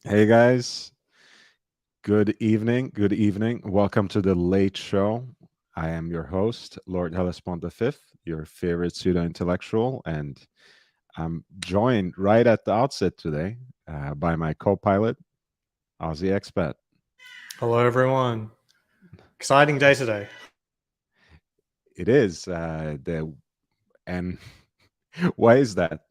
Hey guys, good evening. Good evening. Welcome to the Late Show. I am your host, Lord Hellespont V, your favorite pseudo intellectual, and I'm joined right at the outset today by my co pilot, Aussie Expat. Hello, everyone. Exciting day today. It is and why is that?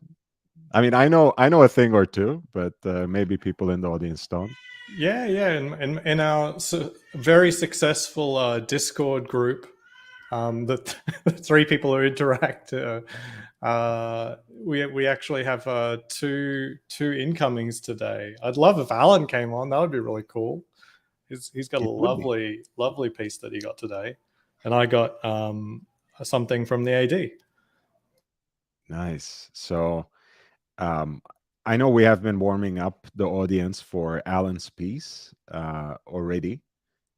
I mean, I know a thing or two, but maybe people in the audience don't. Yeah. In our very successful Discord group, the three people who interact, we actually have two incomings today. I'd love if Alan came on. That would be really cool. He's got a It would be lovely piece that he got today, and I got something from the AD. nice. So Um, I know we have been warming up the audience for Alan's piece already,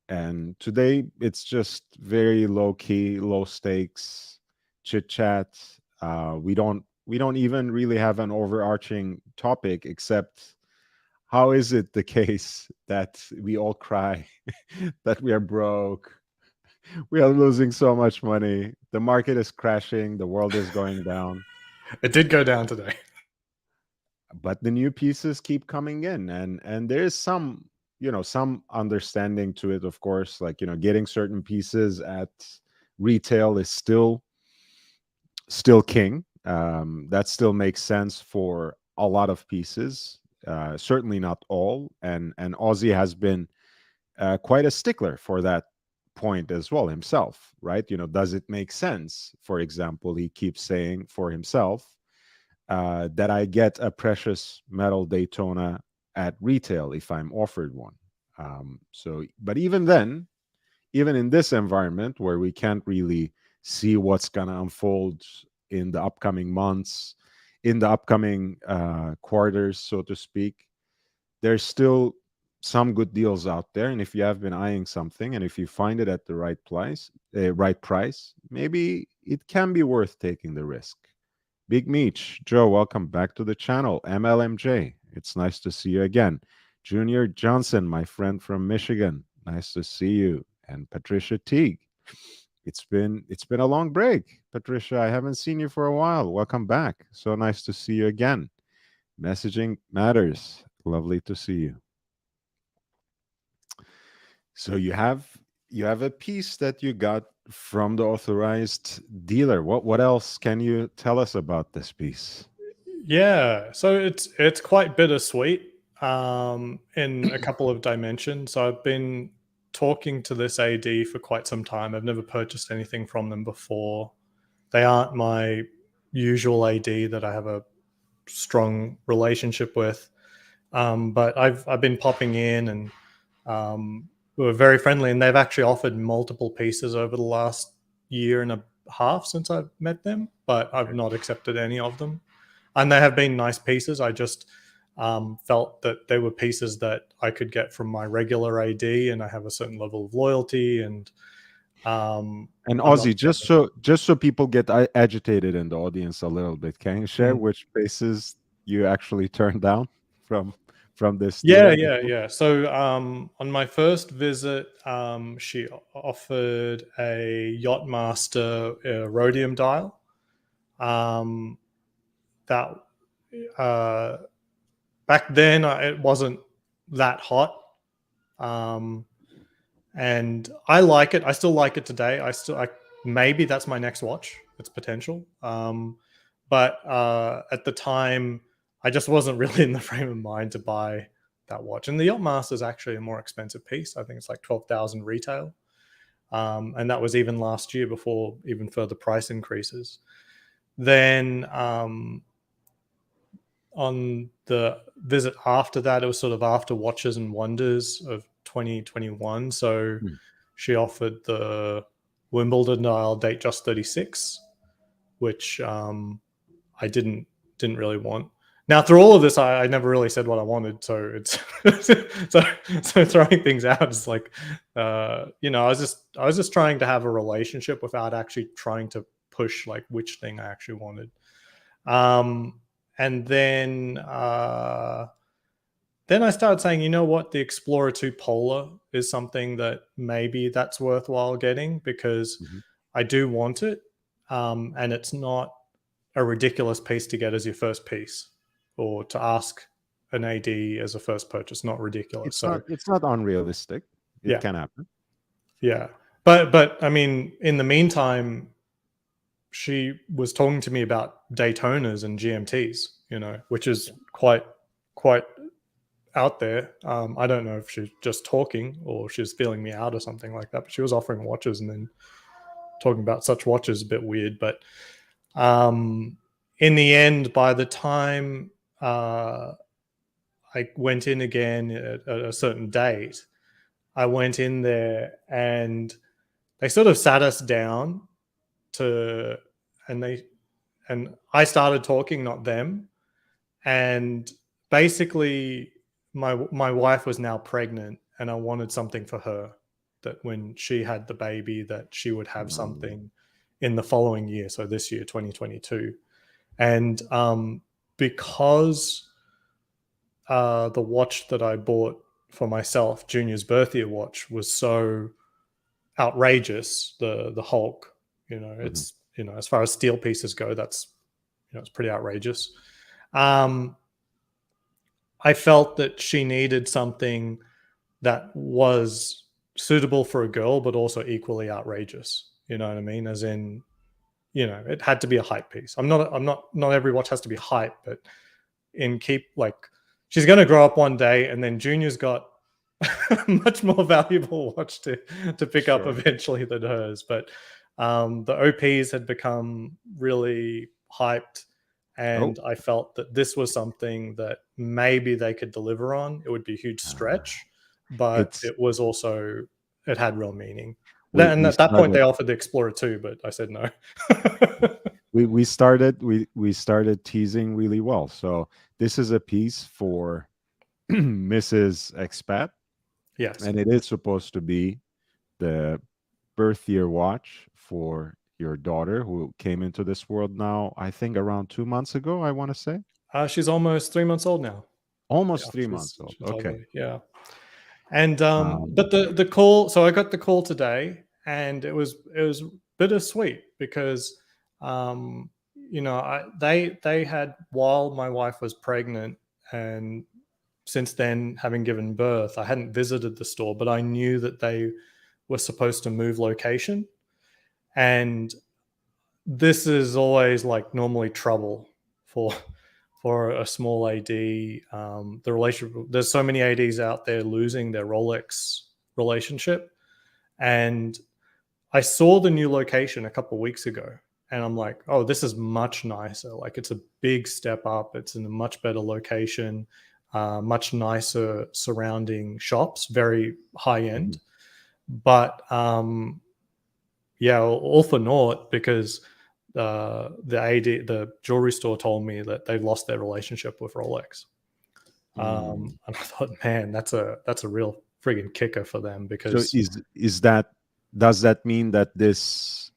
and today it's just very low key, low stakes chit chat. We don't even really have an overarching topic except how is it the case that we all cry that we are broke, we are losing so much money, the market is crashing, the world is going down, It did go down today. but the new pieces keep coming in, and there is some, some understanding to it, of course, like, getting certain pieces at retail is still king. That still makes sense for a lot of pieces, certainly not all, and Aussie has been quite a stickler for that point as well himself, right? Does it make sense? For example, he keeps saying for himself that I get a precious metal Daytona at retail if I'm offered one. But even then, even in this environment where we can't really see what's going to unfold in the upcoming months, in the upcoming quarters, so to speak, there's still some good deals out there. And if you have been eyeing something, and if you find it at the right price, maybe it can be worth taking the risk. Big Meech, Joe, welcome back to the channel. MLMJ, it's nice to see you again. Junior Johnson, my friend from Michigan, nice to see you. And Patricia Teague, it's been a long break. Patricia, I haven't seen you for a while. Welcome back. So nice to see you again. Messaging matters. Lovely to see you. So you have a piece that you got from the authorized dealer. What else can you tell us about this piece? Yeah, so it's quite bittersweet in a couple of dimensions. So I've been talking to this AD for quite some time. I've never purchased anything from them before. They aren't my usual AD that I have a strong relationship with, but I've been popping in and we were very friendly, and they've actually offered multiple pieces over the last year and a half since I've met them, but I've not accepted any of them, and they have been nice pieces. I just felt that they were pieces that I could get from my regular AD, and I have a certain level of loyalty, and And I'm not. Aussie, just so people get agitated in the audience a little bit, can you share Mm. which places you actually turned down from from this Yeah, dealer yeah, before? yeah. So on my first visit, she offered a Yachtmaster rhodium dial. Um, that uh, back then it wasn't that hot. Um, and I like it. I still like it today. Maybe that's my next watch. It's potential. But at the time, I just wasn't really in the frame of mind to buy that watch. And the Yachtmaster is actually a more expensive piece. I think it's like 12,000 retail, and that was even last year before even further price increases. Then on the visit after that, it was sort of after Watches and Wonders of 2021. So Hmm. she offered the Wimbledon dial date just 36, which I didn't really want. Now, through all of this, I never really said what I wanted, so it's so so throwing things out is like, I was just trying to have a relationship without actually trying to push like which thing I actually wanted. Um, and then then I started saying, you know what, the Explorer 2 Polar is something that maybe that's worthwhile getting, because Mhm. I do want it, and it's not a ridiculous piece to get as your first piece, or to ask an AD as a first purchase. Not ridiculous. So It's not unrealistic. It yeah, can happen. yeah. But I mean, in the meantime, she was talking to me about Daytonas and GMTs, you know, which is quite out there. I don't know if she's just talking or she's feeling me out or something like that. But she was offering watches and then talking about such watches, a bit weird. But in the end, by the time I went in again at a certain date, I went in there and they sort of sat us down to, and I started talking, not them. And basically, my wife was now pregnant, and I wanted something for her, that when she had the baby, that she would have something in the following year. So this year, 2022, and because the watch that I bought for myself, Junior's birth year watch, was so outrageous, the Hulk, you know, it's, you know, as far as steel pieces go, that's, you know, it's pretty outrageous. I felt that she needed something that was suitable for a girl, but also equally outrageous. You know what I mean? As in, you know, it had to be a hype piece. Not every watch has to be hype, but in keep, like, she's going to grow up one day, and then Junior's got a much more valuable watch to pick up Sure. eventually than hers. But the OPs had become really hyped, Oh, and I felt that this was something that maybe they could deliver on. It would be a huge stretch, but it's it was also, it had real meaning. And we at that point, started they offered the Explorer 2, but I said no. we started teasing really well. So this is a piece for Mrs. Expat, Yes. and it is supposed to be the birth year watch for your daughter, who came into this world now, I think around 2 months ago, I want to say. She's almost 3 months old now. Yeah, Almost three she's months old. she's Okay. toddler. Yeah. And but Um, the call, so I got the call today, and it was bittersweet, because you know, they had, while my wife was pregnant, and since then having given birth, I hadn't visited the store, but I knew that they were supposed to move location, and this is always like normally trouble for a small AD. The relationship, there's so many ADs out there losing their Rolex relationship, and I saw the new location a couple of weeks ago, and I'm like, oh, this is much nicer. Like, it's a big step up. It's in a much better location, much nicer surrounding shops, very high mhm. end. But yeah, all for naught, because the jewelry store told me that they've lost their relationship with Rolex. Mm. And I thought, man, that's a real friggin' kicker for them, So because is that does that mean that this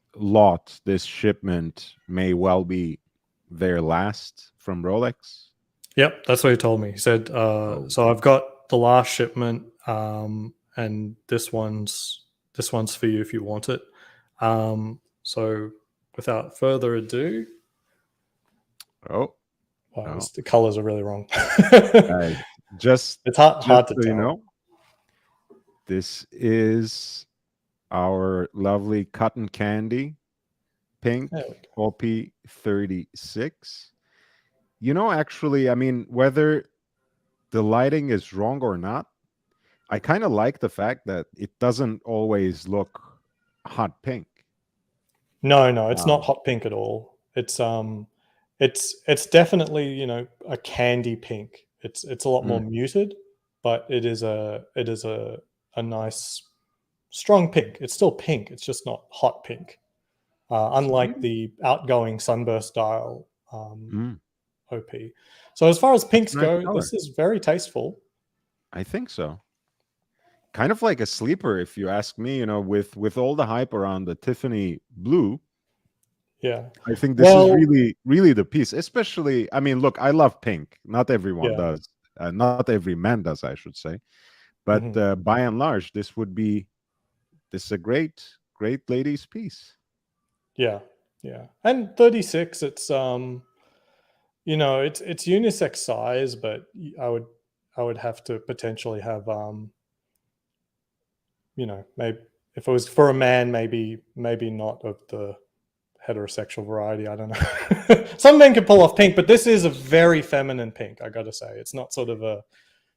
shipment may well be their last from Rolex? yep, that's what he told me. He said, Oh, so I've got the last shipment, and this one's for you if you want it. So without further ado, oh, wow, oh. the colors are really wrong. Guys, just It's hard, just hard to so you tell. know, this is our lovely cotton candy pink There we go. OP36. You know, actually, I mean, whether the lighting is wrong or not, I kind of like the fact that it doesn't always look hot pink. No, it's not Um, hot pink at all. It's definitely, you know, a candy pink. It's a lot more mm, muted, but it is a nice strong pink. It's still pink. It's just not hot pink. Unlike mm, the outgoing sunburst style mm, OP. So as far as that's pinks a nice go, color. this is very tasteful. I think so. Kind of like a sleeper, if you ask me. You know, with all the hype around the Tiffany blue, Yeah. I think this is Well, really, really the piece. Especially, I mean, look, I love pink. Not everyone yeah. does. Not every man does, I should say. But by and large, this is a great ladies piece. Yeah, yeah. And 36, it's it's unisex size, but I would have to potentially have maybe if it was for a man, maybe not of the heterosexual variety. I don't know. Some men can pull off pink, but this is a very feminine pink. I gotta say, it's not sort of a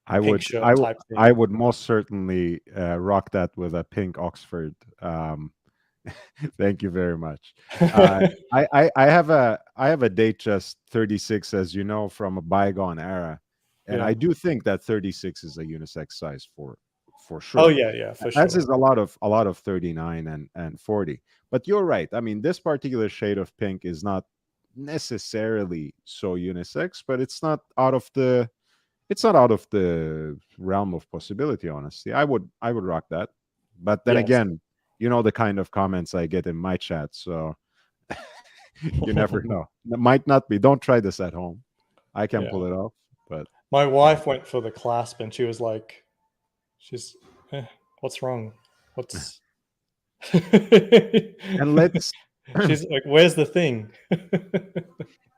pink shirt type I thing. would most certainly rock that with a pink Oxford. Thank you very much. I have a Datejust 36, as you know, from a bygone era, and I Yeah. do think that 36 is a unisex size for Oh sure. yeah, yeah, for As sure. is a lot of 39 and 40. But you're right. I mean, this particular shade of pink is not necessarily so unisex, but it's not out of the realm of possibility, honestly. I would rock that. But then Yes. again, you know the kind of comments I get in my chat, so you never know. It might not be. Don't try this at home. I can Yeah. pull it off, but My yeah. wife went for the clasp, and she was like, "She's, what's wrong? What's?" And let's She's like, "Where's the thing?"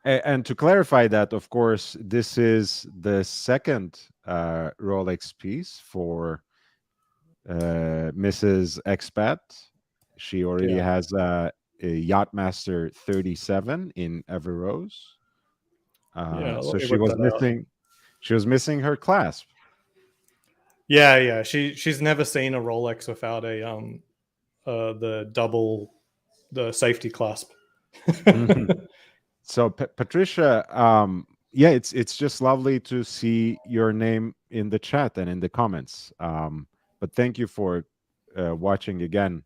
and to clarify that, of course, this is the second Rolex piece for Mrs. Expat. She already Yeah. has a Yachtmaster 37 in Everose. Yeah. Let So me she whip was that out. missing. She was missing her clasp. Yeah, yeah. She's never seen a Rolex without the safety clasp. Mhm. So Patricia, yeah, it's just lovely to see your name in the chat and in the comments. But thank you for watching again.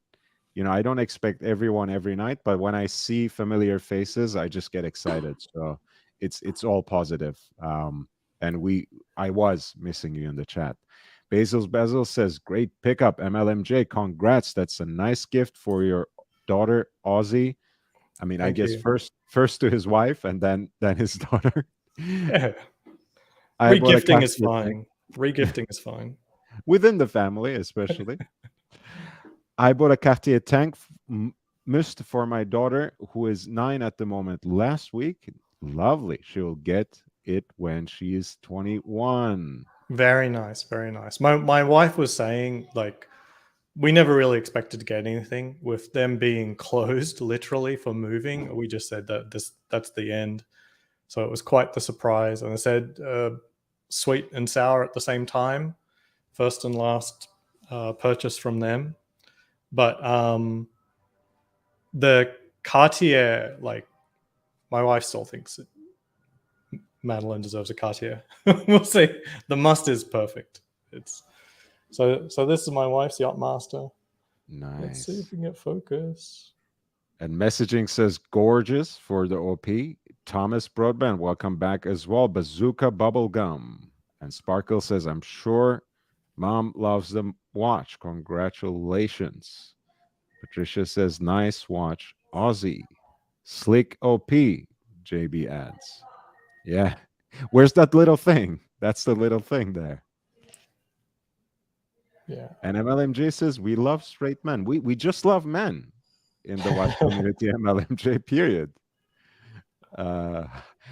You know, I don't expect everyone every night, but when I see familiar faces, I just get excited. So it's all positive. And I was missing you in the chat. Basil says, "Great pickup, MLMJ. Congrats. That's a nice gift for your daughter, Aussie." I mean, I Thank guess you. first to his wife and then his daughter. Yeah. I bought a Regifting is Cartier tank fine. Regifting is fine. within the family, especially. I bought a Cartier tank must for my daughter, who is 9 at the moment. Last week, lovely. She'll get it when she is 21. Very nice. Very nice. My wife was saying, like, we never really expected to get anything with them being closed literally for moving. We just said that that's the end. So it was quite the surprise. And I said, sweet and sour at the same time. First and last purchase from them. But the Cartier, like, my wife still thinks that Madeline deserves a Cartier. We'll see. The must is perfect. It's so this is my wife's Yachtmaster. Let's see if Nice. we can get focus. And messaging says gorgeous for the OP. Thomas Broadband, welcome back as well. Bazooka Bubblegum. And Sparkle says, I'm sure Mom loves the watch. Congratulations. Patricia says, nice watch. Aussie. Slick OP. JB adds. Yeah. Where's that little thing? That's the little thing there. Yeah. And MLMJ says, we love straight men. We just love men in the watch community, MLMJ, period. I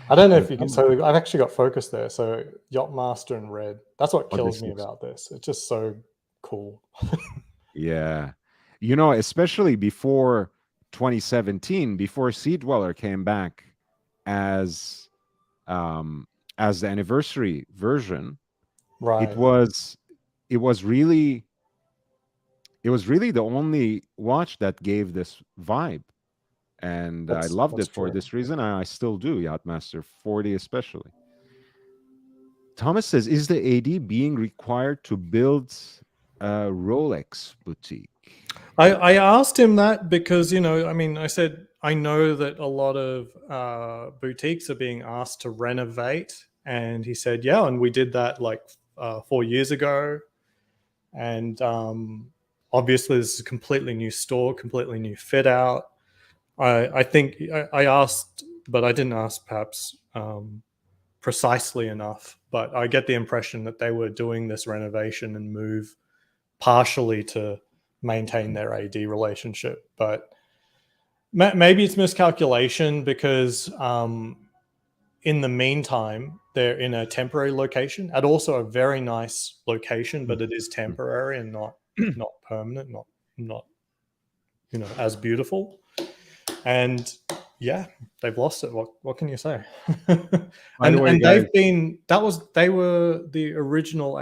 don't know And if you can. So I've actually got focus there. So Yachtmaster in red. That's what oh, kills this me looks, about this. It's just so cool. yeah. You know, especially before 2017, before Sea Dweller came back as um as the anniversary version, it Right. was it was really it was really the only watch that gave this vibe. And I loved That's it for true. this reason. And I still do, Yachtmaster 40 especially. Thomas says, is the AD being required to build a Rolex boutique? I asked him that because, I mean, I said, I know that a lot of boutiques are being asked to renovate. And he said, yeah. And we did that like 4 years ago. And obviously, this is a completely new store, completely new fit out. I think I asked, but I didn't ask perhaps precisely enough. but I get the impression that they were doing this renovation and move partially to maintain their AD relationship. But maybe it's miscalculation because in the meantime, they're in a temporary location and also a very nice location, but it is temporary and not permanent, not as beautiful. And yeah, they've lost it. What can you say? By the way, guys, they were the original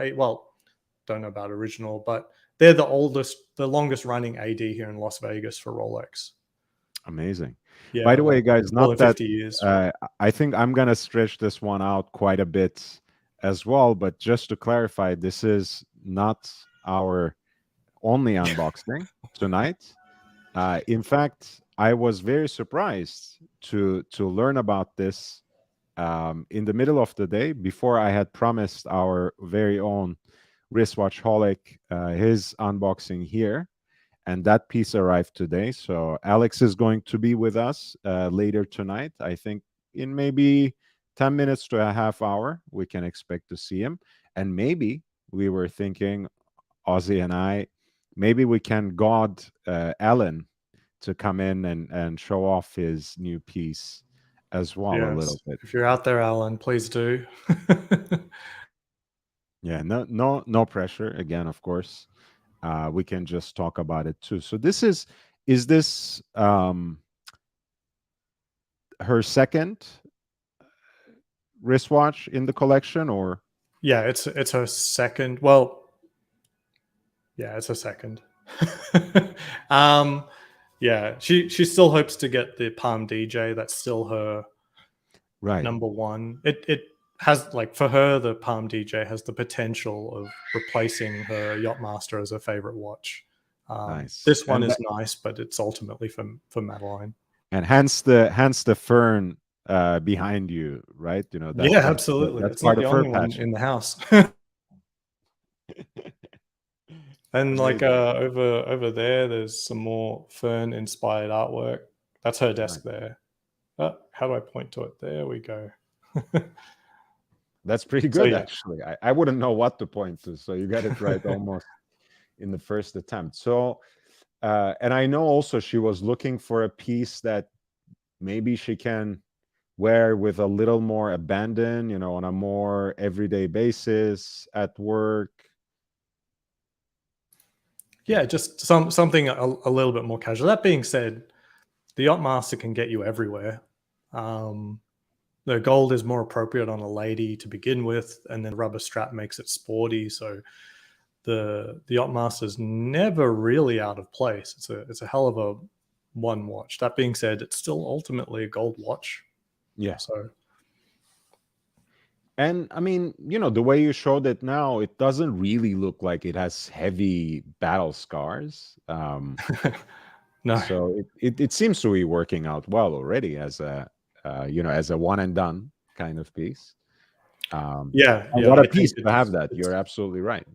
don't know about original, but they're the longest running AD here in Las Vegas for Rolex. Amazing. Yeah. By the way, guys, more not than that 50 years. I think I'm gonna stretch this one out quite a bit as well, but just to clarify, this is not our only unboxing tonight. In fact, I was very surprised to learn about this in the middle of the day before I had promised our very own wristwatch Holic his unboxing here, and that piece arrived today. So Alex is going to be with us later tonight. I think in maybe 10 minutes to a half hour, we can expect to see him. And maybe we were thinking, Ozzy and I, maybe we can God Alan to come in and show off his new piece as well a little bit. If you're out there, Alan, please do. Yeah, no pressure. Again, of course, we can just talk about it too. So this is this her second wristwatch in the collection, or? Yeah, it's her second. Well, yeah, it's her second. Yeah, she still hopes to get the Palm DJ. That's still her number one. It has, like, for her, the Palm DJ has the potential of replacing her Yachtmaster as her favorite watch. Nice. This one is nice, but it's ultimately for Madeline. And hence the fern behind you, right? Yeah, absolutely. That's it's part not the of her only one passion in the house. And like over there, there's some more fern inspired artwork. That's her desk there. How do I point to it? There we go. That's pretty good, actually. I wouldn't know what to point to, so you got it right almost in the first attempt. So, and I know also she was looking for a piece that maybe she can wear with a little more abandon, on a more everyday basis at work. Yeah, just something a little bit more casual. That being said, the Yachtmaster can get you everywhere. The gold is more appropriate on a lady to begin with, and then the rubber strap makes it sporty. So the Yachtmaster is never really out of place. It's a hell of a one watch. That being said, it's still ultimately a gold watch. Yeah. So. And I mean, the way you showed it now, it doesn't really look like it has heavy battle scars. No. So it seems to be working out well already as a as a one and done kind of piece. Yeah. What a piece to have that. You're absolutely right.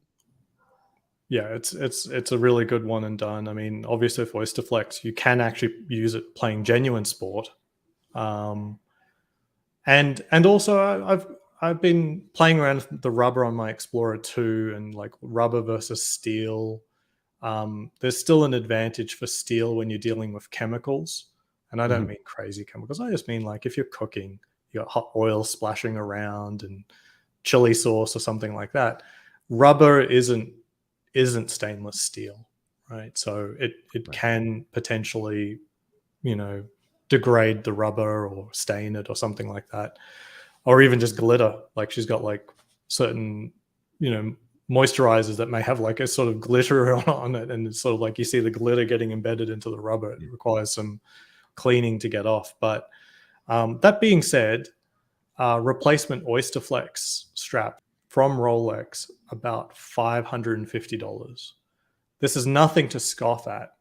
Yeah, it's a really good one and done. I mean, obviously for Oysterflex, you can actually use it playing genuine sport. And also I've been playing around with the rubber on my Explorer 2 and like rubber versus steel. There's still an advantage for steel when you're dealing with chemicals. And I don't mean crazy chemicals. I just mean, like, if you're cooking, you got hot oil splashing around and chili sauce or something like that. Rubber isn't stainless steel, right? So it can potentially, degrade the rubber or stain it or something like that. Or even just glitter. Like, she's got like certain, moisturizers that may have like a sort of glitter on it, and it's sort of like you see the glitter getting embedded into the rubber. It requires some cleaning to get off. But that being said, replacement Oysterflex strap from Rolex, about $550. This is nothing to scoff at,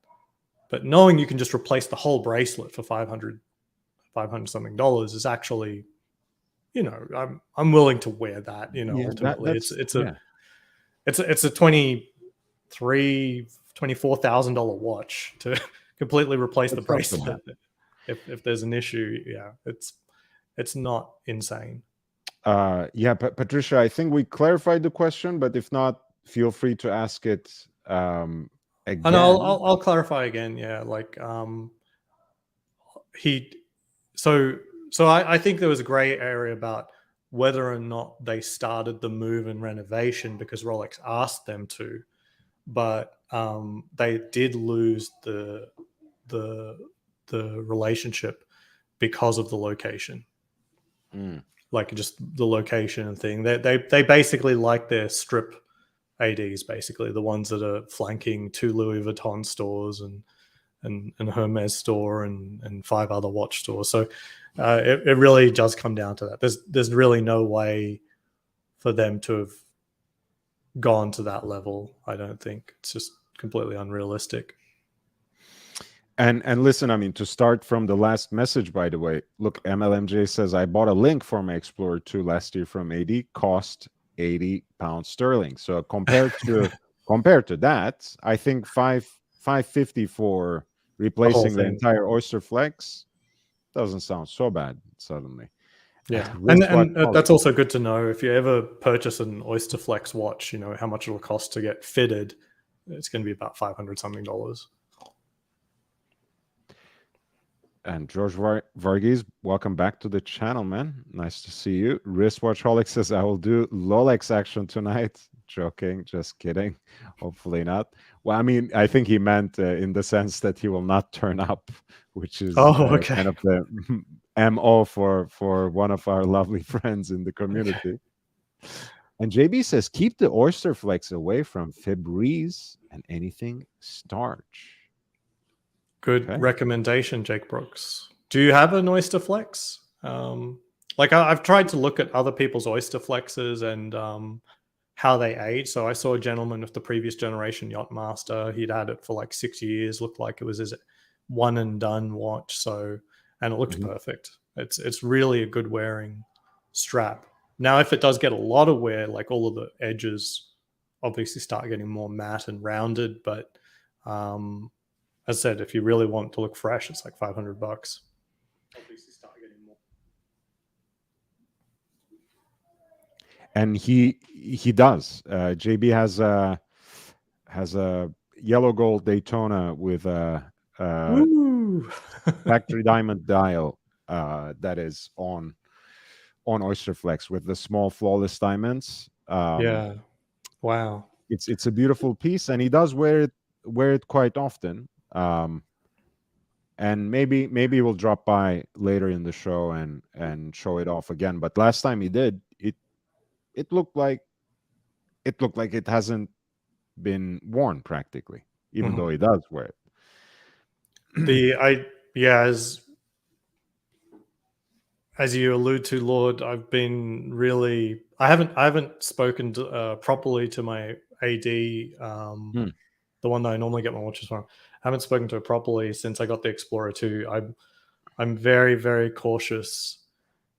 but knowing you can just replace the whole bracelet for $500 something is actually, I'm willing to wear that. Ultimately, it's a $24,000 watch to completely replace the bracelet. If there's an issue, yeah, it's not insane. Yeah, Patricia, I think we clarified the question, but if not, feel free to ask it And again. I'll clarify again. Yeah, like he so I think there was a gray area about whether or not they started the move and renovation because Rolex asked them to, but they did lose the the relationship because of the location. Mm. Like just the location and thing. They basically like their strip ADs, basically the ones that are flanking 2 Louis Vuitton stores and Hermes store and 5 other watch stores. So it really does come down to that. There's really no way for them to have gone to that level. I don't think it's just completely unrealistic. And listen, I mean, to start from the last message, by the way, look, MLMJ says, I bought a link for my Explorer 2 last year from AD, cost £80 sterling. So compared to that, I think 550 for The whole replacing the thing. entire Oysterflex doesn't sound so bad suddenly. Yeah, Wristwatch and Holic. that's also good to know. If you ever purchase an Oysterflex watch, you know how much it'll cost to get fitted. It's going to be about $500 something. And George Varghese, welcome back to the channel, man. Nice to see you. Wristwatch Holic says, I will do Rolex action tonight. Joking, just kidding. Hopefully not. Well, I mean, I think he meant in the sense that he will not turn up, which is Oh, okay. kind of the MO for one of our lovely friends in the community. Okay. And JB says, keep the Oysterflex away from Febreze and anything starch. Good recommendation, Jake Brooks. Do you have an Oysterflex? Like I've tried to look at other people's Oysterflexes and how they age. So I saw a gentleman of the previous generation Yachtmaster. He'd had it for like 6 years. Looked like it was his one and done watch. So and it looked perfect. It's really a good wearing strap. Now, if it does get a lot of wear, like all of the edges obviously start getting more matte and rounded, but as I said, if you really want to look fresh, it's like $500. Obviously, start getting more. And he does. JB has a yellow gold Daytona with a factory diamond dial that is on Oysterflex with the small flawless diamonds. Yeah, wow. It's a beautiful piece, and he does wear it quite often. And maybe we'll drop by later in the show and show it off again. But last time he did, it looked like it hasn't been worn practically, even though he does wear it. As you allude to, Lord, I've been really I haven't spoken properly to my AD, the one that I normally get my watches from. I haven't spoken to her properly since I got the Explorer 2. I'm very, very cautious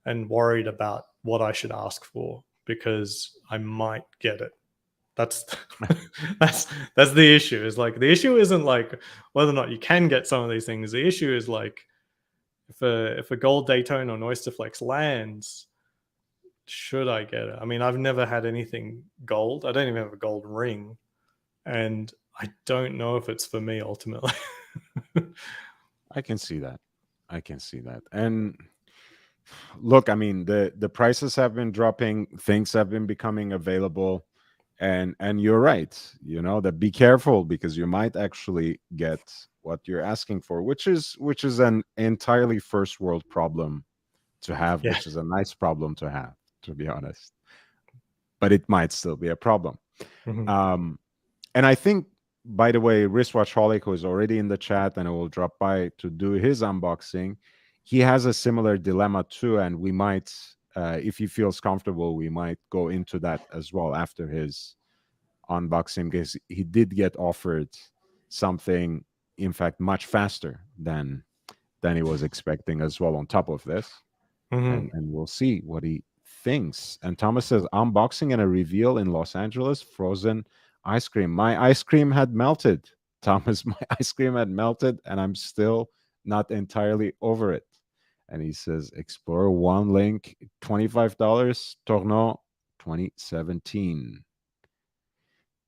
and worried about what I should ask for because I might get it. That's that's the issue. Is like the issue isn't like whether or not you can get some of these things. The issue is like if a gold Daytona on Oysterflex lands, should I get it? I mean, I've never had anything gold. I don't even have a gold ring, and I don't know if it's for me ultimately. I can see that. And look, I mean, the prices have been dropping, things have been becoming available, and you're right, you know, that be careful because you might actually get what you're asking for, which is an entirely first world problem to have, which is a nice problem to have, to be honest. But it might still be a problem. And I think, by the way, Wristwatch Holic, who is already in the chat and I will drop by to do his unboxing, he has a similar dilemma too, and we might, if he feels comfortable, we might go into that as well after his unboxing, because he did get offered something, in fact, much faster than he was expecting as well on top of this. And we'll see what he thinks. And Thomas says, unboxing and a reveal in Los Angeles, frozen ice cream. My ice cream had melted, Thomas. My ice cream had melted, and I'm still not entirely over it. And he says Explorer 1 link, $25, Tournon 2017.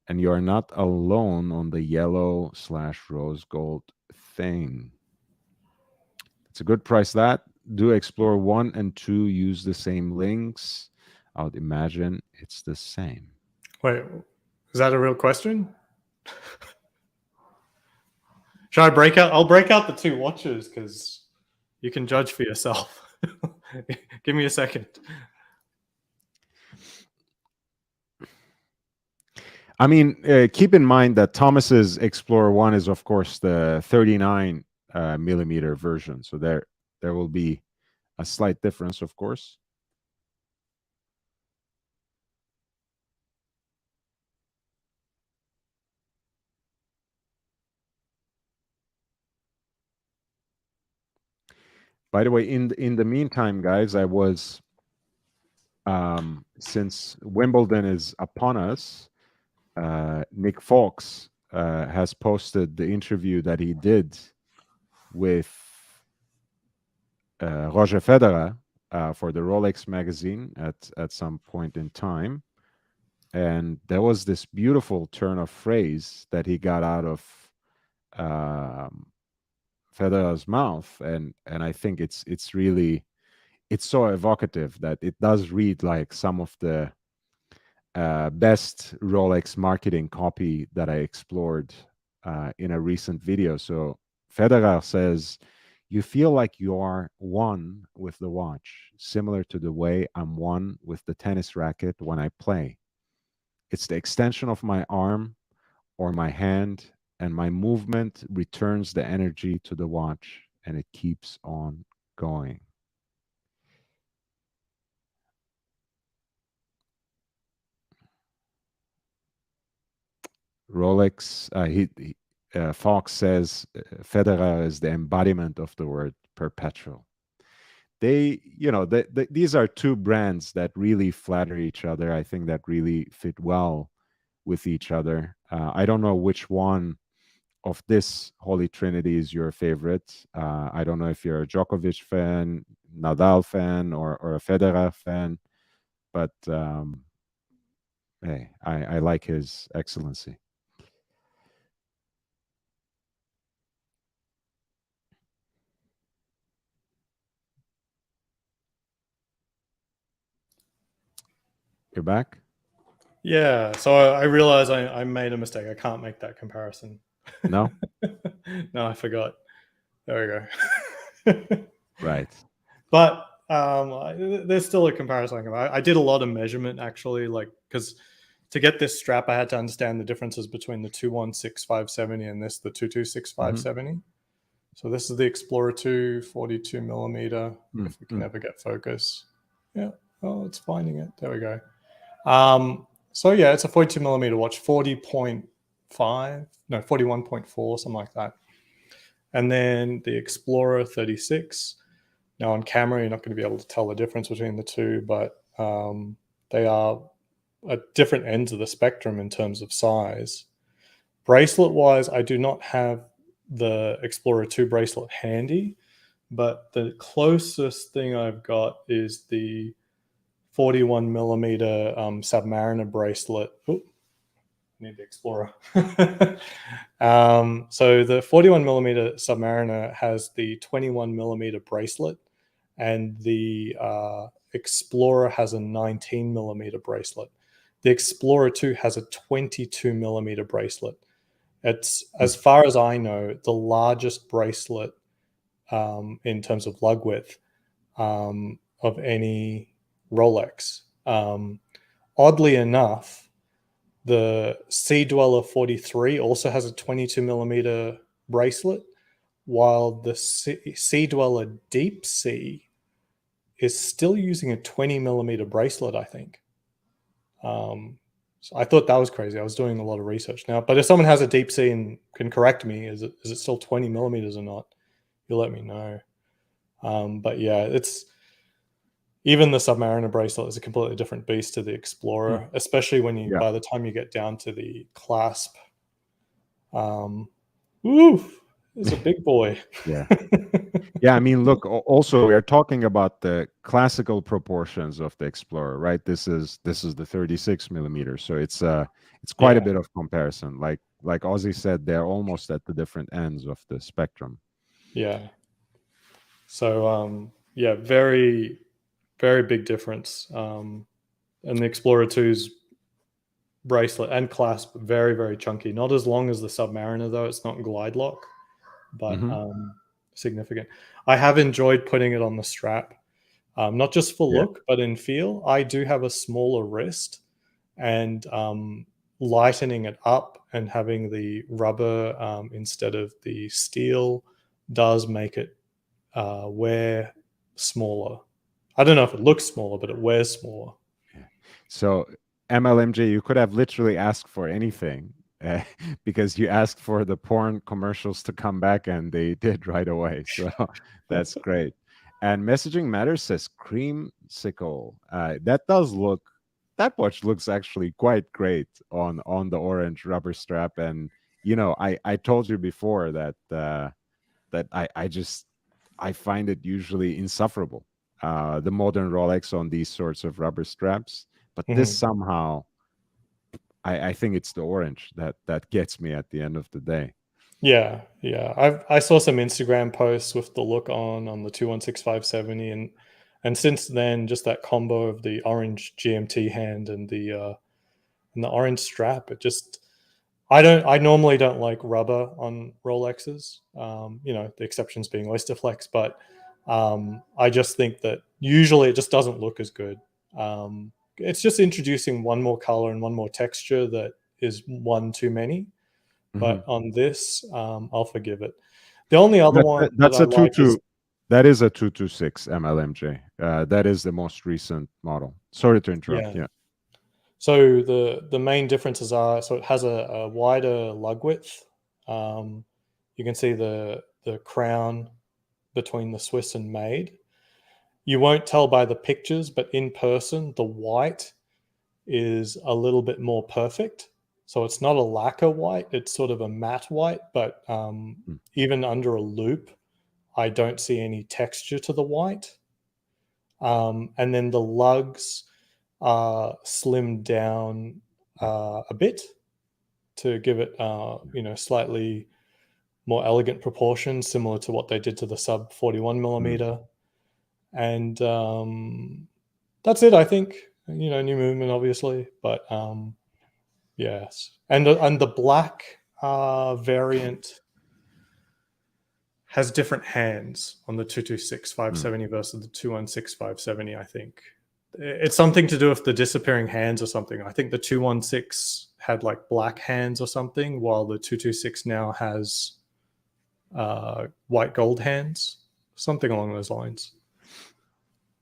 And you're not alone on the yellow/rose gold thing. It's a good price. That do Explorer 1 and 2 use the same links? I would imagine it's the same. Wait, is that a real question? Should I break out? I'll break out the two watches because you can judge for yourself. Give me a second. I mean, keep in mind that Thomas's Explorer 1 is, of course, the 39 millimeter version. So there will be a slight difference, of course. By the way, in the meantime, guys, I was, since Wimbledon is upon us, Nick Fox has posted the interview that he did with Roger Federer for the Rolex magazine at some point in time. And there was this beautiful turn of phrase that he got out of Federer's mouth, and I think it's really, it's so evocative that it does read like some of the best Rolex marketing copy that I explored in a recent video. So Federer says, "You feel like you are one with the watch, similar to the way I'm one with the tennis racket when I play. It's the extension of my arm or my hand, and my movement returns the energy to the watch, and it keeps on going." Rolex, Fox says Federer is the embodiment of the word perpetual. They, these are two brands that really flatter each other. I think that really fit well with each other. I don't know which one of this Holy Trinity is your favorite. I don't know if you're a Djokovic fan, Nadal fan, or a Federer fan, but hey, I like his excellency. You're back? Yeah, so I realized I made a mistake. I can't make that comparison. No? No, I forgot. There we go. Right. But there's still a comparison. I did a lot of measurement actually, like, because to get this strap, I had to understand the differences between the 216570 and this, the 226570. So this is the Explorer 2 42 millimeter. If we can ever get focus. Yeah. Oh, it's finding it. There we go. So yeah, it's a 42 millimeter watch, 41.4, something like that. And then the Explorer 36. Now on camera, you're not going to be able to tell the difference between the two, but they are at different ends of the spectrum in terms of size. Bracelet-wise, I do not have the Explorer 2 bracelet handy, but the closest thing I've got is the 41 millimeter Submariner bracelet. Ooh, need the Explorer. So the 41 millimeter Submariner has the 21 millimeter bracelet, and the Explorer has a 19 millimeter bracelet. The Explorer 2 has a 22 millimeter bracelet. It's, as far as I know, the largest bracelet in terms of lug width of any Rolex. Oddly enough, the Sea Dweller 43 also has a 22 millimeter bracelet, while the Sea Dweller Deep Sea is still using a 20 millimeter bracelet, I think. So I thought that was crazy. I was doing a lot of research now, but if someone has a Deep Sea and can correct me, is it still 20 millimeters or not? You'll let me know. But yeah, it's, even the Submariner bracelet is a completely different beast to the Explorer, especially when you, by the time you get down to the clasp. Ooh, it's a big boy. Yeah. Yeah, I mean, look, also we are talking about the classical proportions of the Explorer, right? This is the 36 millimeter, so it's quite a Yeah, bit of comparison. Like Ozzy said, they're almost at the different ends of the spectrum. yeah. So yeah, very very big difference. And the Explorer two's bracelet and clasp very very chunky. Not as long as the Submariner though. It's not glide lock, but Hmm. significant. I have enjoyed putting it on the strap, not just for Yeah. look but in feel. I do have a smaller wrist, and lightening it up and having the rubber instead of the steel does make it wear smaller. I don't know if it looks smaller, but it wears smaller. Yeah. So MLMJ, you could have literally asked for anything, because you asked for the porn commercials to come back and they did right away. So that's great. And Messaging Matters says creamsicle. That watch looks actually quite great on the orange rubber strap. And I told you before that I find it usually insufferable. The modern Rolex on these sorts of rubber straps, but this Mhm. somehow, I think it's the orange that gets me at the end of the day. Yeah, yeah. I saw some Instagram posts with the look on the 216570, and since then just that combo of the orange GMT hand and the orange strap. It just I normally don't like rubber on Rolexes. The exceptions being Oysterflex, but I just think that usually it just doesn't look as good. It's just introducing one more color and one more texture that is one too many. Mhm. But on this, I'll forgive it. The only other one that That's I a like is that is a 226 MLMJ. That is the most recent model. Sorry to interrupt. yeah. Yeah. So the main differences are, so it has a wider lug width. Um, you can see the crown between the Swiss and Made. You won't tell by the pictures, but in person, the white is a little bit more perfect. So it's not a lacquer white; it's sort of a matte white. But Mm. even under a loop, I don't see any texture to the white. And then the lugs are slimmed down a bit to give it, slightly more elegant proportions, similar to what they did to the sub 41 Mm. millimeter. And that's it, I think. New movement, obviously, but yes. And the black variant has different hands on the 226 Mm. 570 versus the 216 570, I think. It's something to do with the disappearing hands or something. I think the 216 had like black hands or something, while the 226 now has white gold hands, something along those lines.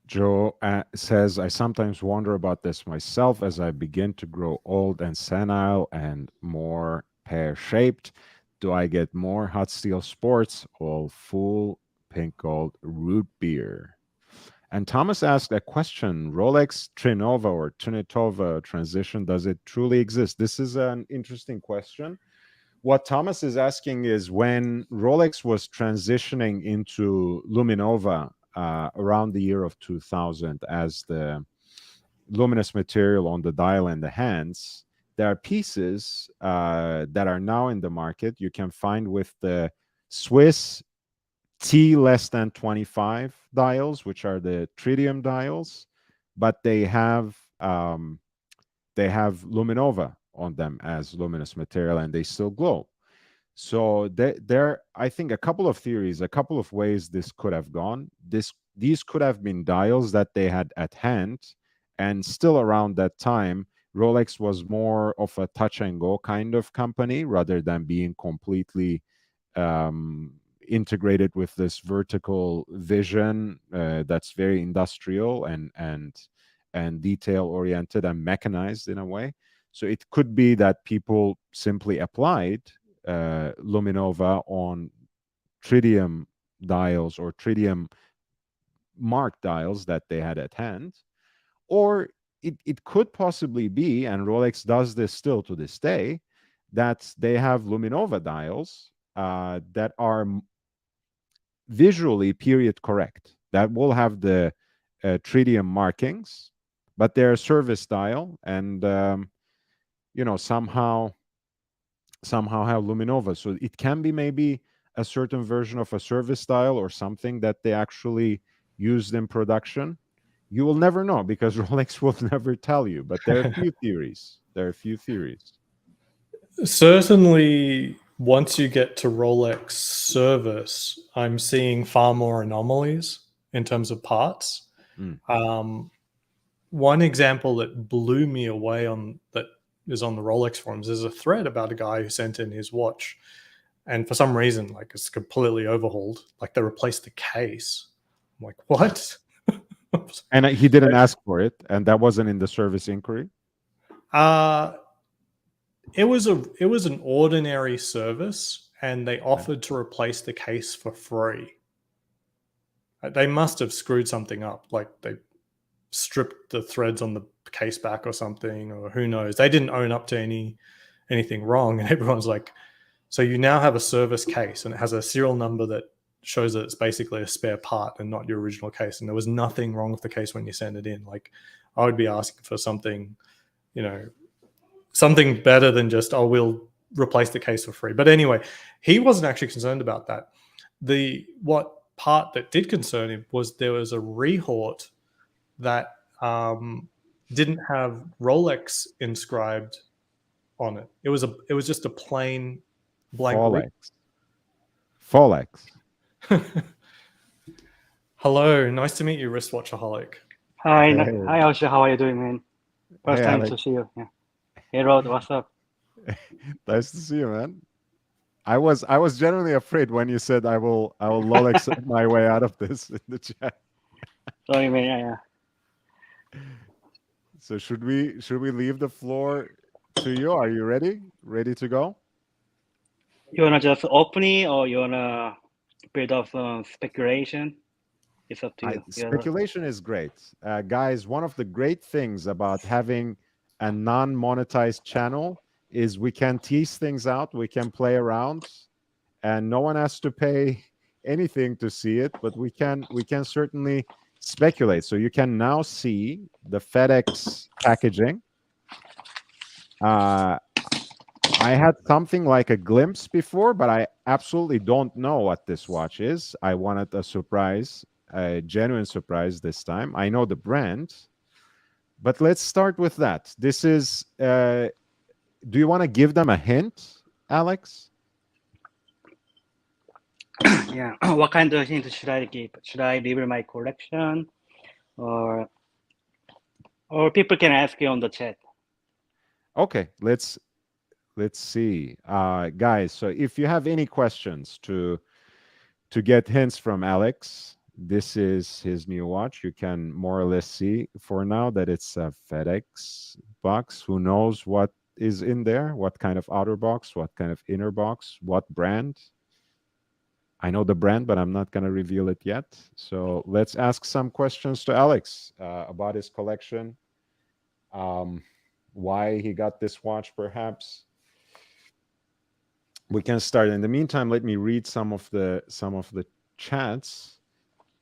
Joe says, I sometimes wonder about this myself as I begin to grow old and senile and more pear shaped. Do I get more hot steel sports or full pink gold root beer? And Thomas asked a question: Rolex Trinova or Trinitova transition, does it truly exist? This is an interesting question. What Thomas is asking is, when Rolex was transitioning into Luminova around the year of 2000 as the luminous material on the dial and the hands, there are pieces that are now in the market you can find with the Swiss T less than 25 dials, which are the tritium dials, but they have luminova on them as luminous material and they still glow. So there, I think, a couple of theories, a couple of ways this could have gone. These could have been dials that they had at hand, and still around that time, Rolex was more of a touch and go kind of company rather than being completely integrated with this vertical vision that's very industrial and detail oriented and mechanized in a way. So it could be that people simply applied Luminova on tritium dials or tritium mark dials that they had at hand. Or it could possibly be, and Rolex does this still to this day, that they have Luminova dials visually period correct. That will have the tritium markings, but they're service dial, and somehow have luminova. So it can be maybe a certain version of a service dial or something that they actually used in production. You will never know because Rolex will never tell you. But there are a few theories. Certainly, once you get to Rolex service, I'm seeing far more anomalies in terms of parts. One example that blew me away that is on the Rolex forums is a thread about a guy who sent in his watch, and for some reason, like, it's completely overhauled. Like, they replaced the case. I'm like, what? And he didn't ask for it, and that wasn't in the service inquiry. It was an ordinary service, and they offered to replace the case for free. They must have screwed something up, like they stripped the threads on the case back or something, or who knows. They didn't own up to anything wrong, and everyone's like, so you now have a service case, and it has a serial number that shows that it's basically a spare part and not your original case, and there was nothing wrong with the case when you send it in. Like, I would be asking for something, something better than just, oh, we'll replace the case for free. But anyway, he wasn't actually concerned about that. What part that did concern him was there was a rehort that didn't have Rolex inscribed on it. It was just a plain blank Folex. Hello, nice to meet you, wristwatcher Holic. Hi, hi, Osha. How are you doing, man? First time to see you. Yeah. Hey, Rod, what's up? Nice to see you, man. I was genuinely afraid when you said I will Rolex my way out of this in the chat. Sorry, man. Yeah. So should we leave the floor to you? Are you ready? Ready to go? You wanna just opening, or you wanna bit of speculation? It's up to you. Speculation is great, guys. One of the great things about having a non-monetized channel is we can tease things out, we can play around, and no one has to pay anything to see it, but we can certainly speculate. So you can now see the FedEx packaging. I had something like a glimpse before, but I absolutely don't know what this watch is. I wanted a surprise, a genuine surprise this time. I know the brand, but let's start with that. This is, do you want to give them a hint, Alex? Yeah. What kind of hint should I give? Should I reveal my collection, or people can ask you on the chat? Okay, let's see, guys. So if you have any questions to get hints from Alex, this is his new watch. You can more or less see for now that it's a FedEx box. Who knows what is in there? What kind of outer box? What kind of inner box? What brand? I know the brand, but I'm not going to reveal it yet. So let's ask some questions to Alex about his collection, why he got this watch, perhaps. We can start. In the meantime, let me read some of the chats.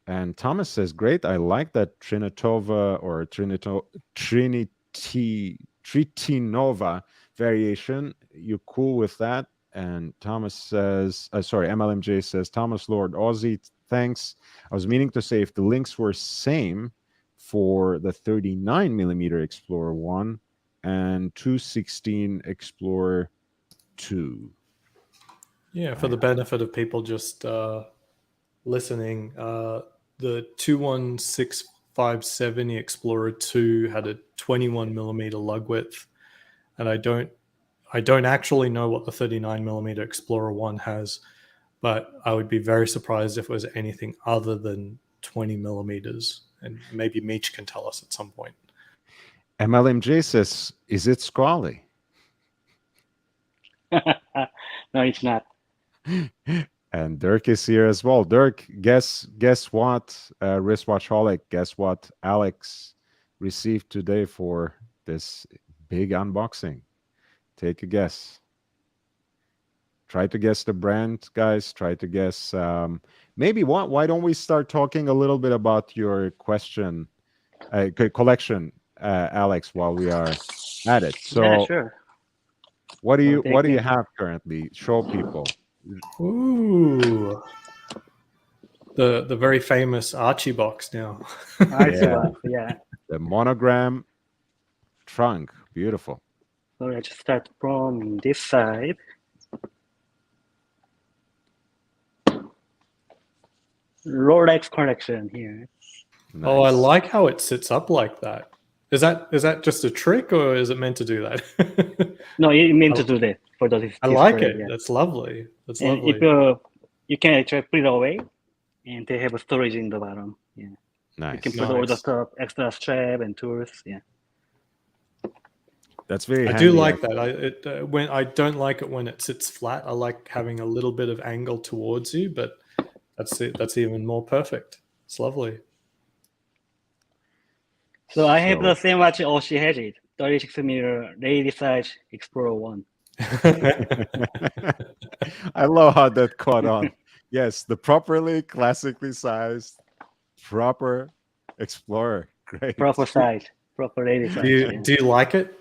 And Thomas says, "Great, I like that Trinitova or Tritinova variation. You cool with that?" And Thomas says, MLMJ says, "Thomas Lord Aussie, thanks. I was meaning to say if the links were same for the 39 millimeter Explorer 1 and 216 Explorer 2. Yeah, for the benefit of people just listening, the 21657 Explorer 2 had a 21 millimeter lug width, and I don't actually know what the 39 millimeter Explorer 1 has, but I would be very surprised if it was anything other than 20 millimeters, and maybe Meech can tell us at some point. MLMJ says, "Is it Squally?" No, it's not. And Dirk is here as well. Dirk, guess what, wristwatchholic, guess what Alex received today for this big unboxing? Take a guess. Try to guess the brand, guys. Try to guess. Maybe why don't we start talking a little bit about your collection, Alex, while we are at it. So, Yeah, sure. what do you take me. have currently? Show people. Ooh, the very famous Archie box now. Yeah. The monogram trunk, beautiful. So let's start from this side. Rolex collection here. Nice. Oh, I like how it sits up like that. Is that just a trick, or is it meant to do that? No, it meant to do that for the display. I like it. Yeah. That's lovely. That's and lovely. if you can actually put it away, and they have a storage in the bottom. Yeah. Nice. You can put all the stuff, extra strap and tools. Yeah. That's very I handy. do like that. When I don't like it when it sits flat. I like having a little bit of angle towards you, but that's it. That's even more perfect. It's lovely. So I have the same watch Oshi has it. 36mm lady size Explorer 1. I love how that caught on. Yes, the properly classically sized, proper Explorer. Great. Proper size, proper lady size. Do you like it?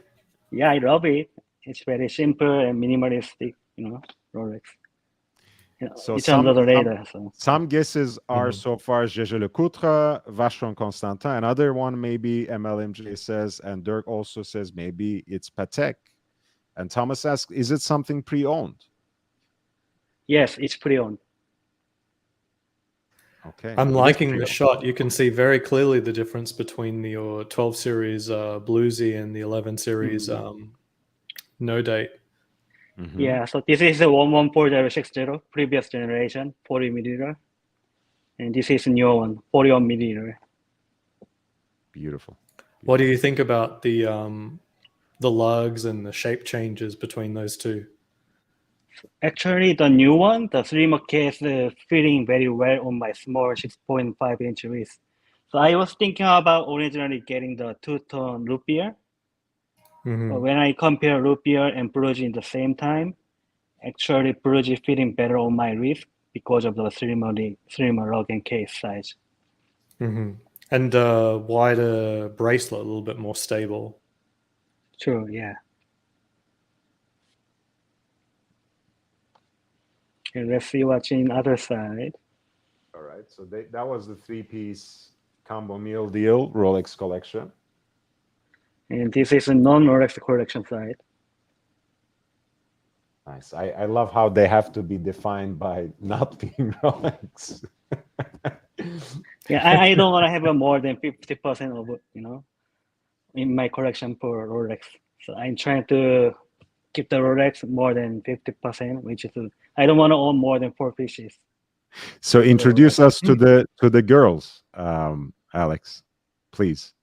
Yeah, I love it. It's very simple and minimalistic, Rolex. So it's under the radar. Some guesses are so far Gégé Lecoutre, Vacheron Constantin. Another one maybe MLMJ says, and Dirk also says maybe it's Patek. And Thomas asks, is it something pre-owned? Yes, it's pre-owned. Okay. I'm liking the shot. You can see very clearly the difference between your 12 series Bluesy and the 11 series no date. Yeah, so this is the 114060, previous generation, 40mm. And this is a new one, 41mm. Beautiful. What do you think about the lugs and the shape changes between those two? Actually, the new one, the slimmer case, fitting very well on my small 6.5-inch wrist. So I was thinking about originally getting the two-tone root beer. But when I compare root beer and Bluesy in the same time, actually Bluesy fitting better on my wrist because of the slimmer lug and case size. And wider bracelet, a little bit more stable. True, yeah. Okay, let's see what's in other side. All right, so that was the 3-piece combo meal deal, Rolex collection. And this is a non-Rolex collection side. Nice. I love how they have to be defined by not being Rolex. Yeah, I don't want to have more than 50% of it, in my collection for Rolex. So I'm trying to keep the Rolex more than 50%, which is I don't want to own more than 4 pieces. So introduce us to the girls, Alex, please.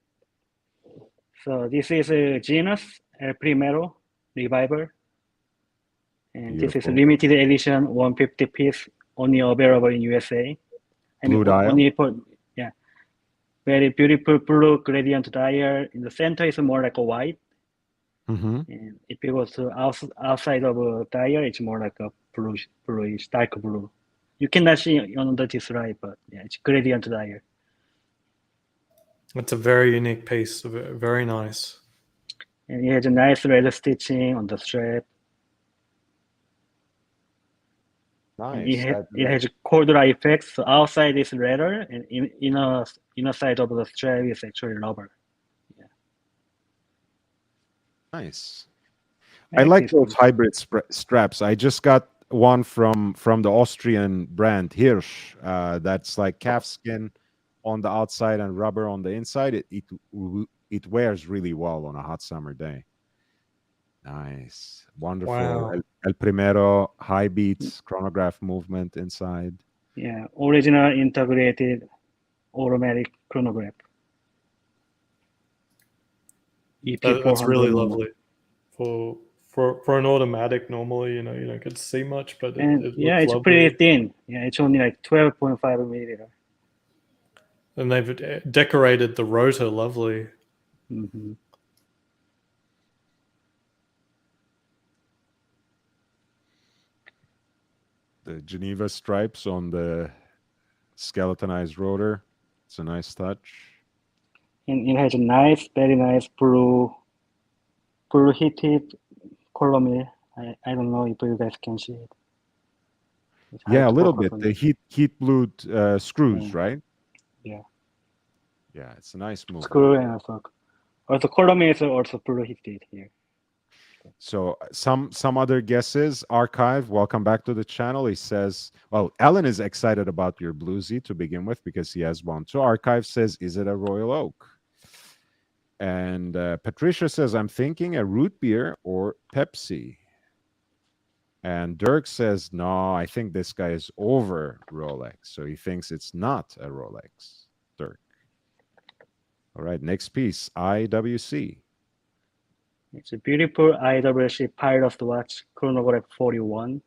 So this is a Genus El Primero Reviver. And Beautiful. This is a limited edition 150 piece, only available in USA. Blue dial. Only for, yeah. Very beautiful blue gradient dial. In the center is more like a white. And if you go to outside of a dial, it's more like a bluish, dark blue. You cannot see on the slide, but yeah, it's gradient dial. It's a very unique piece. Very nice. And it has a nice leather stitching on the strap. Nice. It has cold dry effects. So outside is leather, and inner side of the strap is actually rubber. Yeah. Nice. I like those hybrid straps. I just got one from the Austrian brand Hirsch. That's like calfskin on the outside and rubber on the inside. It wears really well on a hot summer day. Nice. Wonderful. Wow. El Primero, high beats, chronograph movement inside. Yeah, original integrated automatic chronograph. That's really lovely. For an automatic, normally, you don't get to see much, but it yeah, it's lovely. pretty thin. Yeah, it's only like 12.5 millimeter. And they've decorated the rotor lovely. The Geneva stripes on the skeletonized rotor. It's a nice touch. And it has a nice, very nice blue heated column. I don't know if you guys can see it. It's hard Yeah, a to little focus bit. on The it. heat blued screws, Yeah. right? Yeah. Yeah, it's a nice movement. Screw and also column is also blue heated here. So some other guesses. Archive, welcome back to the channel. He says, well, Alan is excited about your bluesy to begin with because he has one. So Archive says, is it a Royal Oak? And Patricia says, I'm thinking a root beer or Pepsi. And Dirk says, no, I think this guy is over Rolex. So he thinks it's not a Rolex, Dirk. All right, next piece, IWC. It's a beautiful IWC Pilot Watch Chronograph 41.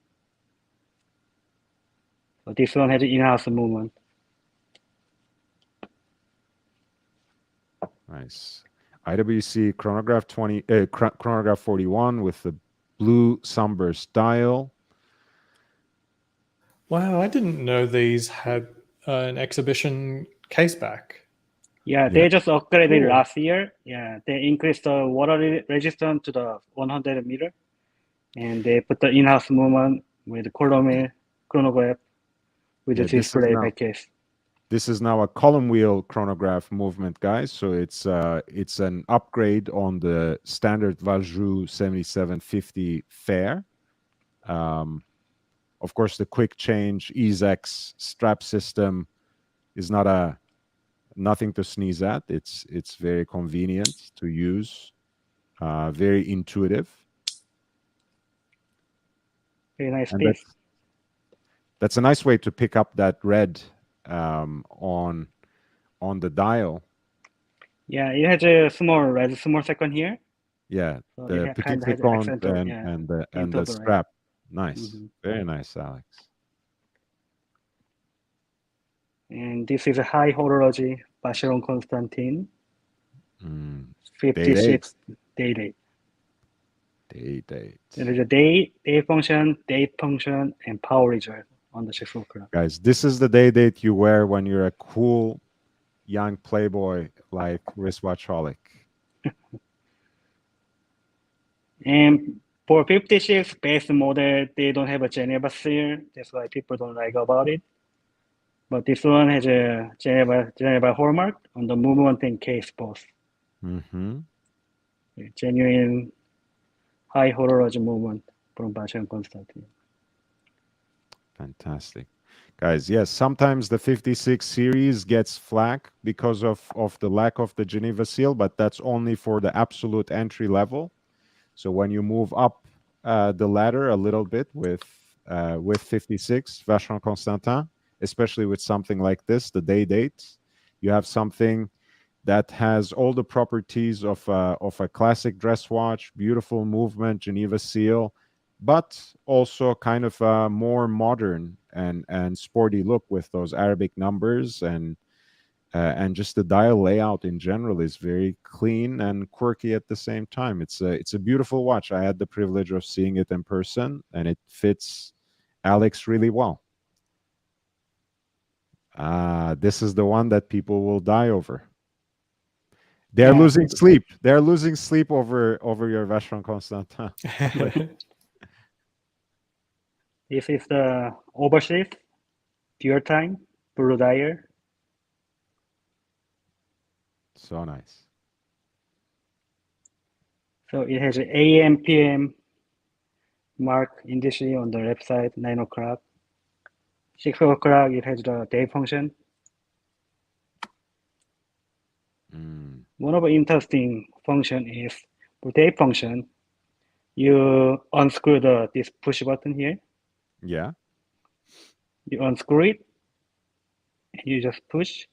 So this one has in-house movement. Nice. IWC chronograph 41 with the blue sunburst dial. Wow, I didn't know these had an exhibition case back. Yeah, they just upgraded Cool. last year. Yeah, they increased the water resistance to the 100 meter, and they put the in-house movement with the column chronograph with the display back case. This is now a column wheel chronograph movement, guys. So it's an upgrade on the standard Valjoux 7750 Fair. Of course, the quick change EaseX strap system is nothing to sneeze at. It's very convenient to use, very intuitive. Very nice And piece. that's a nice way to pick up that red on the dial. Yeah, it has a small second here. Yeah, So the petit second and the strap. Nice, very nice, Alex. And this is a high horology Vacheron Constantin. 56 day. There is a day function, date function, and power reserve on the 6 o'clock. Guys, this is the day date you wear when you're a cool young playboy like wristwatch Holic. And for 56 base model, they don't have a Geneva seal. That's why people don't like about it. But this one has a Geneva hallmark on the movement and case both. Genuine high horology movement from Vacheron Constantin. Fantastic. Guys, yes, sometimes the 56 series gets flack because of the lack of the Geneva seal, but that's only for the absolute entry level. So when you move up the ladder a little bit with 56 Vacheron Constantin, especially with something like this, the day date, you have something that has all the properties of a classic dress watch, beautiful movement, Geneva seal, but also kind of a more modern and sporty look with those Arabic numbers, and just the dial layout in general is very clean and quirky at the same time. It's a beautiful watch. I had the privilege of seeing it in person, and it fits Alex really well. This is the one that people will die over. They're losing sleep. They're losing sleep over your Vacheron Constantin. This is the overshift, pure time, blue dial. So nice. So it has an AM, PM mark indice on the left side, 9 o'clock. 6 o'clock, it has the day function. One of the interesting function is for day function, you unscrew this push button here. Yeah. You unscrew it, and you just push.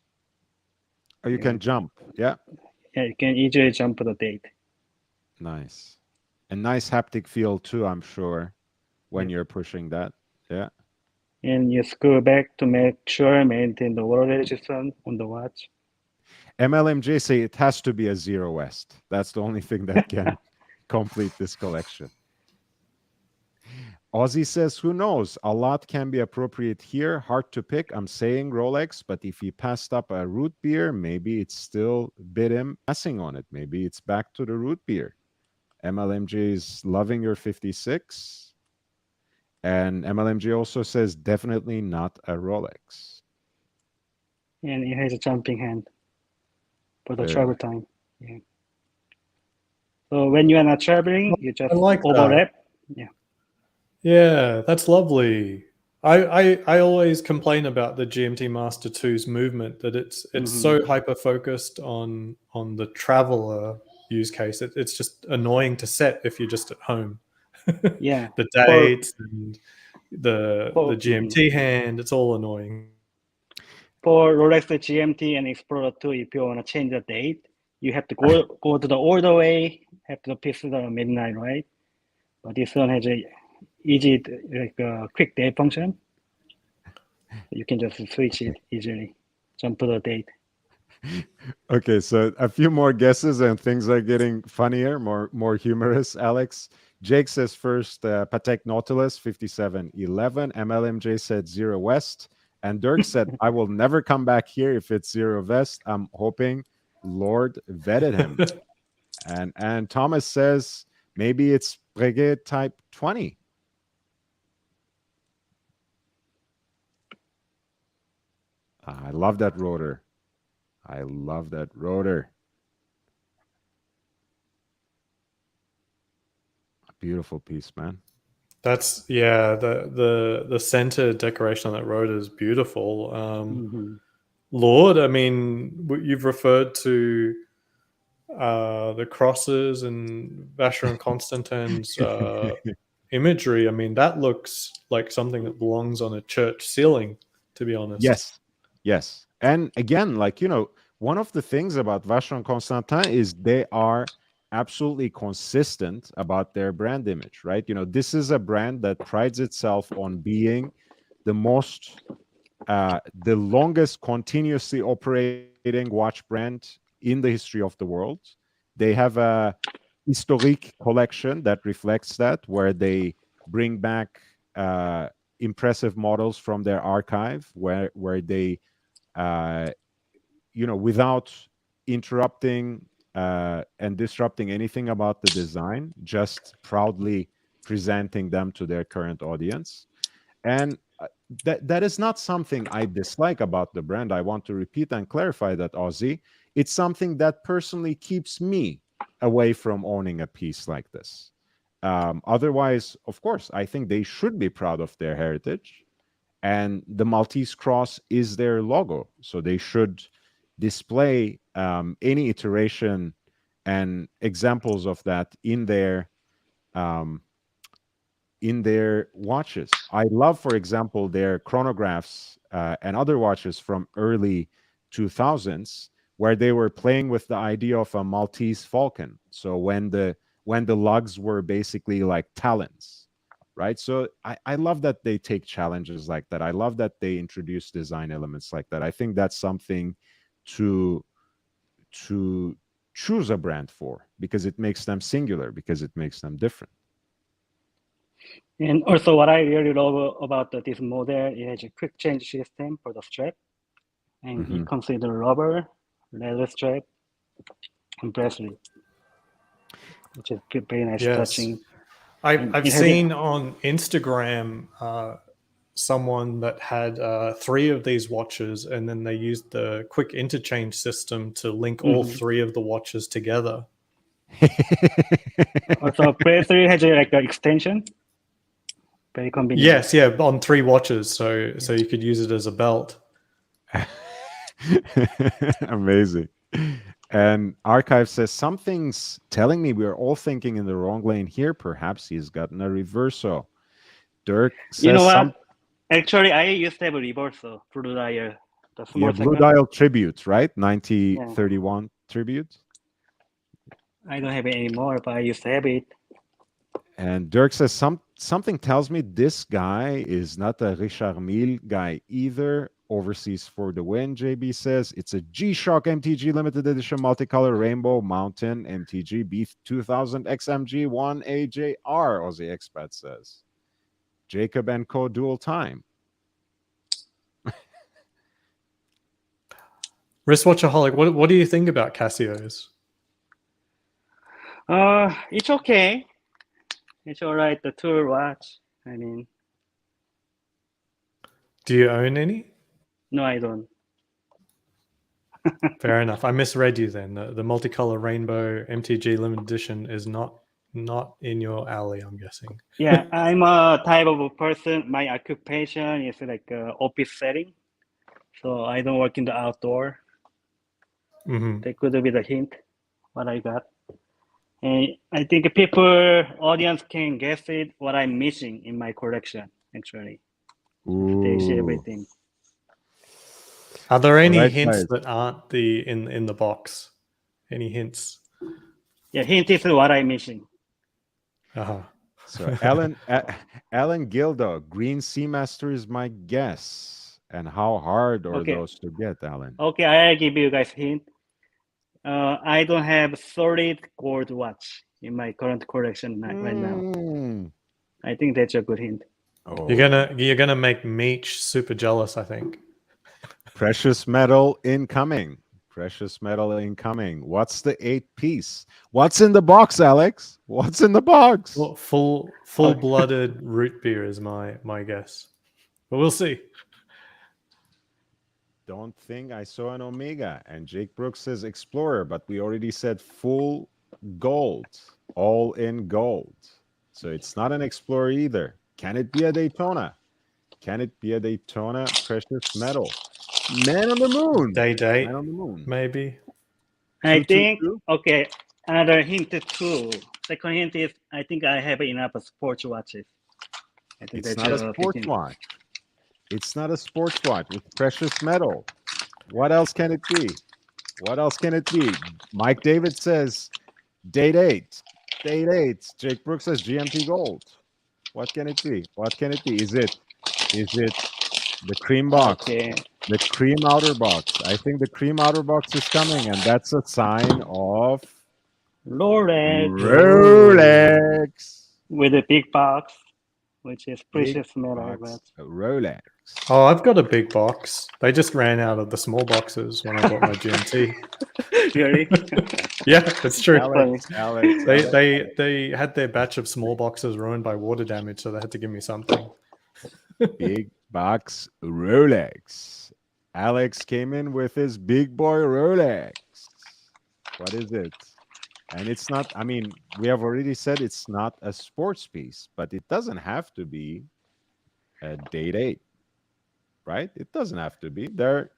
Oh, you can jump. Yeah. Yeah, you can easily jump the date. Nice. A nice haptic feel too, I'm sure, when you're pushing that. Yeah. And you screw back to make sure maintain the water resistance on the watch. MLMJ say it has to be a Zero West. That's the only thing that can complete this collection. Ozzy says, who knows? A lot can be appropriate here. Hard to pick. I'm saying Rolex, but if he passed up a root beer, maybe it's still bit him passing on it. Maybe it's back to the root beer. MLMJ is loving your 56. And MLMJ also says, definitely not a Rolex. And it has a jumping hand for the travel time. Yeah. So when you are not traveling, you just like overlap. That. Yeah, that's lovely. I always complain about the GMT Master 2's movement, that it's so hyper focused on the traveler use case. It's just annoying to set if you're just at home. Yeah. The dates and the GMT hand, it's all annoying. For Rolex GMT and Explorer 2, if you want to change the date, you have to go to the older way, have to pick the midnight, right? But this one has a easy, like a quick date function. You can just switch it easily, jump to the date. Okay, so a few more guesses and things are getting funnier, more humorous. Alex, Jake says first Patek Nautilus 5711. MLMJ said Zero West. And Dirk said, I will never come back here if it's Zero West. I'm hoping Lord vetted him. and Thomas says maybe it's Breguet Type 20. I love that rotor. I love that rotor. A beautiful piece, man. That's the center decoration on that rotor is beautiful. Lord, I mean, you've referred to the crosses and Vacheron and Constantin's imagery. I mean, that looks like something that belongs on a church ceiling, to be honest. Yes. And again, like, one of the things about Vacheron Constantin is they are absolutely consistent about their brand image, right? This is a brand that prides itself on being the longest continuously operating watch brand in the history of the world. They have a historique collection that reflects that, where they bring back impressive models from their archive, where they without interrupting and disrupting anything about the design, just proudly presenting them to their current audience. And that is not something I dislike about the brand. I want to repeat and clarify that, Ozzy. It's something that personally keeps me away from owning a piece like this. Otherwise, of course, I think they should be proud of their heritage. And the Maltese cross is their logo. So they should display any iteration and examples of that in their watches. I love, for example, their chronographs and other watches from early 2000s, where they were playing with the idea of a Maltese falcon. So when the lugs were basically like talons, right? So I love that they take challenges like that. I love that they introduce design elements like that. I think that's something to choose a brand for, because it makes them singular, because it makes them different. And also, what I really love about this model, it has a quick change system for the strap, and it comes with a rubber, leather strap, and bracelet, which is very nice touching. I've seen on Instagram someone that had 3 of these watches, and then they used the quick interchange system to link all 3 of the watches together. Also, bracelet has like an extension. Very convenient. Yes, on 3 watches, so you could use it as a belt. Amazing. And Archive says, something's telling me we're all thinking in the wrong lane here. Perhaps he's gotten a reverso. Dirk says, you know what? Actually, I used to have a reverso, Blue Dial. The small Blue Dial Tribute, right? 9031 Tribute. I don't have it anymore, but I used to have it. And Dirk says, something tells me this guy is not a Richard Mille guy either. Overseas for the win, JB says. It's a G-Shock MTG limited edition multicolor Rainbow Mountain MTG B2000 XMG 1AJR, Aussie Expat says. Jacob & Co. dual time. Wristwatcher Holic, what do you think about Casios? It's okay. It's all right. The tour watch. I mean, Do you own any? no, I don't. Fair enough. I misread you then. The multicolor rainbow MTG limited edition is not in your alley, I'm guessing. Yeah, I'm a type of a person. My occupation is like office setting, so I don't work in the outdoor. Mhm. That could be the hint what I got. And I think people, audience can guess it what I'm missing in my collection. Actually, they see Ooh. everything. Are there any Alright, hints guys. that aren't in the box? Any hints? Yeah, hint is what I'm missing. Uh-huh. So Alan Gildo, Green Seamaster is my guess. And how hard are Okay. those to get, Alan? Okay, I'll give you guys hint. I don't have solid gold watch in my current collection right now. Mm. I think that's a good hint. Oh. You're gonna make Meech super jealous, I think. Precious metal incoming. Precious metal incoming. What's the 8-piece? What's in the box, Alex? What's in the box? Well, full-blooded root beer is my guess. But we'll see. Don't think I saw an Omega. And Jake Brooks says Explorer, but we already said full gold, all in gold. So it's not an Explorer either. Can it be a Daytona? Can it be a Daytona precious metal? Man on the moon. Day date, Man on the moon. maybe. I 222? think, okay, another hint too. Second hint is I think I have enough sports watches. I think It's that's not a sports hint. watch. It's not a sports watch. It's precious metal. What else can it be? What else can it be? Mike David says date 8. Date 8. Jake Brooks says GMT gold. What can it be? What can it be? Is it the cream box? Okay. The cream outer box. I think the cream outer box is coming, and that's a sign of Rolex Rolex. with a big box, which is Big precious metal. box, Rolex. Oh, I've got a big box. They just ran out of the small boxes when I bought my GMT. Really? Yeah, it's true. Alex, They had their batch of small boxes ruined by water damage, so they had to give me something. Big box Rolex. Alex came in with his big boy Rolex. What is it? And it's not, I mean, we have already said it's not a sports piece, but it doesn't have to be a date 8, right? It doesn't have to be. They're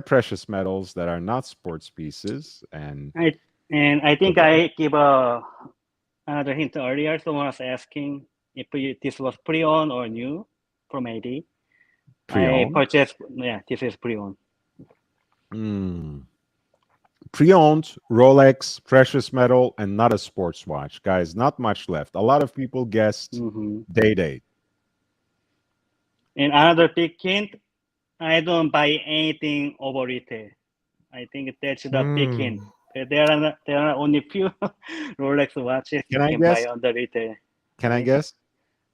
precious metals that are not sports pieces. And I think I give another hint earlier. Someone was asking if this was pre-owned or new from AD. pre-owned. I purchased, yeah, this is pre-owned. Pre-owned, Rolex, precious metal, and not a sports watch. Guys, not much left. A lot of people guessed date 8. And another big hint, I don't buy anything over retail. I think that's the big hint. There are only few Rolex watches you can buy on the retail. Can I guess?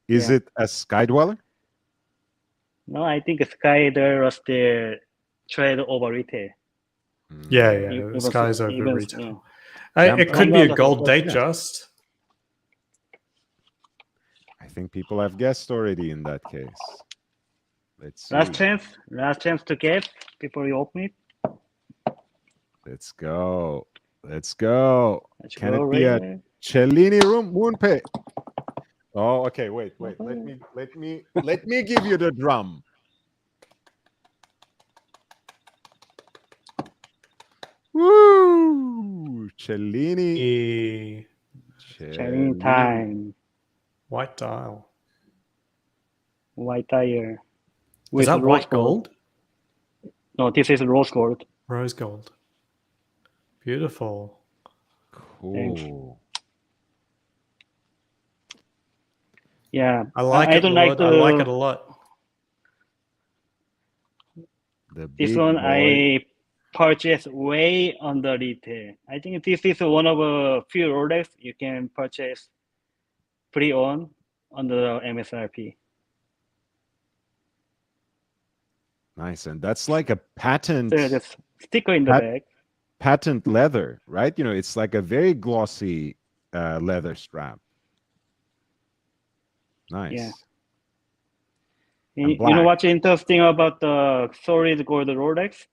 Is it a Sky Dweller? No, I think Sky there was the trade over retail. Yeah, the Sky's over retail. Yeah. It could be a gold date just. I think people have guessed already in that case. Let's see. Last chance to guess before you open it. Let's go. Can it be Ray. a Cellini room moonpay? Oh, okay. Wait. Let me give you the drum. Woo! Cellini. Cellini time. White dial. White tire. Is that white gold? No, this is rose gold. Rose gold. Beautiful. Cool. Yeah, I like it. I like it a lot. This one I purchased way under retail. I think this is one of a few Rolex you can purchase pre-owned under the MSRP. Nice. And that's like a patent So there's sticker in the back. patent leather, right? It's like a very glossy leather strap. Nice. Yeah. And You know black. what's interesting about the solid gold Rolex?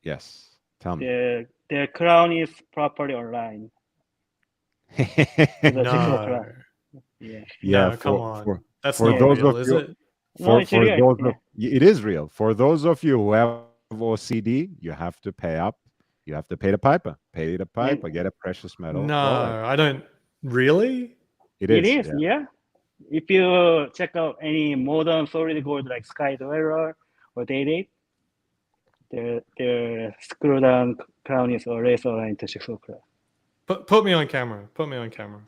Yes. Tell me. Their crown is properly aligned. The 6 o'clock. Yeah. Yeah, No, come on. That's for not those real, of is you it? No, it's real. those Yeah. it is real. For those of you who have OCD, you have to pay up. You have to pay the piper. Pay the piper. Get a precious metal No, Rolex. I don't. Really? It It is. is, yeah. If you check out any modern solid gold like Sky Dweller or Day their screw down crown is always aligned to 6 o'clock. Put me on camera. Put me on camera.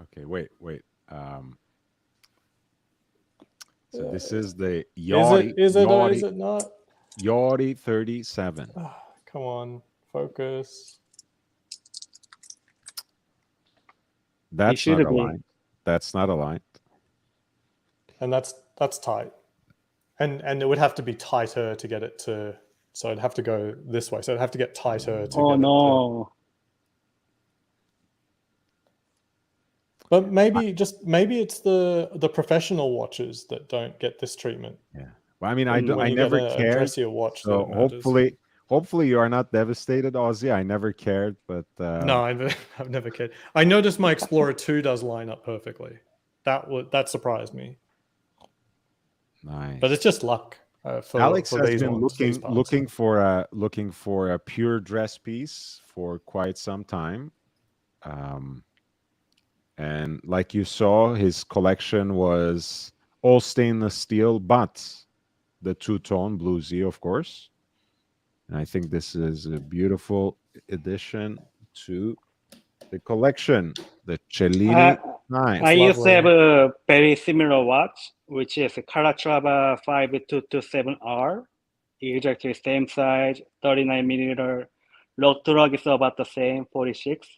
Okay, wait. So this is the Is Yachty. it or is it not? Yachty 37. Come on, focus. That's not aligned. That's not aligned. And that's tight. And it would have to be tighter to get it to. So it'd have to go this way. So it'd have to get tighter to get it to. But maybe it's the professional watches that don't get this treatment. Yeah. Well, I mean, I never cared. A dressier watch, so hopefully you are not devastated, Aussie. I never cared, but no, I've never cared. I noticed my Explorer 2 does line up perfectly. That surprised me. Nice. But it's just luck. Alex has been looking for a pure dress piece for quite some time. And like you saw, his collection was all stainless steel, but the two-tone blue Z, of course. And I think this is a beautiful addition to the collection. The Cellini. Nice. I used to have a very similar watch, which is a Calatrava 5227R. Exactly same size, 39 millimeter. Load to lug is about the same, 46.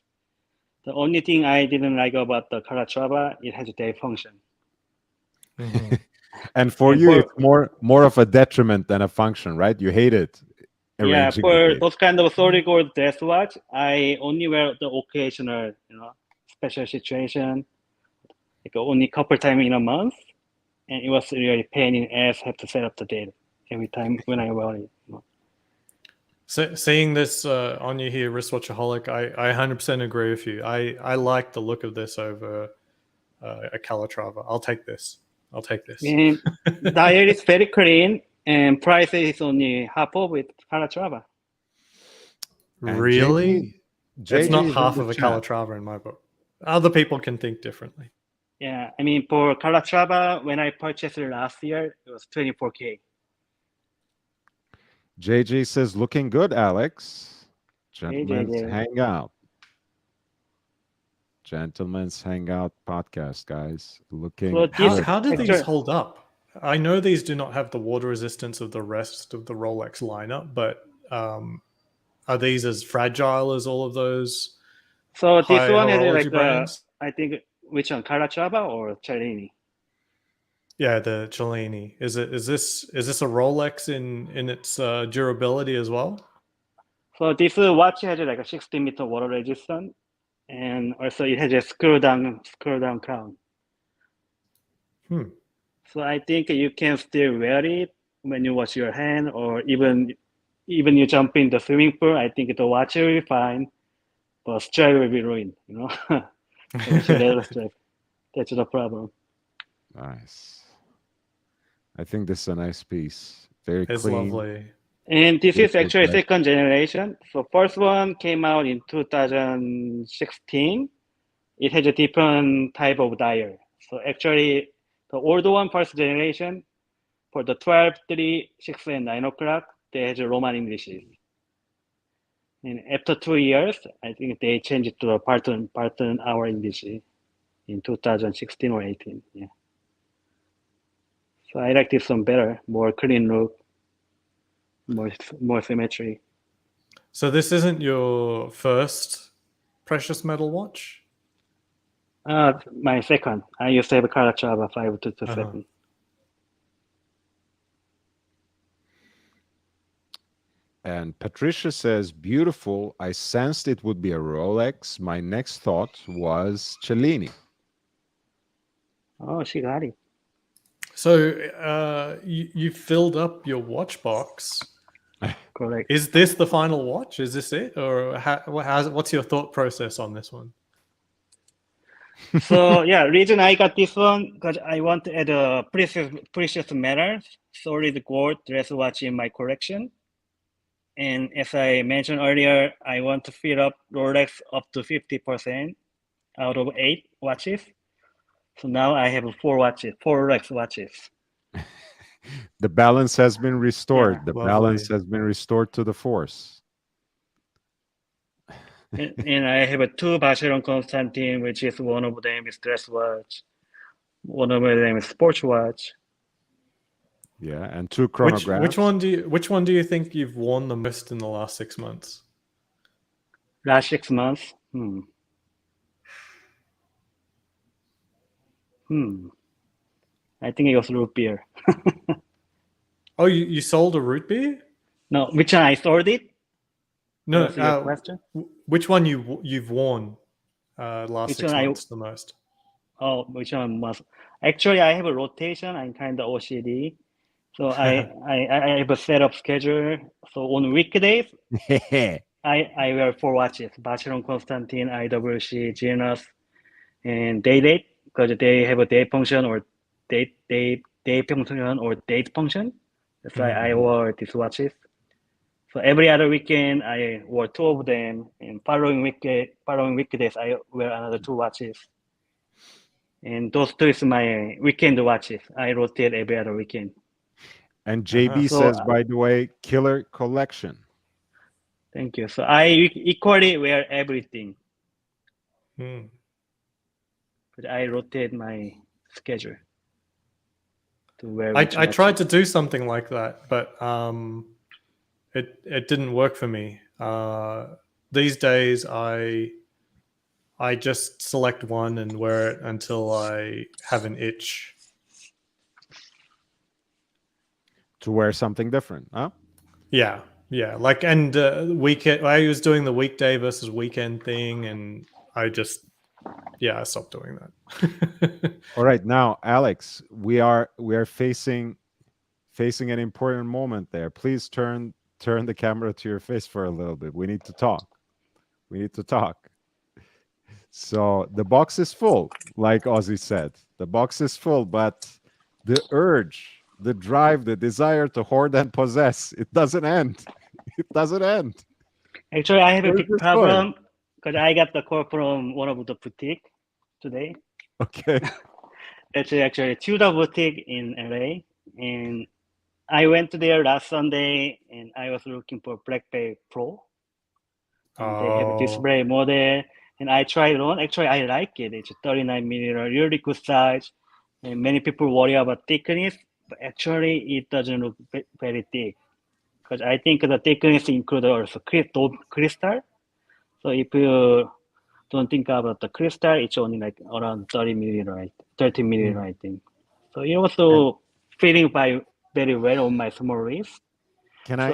The only thing I didn't like about the Calatrava, it has a day function. Mm-hmm. And for you, it's more of a detriment than a function, right? You hate it. Yeah, for those kind of solid gold dress watch, I only wear the occasional, special situation, like only a couple times in a month, and it was really pain in the ass. Have to set up the date every time when I wear it. So, seeing this on you here, wristwatch Holic, I 100% agree with you. I like the look of this over a Calatrava. I'll take this. And dial is very clean, and price is only half of with Calatrava. Really? It's not half of a Calatrava in my book. Other people can think differently. Yeah, I mean, for Calatrava, when I purchased it last year, it was $24K. JJ says, looking good, Alex. Gentlemen's Hangout. Gentlemen's Hangout podcast, guys. Looking good. How do these hold up? I know these do not have the water resistance of the rest of the Rolex lineup, but are these as fragile as all of those? So this one is like I think, which one, Calatrava or Cellini? Yeah, the Cellini. Is this a Rolex in its durability as well? So this watch has like a 60-meter water resistance, and also it has a screw down crown. So I think you can still wear it when you wash your hand, or even you jump in the swimming pool. I think the watch will be fine, but strap will be ruined. That's the problem. Nice. I think this is a nice piece. Very clean. It's lovely. And this is actually second generation. So first one came out in 2016. It has a different type of dial. So actually, the old one, first generation, for the 12, 3, 6, and 9 o'clock, they have Roman Englishes. And after 2 years, I think they changed it to a Parton hour English in 2016 or 18. Yeah. So I like this one better, more clean look, more symmetry. So this isn't your first precious metal watch? My second. I used to have a Calatrava 5227. And Patricia says, beautiful. I sensed it would be a Rolex. My next thought was Cellini. Oh, she got it. So you filled up your watch box. Correct. Is this the final watch? Is this it, or what's your thought process on this one? So yeah, reason I got this one because I want to add a precious metal, solid gold dress watch in my collection. And as I mentioned earlier, I want to fill up Rolex up to 50% out of 8 watches. So now I have 4 Rolex watches. The balance has been restored. Yeah, the lovely. balance has been restored to the force. and I have a 2 Vacheron Constantin, which is one of them is dress watch, one of them is sports watch. Yeah, and 2 chronographs. Which one do you think you've worn the most in the last 6 months? Last 6 months. I think it was root beer. Oh, you sold a root beer? No, which one I sold it? No, That's your question. which one you've worn last Which 6 one months the most? Oh, which one must? Actually, I have a rotation. I'm kind of OCD. So I have a set up schedule. So on weekdays, I wear 4 watches: Vacheron Constantin, IWC, Genus, and date because they have a day function or day function or date function. That's why I wore these watches. So every other weekend I wore 2 of them, and following weekdays I wear another 2 watches. And those 2 is my weekend watches. I rotate every other weekend. And JB So, says, by the way, killer collection. Thank you. So I equally wear everything. But I rotate my schedule to wear. I tried to do something like that, but it didn't work for me. These days, I just select one and wear it until I have an itch to wear something different, huh? Yeah. Like, and weekend. I was doing the weekday versus weekend thing, and I stopped doing that. All right, now, Alex, we are facing an important moment there. Please turn the camera to your face for a little bit. We need to talk. So the box is full, like Ozzy said. The box is full, but the urge, the drive, the desire to hoard and possess, it doesn't end. It doesn't end. Actually, I have a big problem because I got the call from one of the boutique today. Okay. It's actually Tudor boutique in LA, and I went there last Sunday, and I was looking for Black Bay Pro. And they have a display model, and I tried it on. Actually, I like it. It's 39 millimeter, really good size. And many people worry about thickness, but actually it doesn't look very thick. Because I think the thickness includes also crystal. So if you don't think about the crystal, it's only like around 30 millimeter, 30 millimeter, I think. So it also fitting by very well on my small wrist. Can I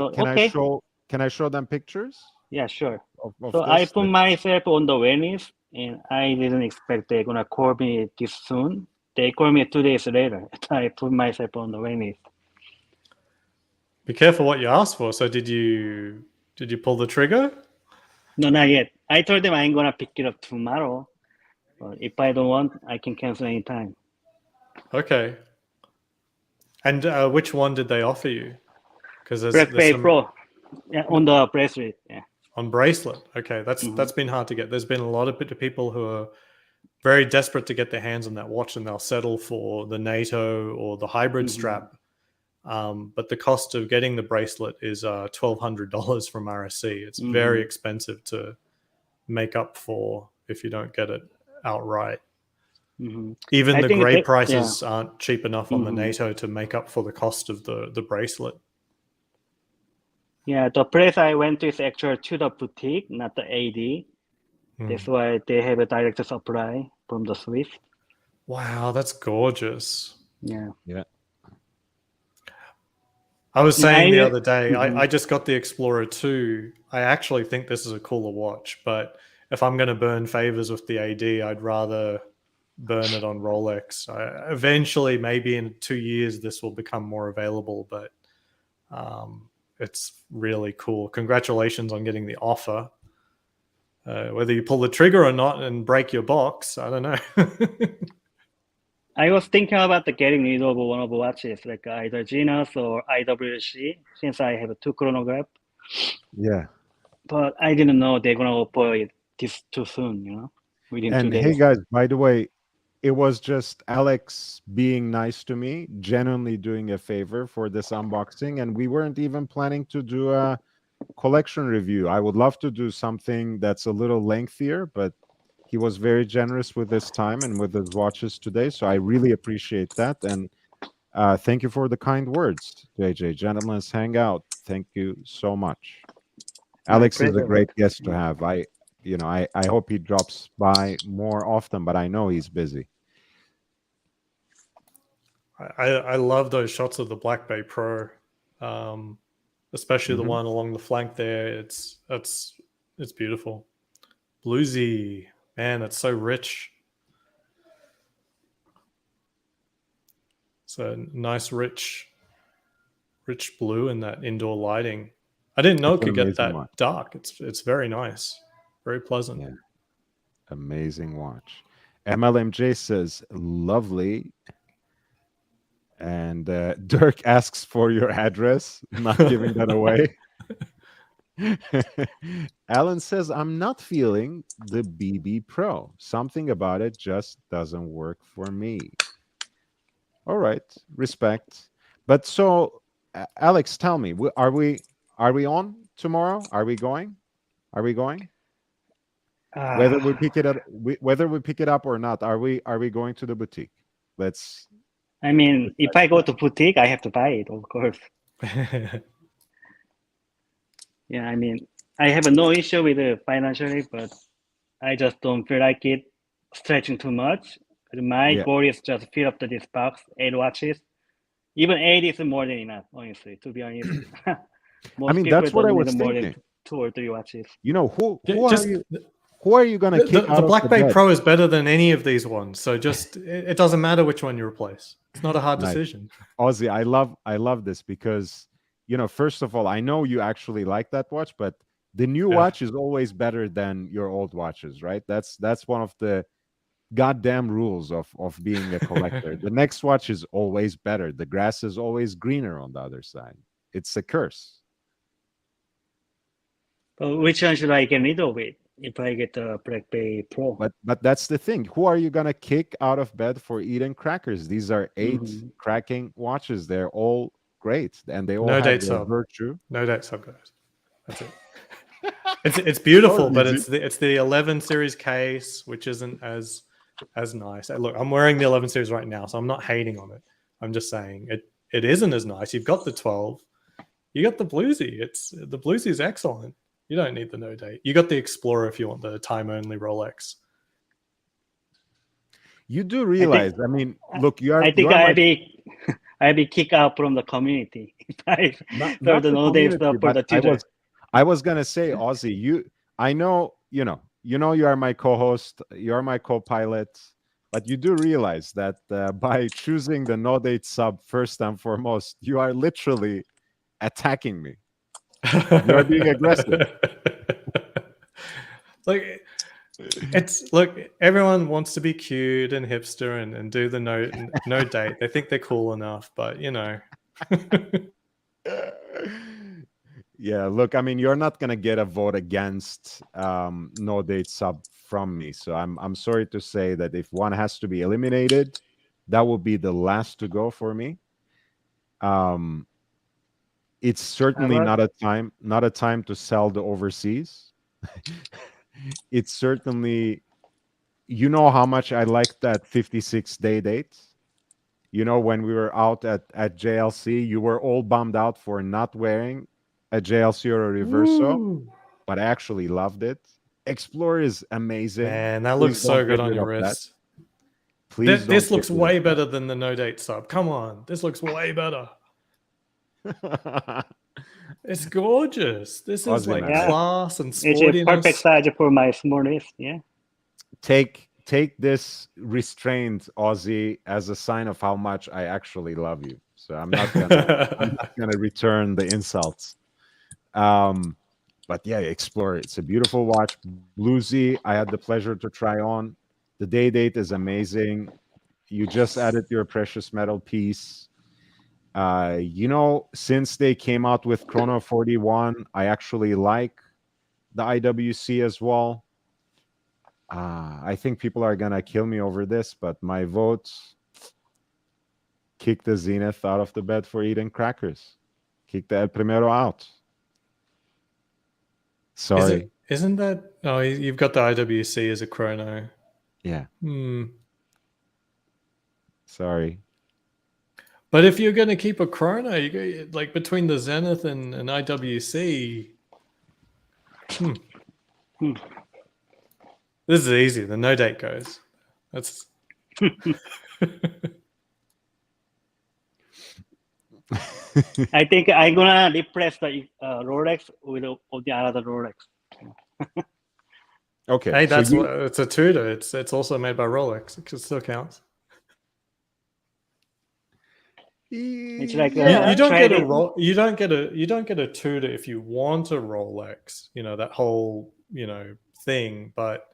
show them pictures? Yeah, sure. Of so I put myself on the wait list, and I didn't expect they're gonna call me this soon. They called me 2 days later. I put myself on the wait list. Be careful what you ask for. So did you pull the trigger? No, not yet. I told them I'm gonna pick it up tomorrow. But if I don't want, I can cancel anytime. Okay. And which one did they offer you? Because Black Bay Pro, yeah, on the bracelet. Yeah. On bracelet. Okay, that's been hard to get. There's been a lot of people who are very desperate to get their hands on that watch, and they'll settle for the NATO or the hybrid strap. But the cost of getting the bracelet is $1,200 from RSC. It's very expensive to make up for if you don't get it outright. Even the gray prices aren't cheap enough on the NATO to make up for the cost of the bracelet. Yeah, the place I went to is actually to the boutique, not the AD. That's why they have a direct supply from the Swiss. Wow, that's gorgeous. Yeah. I was saying the other day, Mhm. I just got the Explorer 2. I actually think this is a cooler watch, but if I'm going to burn favors with the AD, I'd rather burn it on Rolex. Eventually, maybe in 2 years, this will become more available, but it's really cool. Congratulations on getting the offer. Whether you pull the trigger or not and break your box, I don't know. I was thinking about getting rid of one of the watches, like either Genus or IWC, since I have 2 chronograph. Yeah. But I didn't know they're gonna offer it this too soon, within 2 And days. hey guys, by the way, it was just Alex being nice to me, genuinely doing a favor for this unboxing, and we weren't even planning to do a collection review. I would love to do something that's a little lengthier, but he was very generous with his time and with his watches today, so I really appreciate that. And thank you for the kind words, JJ. Gentlemen's Hangout. Thank you so much. My Alex is a pleasure. great guest to have. I hope he drops by more often, but I know he's busy. I love those shots of the Black Bay Pro, especially the one along the flank there. It's beautiful. Bluesy, man, it's so rich. It's a nice, rich blue in that indoor lighting. I didn't know it could get that dark. It's very nice, very pleasant. Yeah. Amazing watch. MLMJ says, lovely. And Dirk asks for your address, not giving that away. Alan says, I'm not feeling the BB Pro. Something about it just doesn't work for me. All right, respect. But so, Alex, tell me, are we on tomorrow? Are we going? Whether we pick it up or not, are we going to the boutique? I mean, if I go to boutique, I have to buy it, of course. Yeah, I mean, I have no issue with it financially, but I just don't feel like it stretching too much. My goal is just fill up this box, 8 watches. Even 8 is more than enough, honestly, to be honest. I mean, that's what I was more thinking. than 2 or 3 watches. Who are you gonna kick out the Black Bay bed? Pro is better than any of these ones, so just it doesn't matter which one you replace. It's not a hard decision. Ozzy, I love this because first of all, I know you actually like that watch, but the new watch is always better than your old watches, right? That's one of the goddamn rules of being a collector. The next watch is always better. The grass is always greener on the other side. It's a curse. But which one should I get rid of it if I get the Black Bay Pro? But that's the thing. Who are you gonna kick out of bed for eating crackers? These are 8 cracking watches. They're all great, and they all have their virtue. No date sub, guys. That's it. It's beautiful, but it's the 11 series case, which isn't as nice. Look, I'm wearing the 11 series right now, so I'm not hating on it. I'm just saying it isn't as nice. You've got the 12, you got the Bluesy. The Bluesy is excellent. You don't need the no date. You got the Explorer if you want the time only Rolex. You do realize, I mean, look, I'd be kicked out from the community if I for the no date stuff for the Twitter. I was gonna say, Ozzy, I know, you are my co-host, you're my co-pilot, but you do realize that by choosing the no date sub first and foremost, you are literally attacking me. You are being aggressive. Look, everyone wants to be cute and hipster and do the no date. They think they're cool enough, but Yeah, look, I mean, you're not gonna get a vote against no date sub from me. So I'm sorry to say that if one has to be eliminated, that will be the last to go for me. It's certainly not a time to sell the overseas. It's certainly, how much I like that 56-day date. When we were out at JLC, you were all bummed out for not wearing a JLC or a Reverso, but I actually loved it. Explorer is amazing. Man, that looks so good on your wrist. Please, this looks way better than the no date sub. Come on, this looks way better. It's gorgeous. This is Aussie like man. Yeah. class and It's a perfect sportiness. size for my small wrist. Yeah. Take this restrained Aussie as a sign of how much I actually love you. So I'm not gonna return the insults. But yeah, Explorer. It's a beautiful watch. Bluesy. I had the pleasure to try on. The day date is amazing. You just added your precious metal piece. Since they came out with Chrono 41, I actually like the IWC as well. I think people are gonna kill me over this, but my vote: kick the Zenith out of the bed for eating crackers. Kick the El Primero out. Sorry. Isn't that? Oh, you've got the IWC as a chrono. Yeah. Hmm. Sorry. But if you're going to keep a chrono, you go like between the Zenith and IWC. Hmm. This is easy. The no date goes. That's. I think I'm gonna replace the Rolex with the other Rolex. Okay. Hey, so it's a Tudor. It's also made by Rolex. It still counts. It's like You don't get a trading. you don't get a Tudor if you want a Rolex. You know that whole thing, but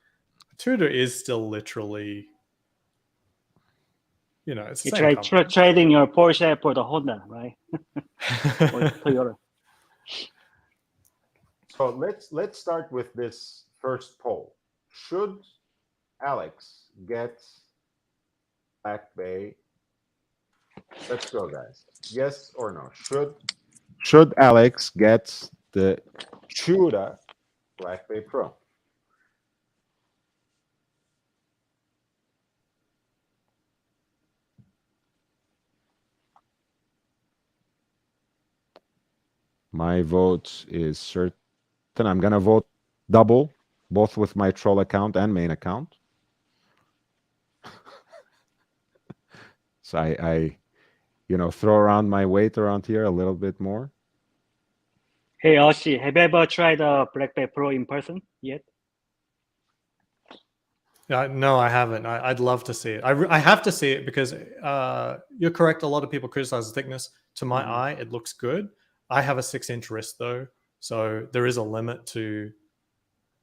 a Tudor is still literally. It's the It's same like company. trading your Porsche for the Honda, right? Or Toyota. So let's start with this first poll. Should Alex get Black Bay? Let's go, guys. Yes or no? Should Alex get the Chuda Black Bay Pro? My vote is certain. I'm gonna vote double, both with my troll account and main account. So I throw around my weight around here a little bit more. Hey, Oshi, have you ever tried a Black Bay Pro in person yet? No, I haven't. I'd love to see it. I have to see it because you're correct. A lot of people criticize the thickness. To my eye, it looks good. I have a 6-inch wrist though, so there is a limit to.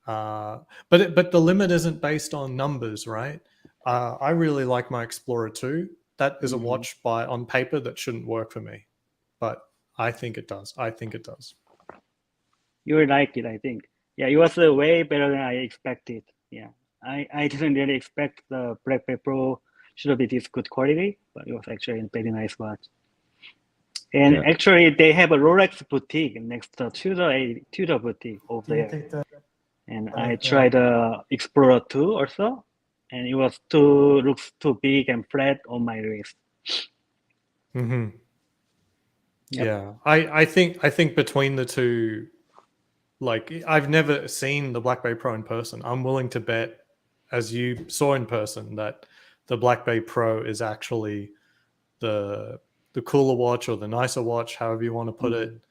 But the limit isn't based on numbers, right? I really like my Explorer 2. That is a watch on paper that shouldn't work for me, but I think it does. You will like it, I think. Yeah, it was way better than I expected. Yeah, I didn't really expect the Black Bay Pro should be this good quality, but it was actually a very nice watch. And actually, they have a Rolex boutique next to Tudor boutique over there. And I tried Explorer 2 also, and it looks too big and flat on my wrist. Mm-hmm. Yep. Yeah, I think between the two, like I've never seen the Black Bay Pro in person. I'm willing to bet, as you saw in person, that the Black Bay Pro is actually the cooler watch or the nicer watch, however you want to put it.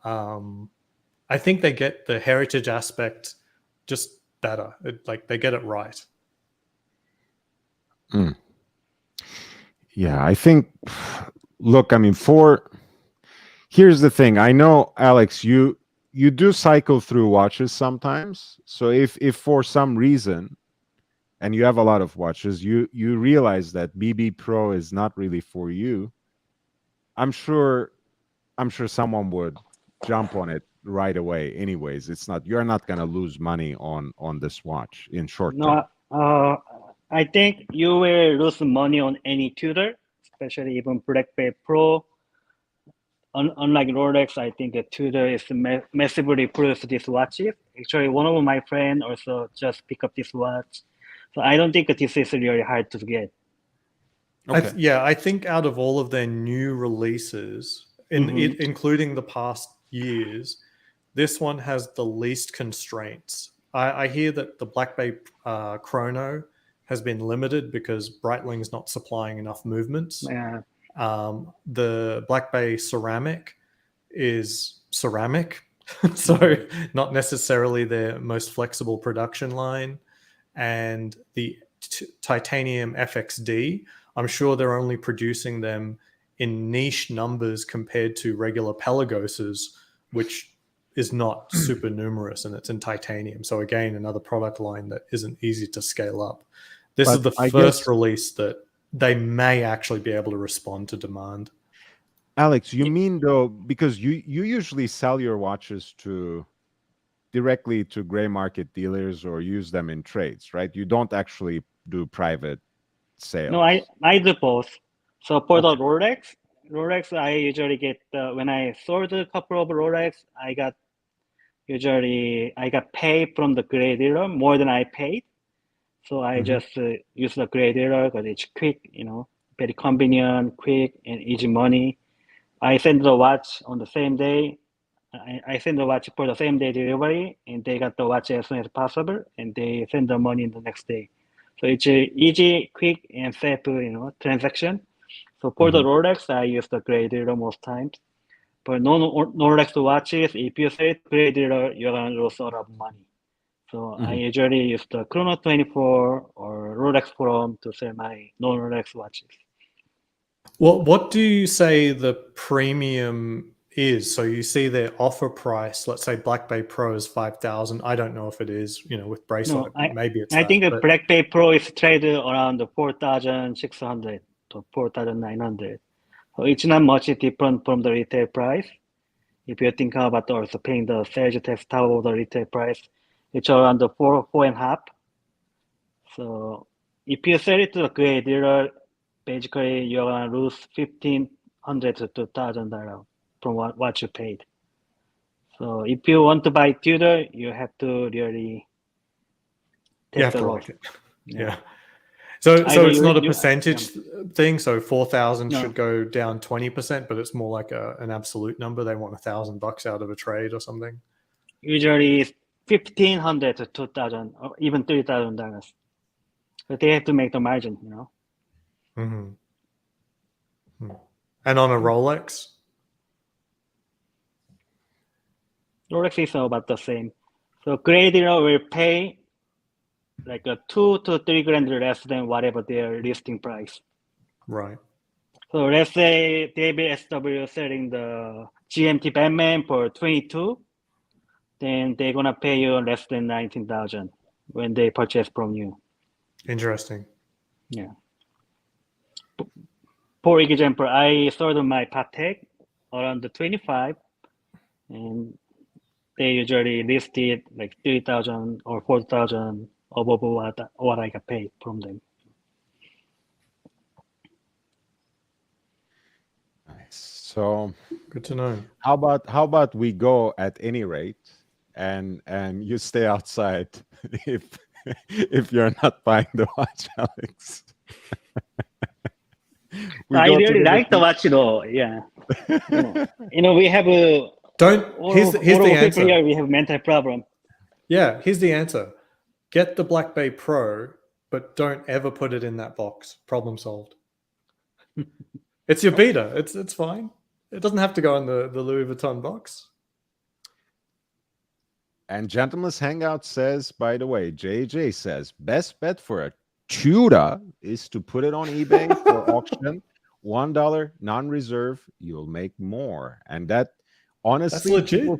I think they get the heritage aspect just better. They get it right. Yeah, I think. Look, I mean, here's the thing. I know, Alex, you do cycle through watches sometimes. So if for some reason, and you have a lot of watches, you realize that BB Pro is not really for you, I'm sure someone would jump on it right away. Anyways, you're not gonna lose money on this watch in short term. No, I think you will lose money on any Tudor, especially even Black Bay Pro. Unlike Rolex, I think a Tudor is massively produced these watches. Actually, one of my friends also just picked up this watch. So I don't think this is really hard to get. Okay. I think out of all of their new releases, including the past years, this one has the least constraints. I hear that the Black Bay Chrono has been limited because Breitling's not supplying enough movements. Yeah. The Black Bay Ceramic is ceramic, so not necessarily their most flexible production line. And the titanium FXD, I'm sure they're only producing them in niche numbers compared to regular Pelagoses, which is not super numerous, and it's in titanium. So again, another product line that isn't easy to scale up. This But is the I first guess, release that they may actually be able to respond to demand. Alex, you mean though, because you usually sell your watches directly to gray market dealers or use them in trades, right? You don't actually do private sales. No, I do both. So for the Okay. Rolex, I usually get when I sold a couple of Rolex, I got paid from the gray dealer more than I paid. So I Mhm. just use the gray dealer because it's quick, very convenient, quick, and easy money. I send the watch on the same day. I send the watch for the same day delivery, and they got the watch as soon as possible, and they send the money the next day. So it's a easy, quick, and safe, transaction. So for the Mhm. Rolex, I use the gray dealer most times. But no Rolex watches, if you sell it gray dealer, you're gonna lose a lot of money. So I Mhm. usually use the Chrono 24 or Rolex Forum to sell my non-Rolex watches. What do you say the premium is? So you see their offer price, let's say Black Bay Pro is 5,000. I don't know if it is, with No, bracelet, maybe it's I that. think a But Black Bay Pro is traded around 4,600 to 4,900. So it's not much different from the retail price. If you think about also paying the sales tax top of the retail price, it's around the four and a half. So if you sell it to a gray dealer, basically you're gonna lose $1,500 to $2,000 from what you paid. So if you want to buy Tudor, you have to really you take have the to loss. like it. Yeah. Yeah. So Either it's not a yeah. percentage thing. So 4,000 No, should go down 20%, but it's more like an absolute number. They want $1,000 out of a trade or something. usually it's 1,500 to 2,000 or even $3,000. But they have to make the margin, Mm-hmm. And on a Rolex, Rolex is about the same. So gray dealer will pay like a 2 to 3 grand less than whatever their listing price. right? So let's say David SW selling the GMT Batman for 22, then they're gonna pay you less than 19,000 when they purchase from you. Interesting. Yeah. For example, I sold my Patek around the 25, and they usually list it like 3,000 or 4,000 above what I got paid from them. Nice. So Good to know. how about we go at any rate, and you stay outside if if you're not buying the watch, Alex. We I go to really the like the watch though. Yeah. We have Here's all the of people answer. here, we have mental problem. Yeah, here's the answer. Get the Black Bay Pro, but don't ever put it in that box. Problem solved. It's your beta. It's fine. It doesn't have to go in the Louis Vuitton box. And Gentleman's Hangout says, by the way, JJ says, best bet for a Tudor is to put it on eBay for auction. $1 non-reserve, you'll make more. And that That's honestly, legit.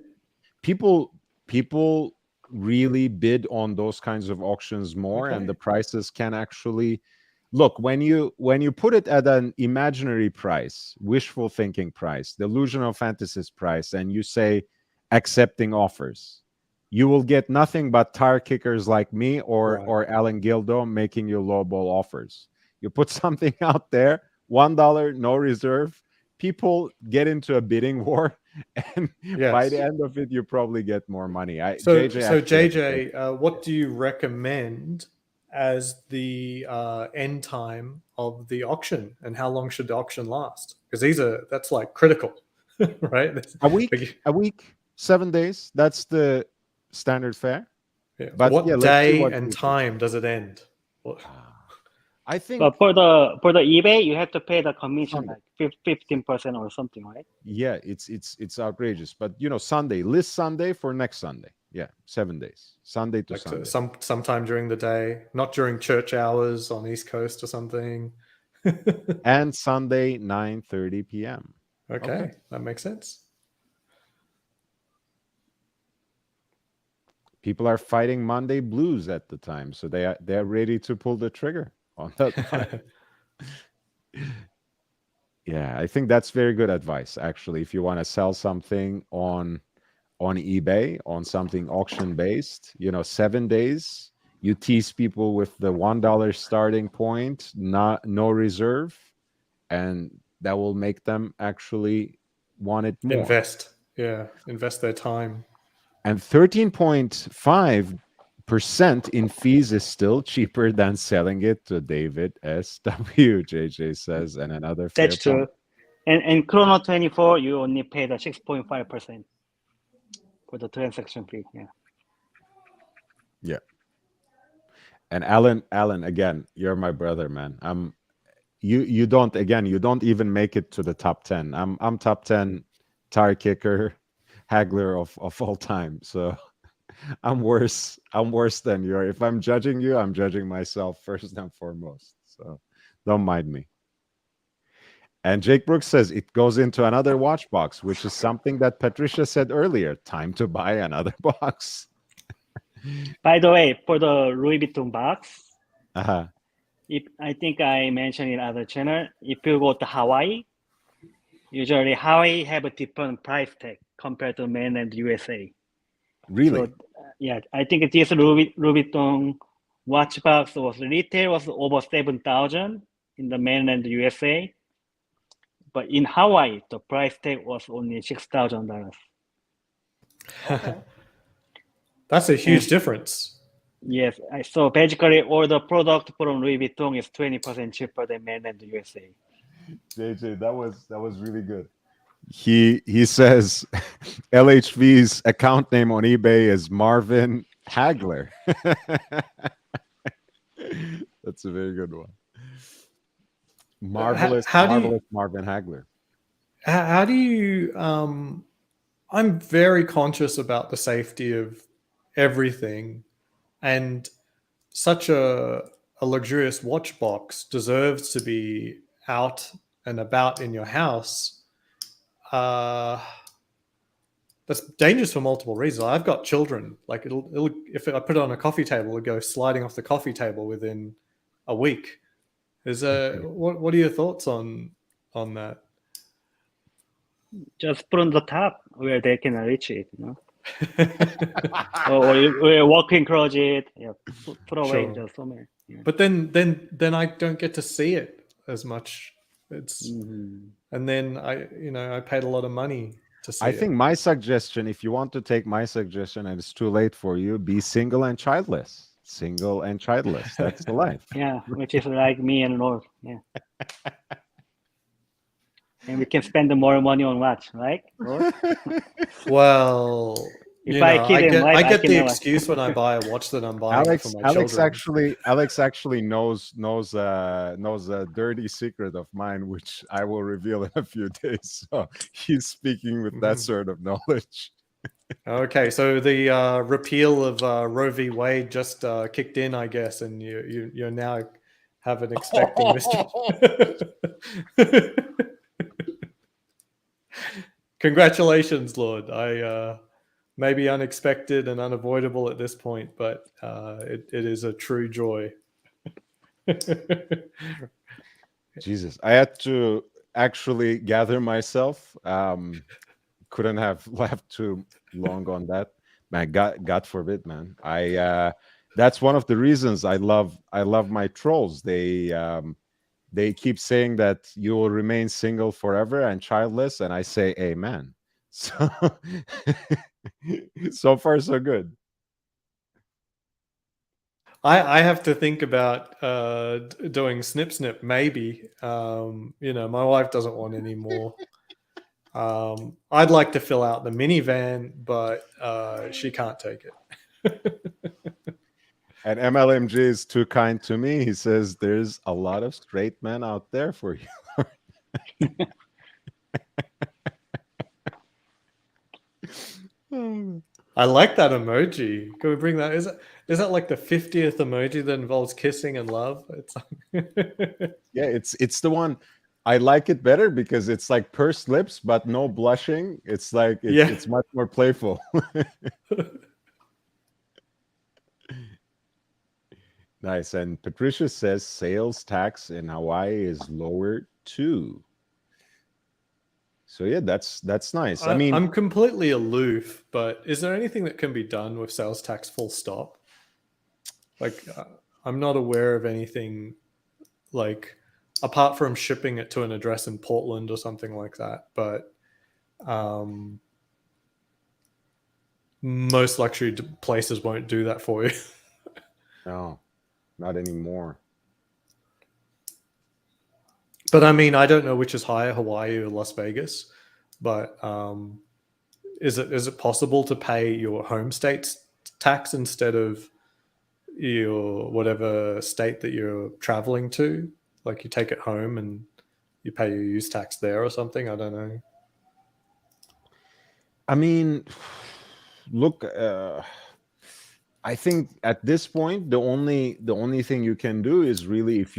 people really bid on those kinds of auctions more, and Okay. the prices can actually look when you put it at an imaginary price, wishful thinking price, delusional fantasist price, and you say accepting offers, you will get nothing but tire kickers like me Right. or Alan Gildo making you lowball offers. You put something out there, $1, no reserve, people get into a bidding war, and by Yes. the end of it, you probably get more money. So JJ actually has a great. what do you recommend as the end time of the auction, and how long should the auction last? Because that's like critical, right? A week, 7 days. That's the standard fare. Yeah. But yeah, What let's see day what and people. time does it end? Ah, I think But for the eBay, you have to pay the commission Sunday. like 15% or something, right? Yeah, it's outrageous. But Sunday, list Sunday for next Sunday. Yeah, 7 days, Sunday to Like Sunday. sometime during the day, not during church hours on East Coast or something. And Sunday 9:30 p.m. Okay, that makes sense. People are fighting Monday blues at the time, so they're ready to pull the trigger on that one. Yeah, I think that's very good advice, actually. If you want to sell something on eBay, on something auction based, 7 days, you tease people with the $1 starting point, no reserve, and that will make them actually want it more. Invest their time. And 13.5% in fees is still cheaper than selling it to David SW, JJ says, and another fair That's true. point. And Chrono 24, you only pay the 6.5% for the transaction fee. Yeah. Yeah. And Alan, again, you're my brother, man. You don't even make it to the top 10. I'm top 10 tire kicker haggler of all time. So I'm worse than you are. If I'm judging you, I'm judging myself first and foremost. So don't mind me. And Jake Brooks says it goes into another watch box, which is something that Patricia said earlier. Time to buy another box. By the way, for the Louis Vuitton box, Uh-huh. if I think I mentioned in other channel, if you go to Hawaii, usually Hawaii have a different price tag compared to mainland USA. Really? So yeah, I think this Louis Vuitton watch box retail was over 7,000 in the mainland USA, but in Hawaii the price tag was only $6,000. Okay. That's a huge difference. Yes, so basically all the product from Louis Vuitton is 20% cheaper than mainland USA. JJ, that was really good. He says LHV's account name on eBay is Marvin Hagler. That's a very good one. Marvelous Marvin Hagler. How do you I'm very conscious about the safety of everything, and such a luxurious watch box deserves to be out and about in your house. That's dangerous for multiple reasons. I've got children. Like it'll if I put it on a coffee table, it'll go sliding off the coffee table within a week. What are your thoughts on that? Just put on the top where they can reach it, or walk-in closet. Yeah, put away Sure. just somewhere. Yeah. But then I don't get to see it as much. It's and then I paid a lot of money to see it. I think my suggestion, if you want to take my suggestion and it's too late for you, be single and childless. Single and childless. That's the life. Yeah, which is like me and Lord. Yeah. And we can spend more money on watch, right? Well, I get the excuse when I buy a watch that I'm buying for my children. Alex actually knows a dirty secret of mine, which I will reveal in a few days. So he's speaking with that sort of knowledge. Okay, so the repeal of Roe v. Wade just kicked in, I guess, and you're now have an expecting Mr. Congratulations, Lord. I may be unexpected and unavoidable at this point, but it is a true joy. Jesus, I had to actually gather myself. Couldn't have left too long on that, man. God forbid, man. That's one of the reasons I love my trolls. They keep saying that you will remain single forever and childless, and I say amen. So so far so good. I have to think about doing snip maybe. My wife doesn't want any more. I'd like to fill out the minivan, but she can't take it. And MLMG is too kind to me. He says there's a lot of straight men out there for you. I like that emoji. Can we bring that? Is that like the 50th emoji that involves kissing and love? It's Yeah, it's the one. I like it better because it's like pursed lips, but no blushing. It's like it's much more playful. Nice. And Patricia says sales tax in Hawaii is lower too. So yeah, that's nice. I mean, I'm completely aloof, but is there anything that can be done with sales tax full stop? Like, I'm not aware of anything like apart from shipping it to an address in Portland or something like that. But most luxury places won't do that for you. no, not anymore. But I mean, I don't know which is higher, Hawaii or Las Vegas. But is it possible to pay your home state's tax instead of your whatever state that you're traveling to? Like you take it home and you pay your use tax there or something? I don't know. I mean, look, I think at this point the only thing you can do is really if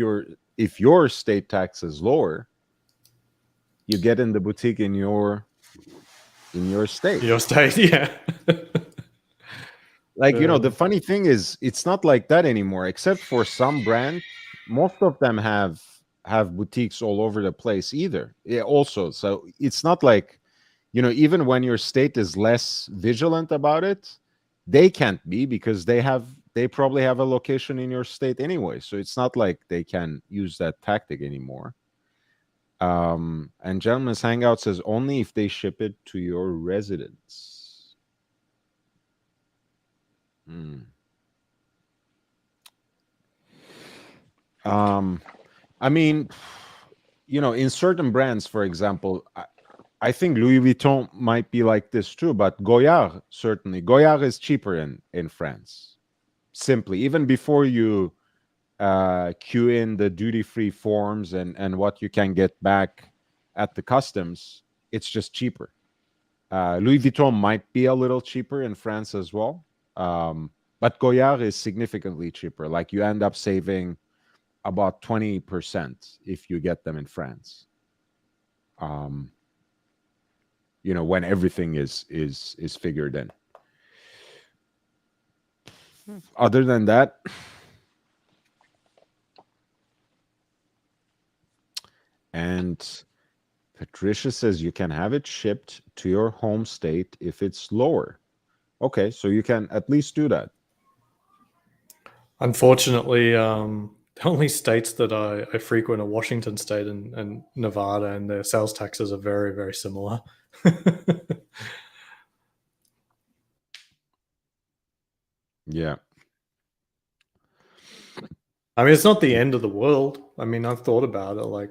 your state tax is lower, you get in the boutique in your state. Your state, yeah. Like, the funny thing is it's not like that anymore, except for some brands. Most of them have boutiques all over the place either. Yeah, also. So it's not like, even when your state is less vigilant about it, they can't be because they probably have a location in your state anyway. So it's not like they can use that tactic anymore. And Gentleman's Hangout says only if they ship it to your residence. I mean, in certain brands, for example, I think Louis Vuitton might be like this too, but Goyard, certainly. Goyard is cheaper in France. Simply, even before you queue in the duty-free forms and what you can get back at the customs, it's just cheaper. Louis Vuitton might be a little cheaper in France as well. But Goyard is significantly cheaper. Like you end up saving about 20% if you get them in France. When everything is figured in. Other than that, and Patricia says you can have it shipped to your home state if it's lower. Okay, so you can at least do that. Unfortunately, the only states that I frequent are Washington State and Nevada, and their sales taxes are very, very similar. Yeah. I mean, it's not the end of the world. I mean, I've thought about it. Like,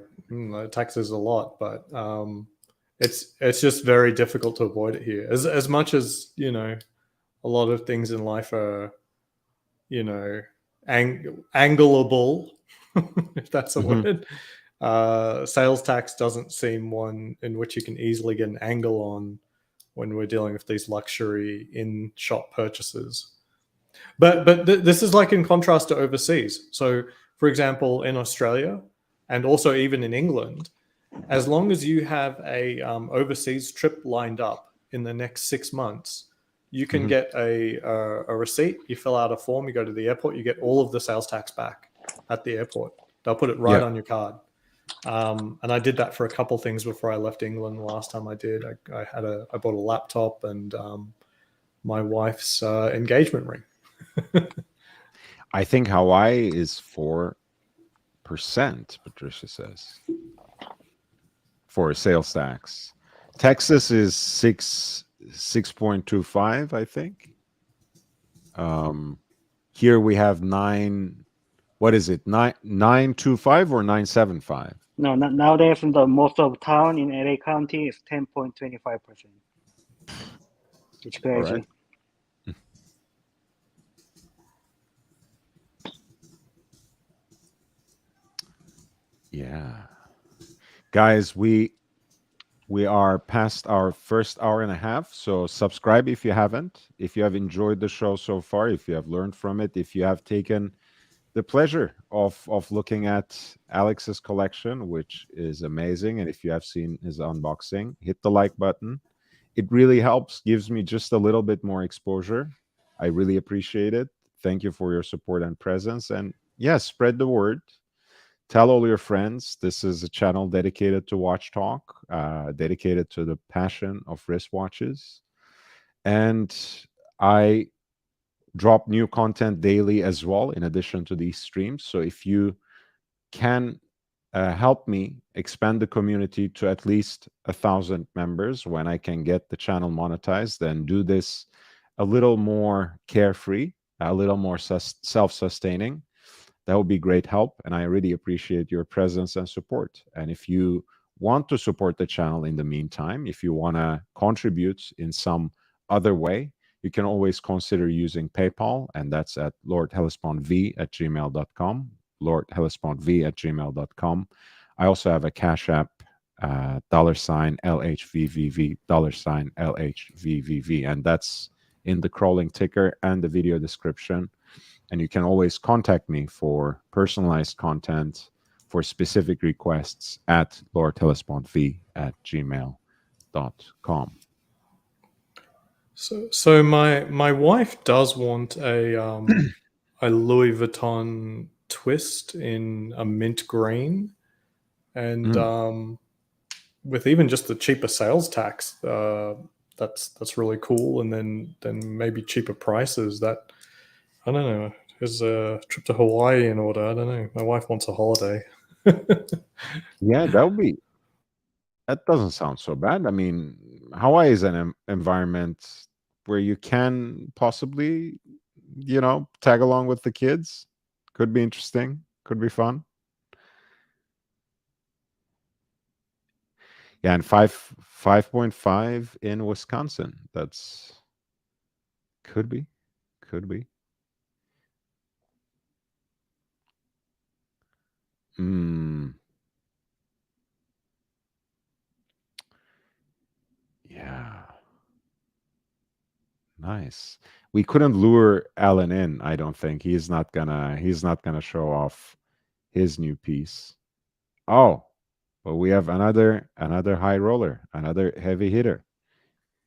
taxes a lot, but it's just very difficult to avoid it here. As much as a lot of things in life are, angleable, if that's a word. Sales tax doesn't seem one in which you can easily get an angle on when we're dealing with these luxury in-shop purchases. But this is like in contrast to overseas. So, for example, in Australia and also even in England, as long as you have a overseas trip lined up in the next 6 months, you can get a receipt. You fill out a form. You go to the airport. You get all of the sales tax back at the airport. They'll put it right on your card. And I did that for a couple things before I left England. The last time I did, I bought a laptop and my wife's engagement ring. I think Hawaii is 4%, Patricia says, for sales tax. Texas is 6.25, I think. Here we have 9. What is it? 9.25 or 9.75? No, nowadays in the most of town in LA County is 10.25%. It's crazy. All right. Yeah. Guys, we are past our first hour and a half, so subscribe if you haven't. If you have enjoyed the show so far, if you have learned from it, if you have taken the pleasure of looking at Alex's collection, which is amazing, and if you have seen his unboxing, hit the like button. It really helps, gives me just a little bit more exposure. I really appreciate it. Thank you for your support and presence. And yes, spread the word. Tell all your friends. This is a channel dedicated to watch talk, dedicated to the passion of wristwatches. And I drop new content daily as well, in addition to these streams. So if you can help me expand the community to at least 1,000 members when I can get the channel monetized, and do this a little more carefree, a little more self-sustaining, that would be great help. And I really appreciate your presence and support. And if you want to support the channel in the meantime, if you want to contribute in some other way, you can always consider using PayPal, and that's at lordhellespontv@gmail.com, lordhellespontv@gmail.com. I also have a Cash App, $LHVVV, $LHVVV, and that's in the crawling ticker and the video description. And you can always contact me for personalized content, for specific requests, at lordhellespontv@gmail.com. So my wife does want a Louis Vuitton twist in a mint green, and with even just the cheaper sales tax, that's really cool. And then maybe cheaper prices. That, I don't know. Is a trip to Hawaii in order? I don't know. My wife wants a holiday. Yeah, that doesn't sound so bad. I mean, Hawaii is an environment where you can possibly, tag along with the kids. Could be interesting. Could be fun. Yeah, and 5.5 in Wisconsin. That's could be. Hmm. Yeah. Nice. We couldn't lure Alan in, I don't think. He's not gonna show off his new piece. Oh, but we have another high roller, another heavy hitter.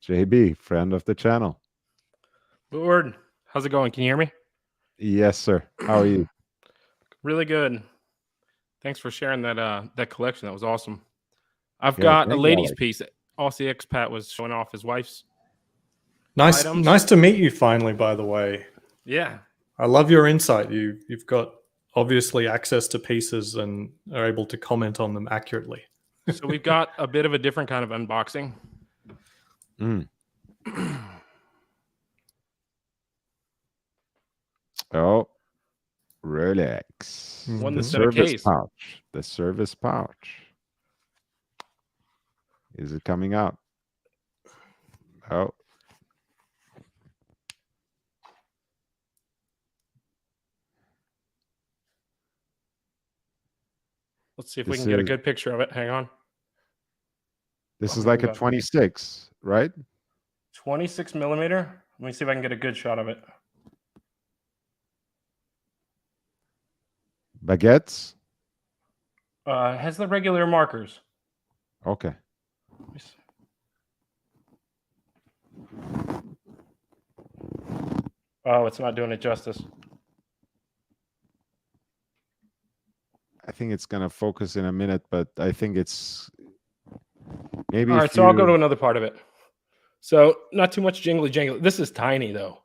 JB, friend of the channel. Lord, how's it going? Can you hear me? Yes, sir. How are you? Really good. Thanks for sharing that collection. That was awesome. I've Yeah, got a thank you, ladies' Alex. piece. Aussie expat was showing off his wife's Nice, items. nice to meet you finally. By the way, Yeah. I love your insight. You've got obviously access to pieces and are able to comment on them accurately. So we've got a bit of a different kind of unboxing. Mm. Oh, Rolex. One The that's in a service case. pouch. The service pouch. Is it coming out? Oh, Let's see if we this can get a is good picture of it. Hang on. this is Here like we a go. 26, right? 26 millimeter. Let me see if I can get a good shot of it. Baguettes. It has the regular markers. Okay. Let me see. Oh, it's not doing it justice. I think it's gonna focus in a minute, but I think it's maybe All right, if so I'll go to you. another part of it. So not too much jingly jangly. This is tiny though.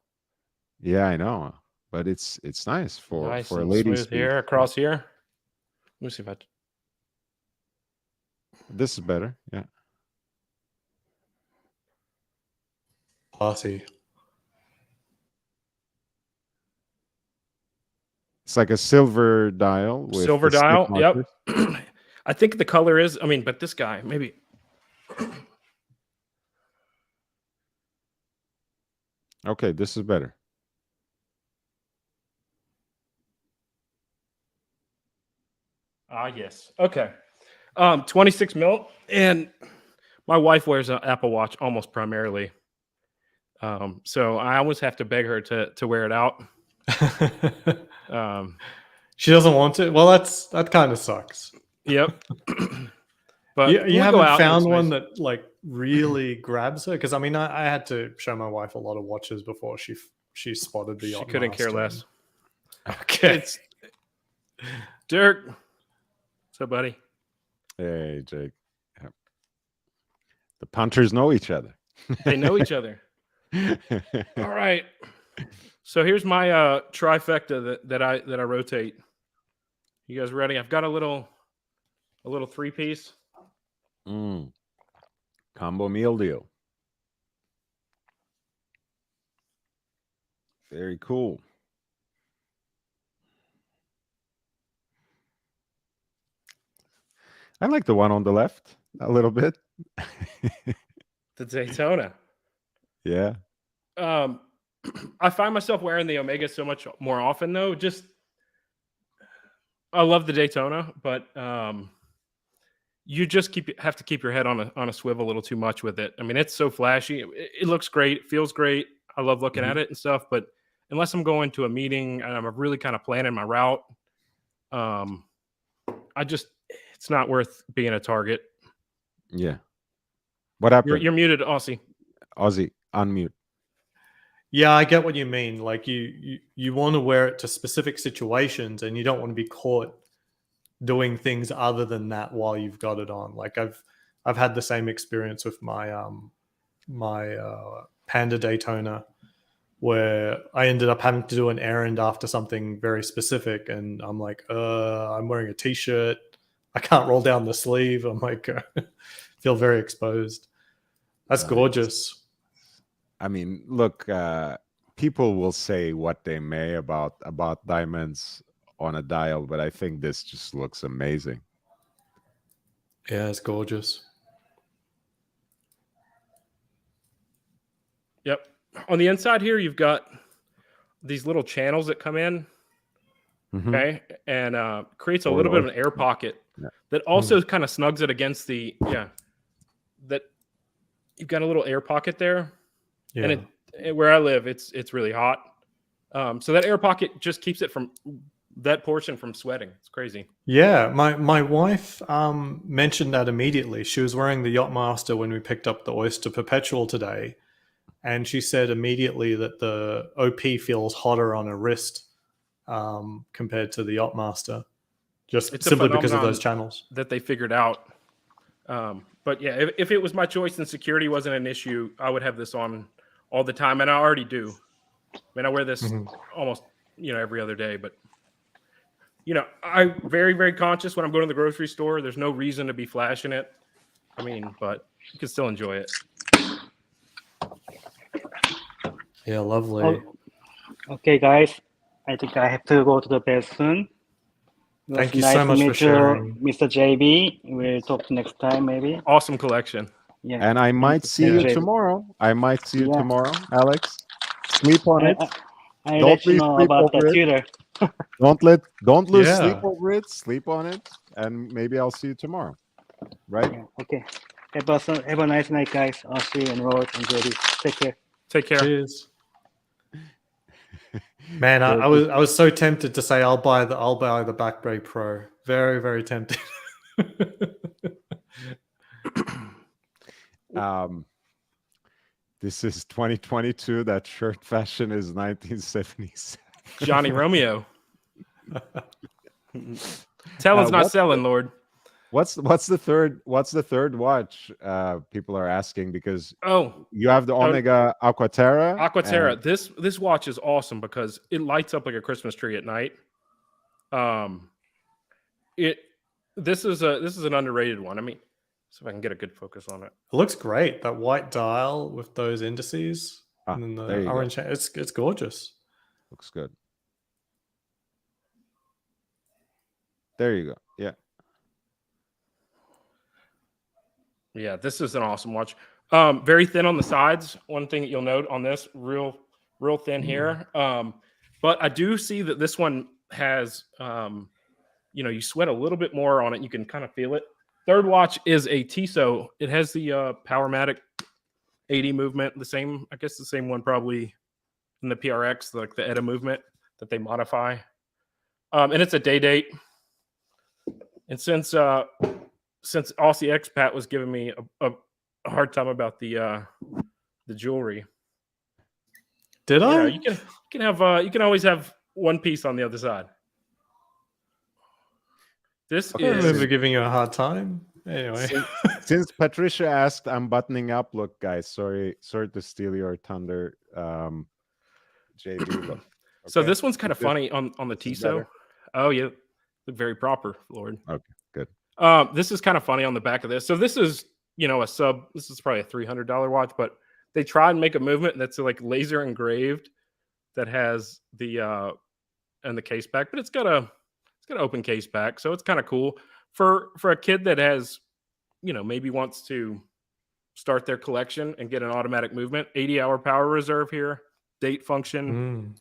Yeah, I know, but it's nice for Nice a and lady's smooth here, piece. across here. Let me see if I. This is better. Yeah. Party. It's like a silver dial with Silver the snip dial. markers. Yep. I think the color is. I mean, but this guy maybe. Okay, this is better. Yes. Okay. 26 mil, and my wife wears an Apple Watch almost primarily. So I almost have to beg her to wear it out. She doesn't want to. Well, that kind of sucks. Yep. But you when we go haven't out, found it's one nice. that like really grabs her? Because I mean, I had to show my wife a lot of watches before she spotted the She Yacht couldn't care Master. less. Okay. It's Dirk. What's up, buddy? Hey, Jake. Yep. The punters know each other. They know each other. All right. So here's my trifecta that I rotate. You guys ready? I've got a little 3-piece. Combo meal deal. Very cool. I like the one on the left a little bit. The Daytona. Yeah. I find myself wearing the Omega so much more often, though. Just I love the Daytona, but you just have to keep your head on a swivel a little too much with it. I mean, it's so flashy. It looks great. It feels great. I love looking at it and stuff. But unless I'm going to a meeting and I'm really kind of planning my route, it's not worth being a target. Yeah. What happened? You're muted, Aussie. Aussie, unmute. Yeah, I get what you mean. Like you want to wear it to specific situations, and you don't want to be caught doing things other than that while you've got it on. Like I've had the same experience with my my Panda Daytona, where I ended up having to do an errand after something very specific, and I'm like, I'm wearing a t-shirt. I can't roll down the sleeve. I'm like, feel very exposed. That's gorgeous. I mean, look, people will say what they may about diamonds on a dial, but I think this just looks amazing. Yeah, it's gorgeous. Yep. On the inside here, you've got these little channels that come in, okay, and creates a little bit of an air pocket that also kind of snugs it against the that you've got a little air pocket there. Yeah. And where I live, it's really hot. So that air pocket just keeps it from that portion from sweating. It's crazy. Yeah, my wife mentioned that immediately. She was wearing the Yacht Master when we picked up the Oyster Perpetual today, and she said immediately that the OP feels hotter on her wrist compared to the Yacht Master, just simply because of those channels that they figured out. But yeah, if it was my choice and security wasn't an issue, I would have this on all the time, and I already do. I mean, I wear this almost every other day, but I'm very, very conscious when I'm going to the grocery store. There's no reason to be flashing it. I mean, but you can still enjoy it. Yeah, lovely. Oh, okay, guys. I think I have to go to the bed soon. Thank you so much for sharing, Mr. JB. We'll talk next time, maybe. Awesome collection. Yeah. And I might see you tomorrow. Tomorrow, Alex. Sleep on it. I'll let you know about the tutor. Don't lose sleep over it. Sleep on it, and maybe I'll see you tomorrow. Right? Yeah, okay. Have a nice night, guys. I'll see you and Rod and Jody. Take care. Take care. Cheers. Man, I was so tempted to say I'll buy the Back Brake Pro. Very, very tempted. This is 2022. That shirt fashion is 1977. Johnny Romeo. Talon's not selling, Lord. What's the third watch? People are asking because you have the Omega Aquaterra. Aquaterra. This watch is awesome because it lights up like a Christmas tree at night. This is an underrated one. I mean, see if I can get a good focus on it. It looks great. That white dial with those indices and then the orange. It's gorgeous. Looks good. There you go. Yeah. Yeah, this is an awesome watch. Very thin on the sides. One thing that you'll note on this, real thin here. But I do see that this one has you sweat a little bit more on it. You can kind of feel it. Third watch is a Tissot. It has the Powermatic 80 movement, the same one probably in the PRX, like the ETA movement that they modify. And it's a day date. And since Aussie Expat was giving me a hard time about the jewelry, Did I? You can always have one piece on the other side. This I remember giving you a hard time. Anyway, since Patricia asked, I'm buttoning up. Look, guys, sorry to steal your thunder. JD, look. So this one's kind of funny on the Tissot. Oh yeah, look very proper, Lord. Okay, good. This is kind of funny on the back of this. So this is a sub. This is probably a $300 watch, but they try and make a movement that's like laser engraved that has the and the case back, but it's got an open case back, so it's kind of cool for a kid that has maybe wants to start their collection and get an automatic movement. 80-hour power reserve here, date function,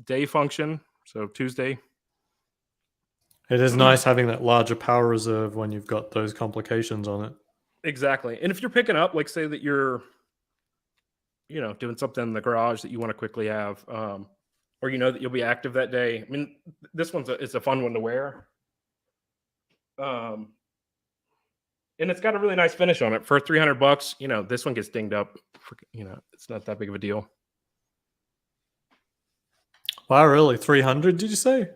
day function, so Tuesday. It is nice having that larger power reserve when you've got those complications on it. Exactly. And if you're picking up, like say that you're doing something in the garage that you want to quickly have, or that you'll be active that day. I mean, this it's a fun one to wear. And it's got a really nice finish on it for $300. This one gets dinged up. It's not that big of a deal. Wow, really? 300? Did you say?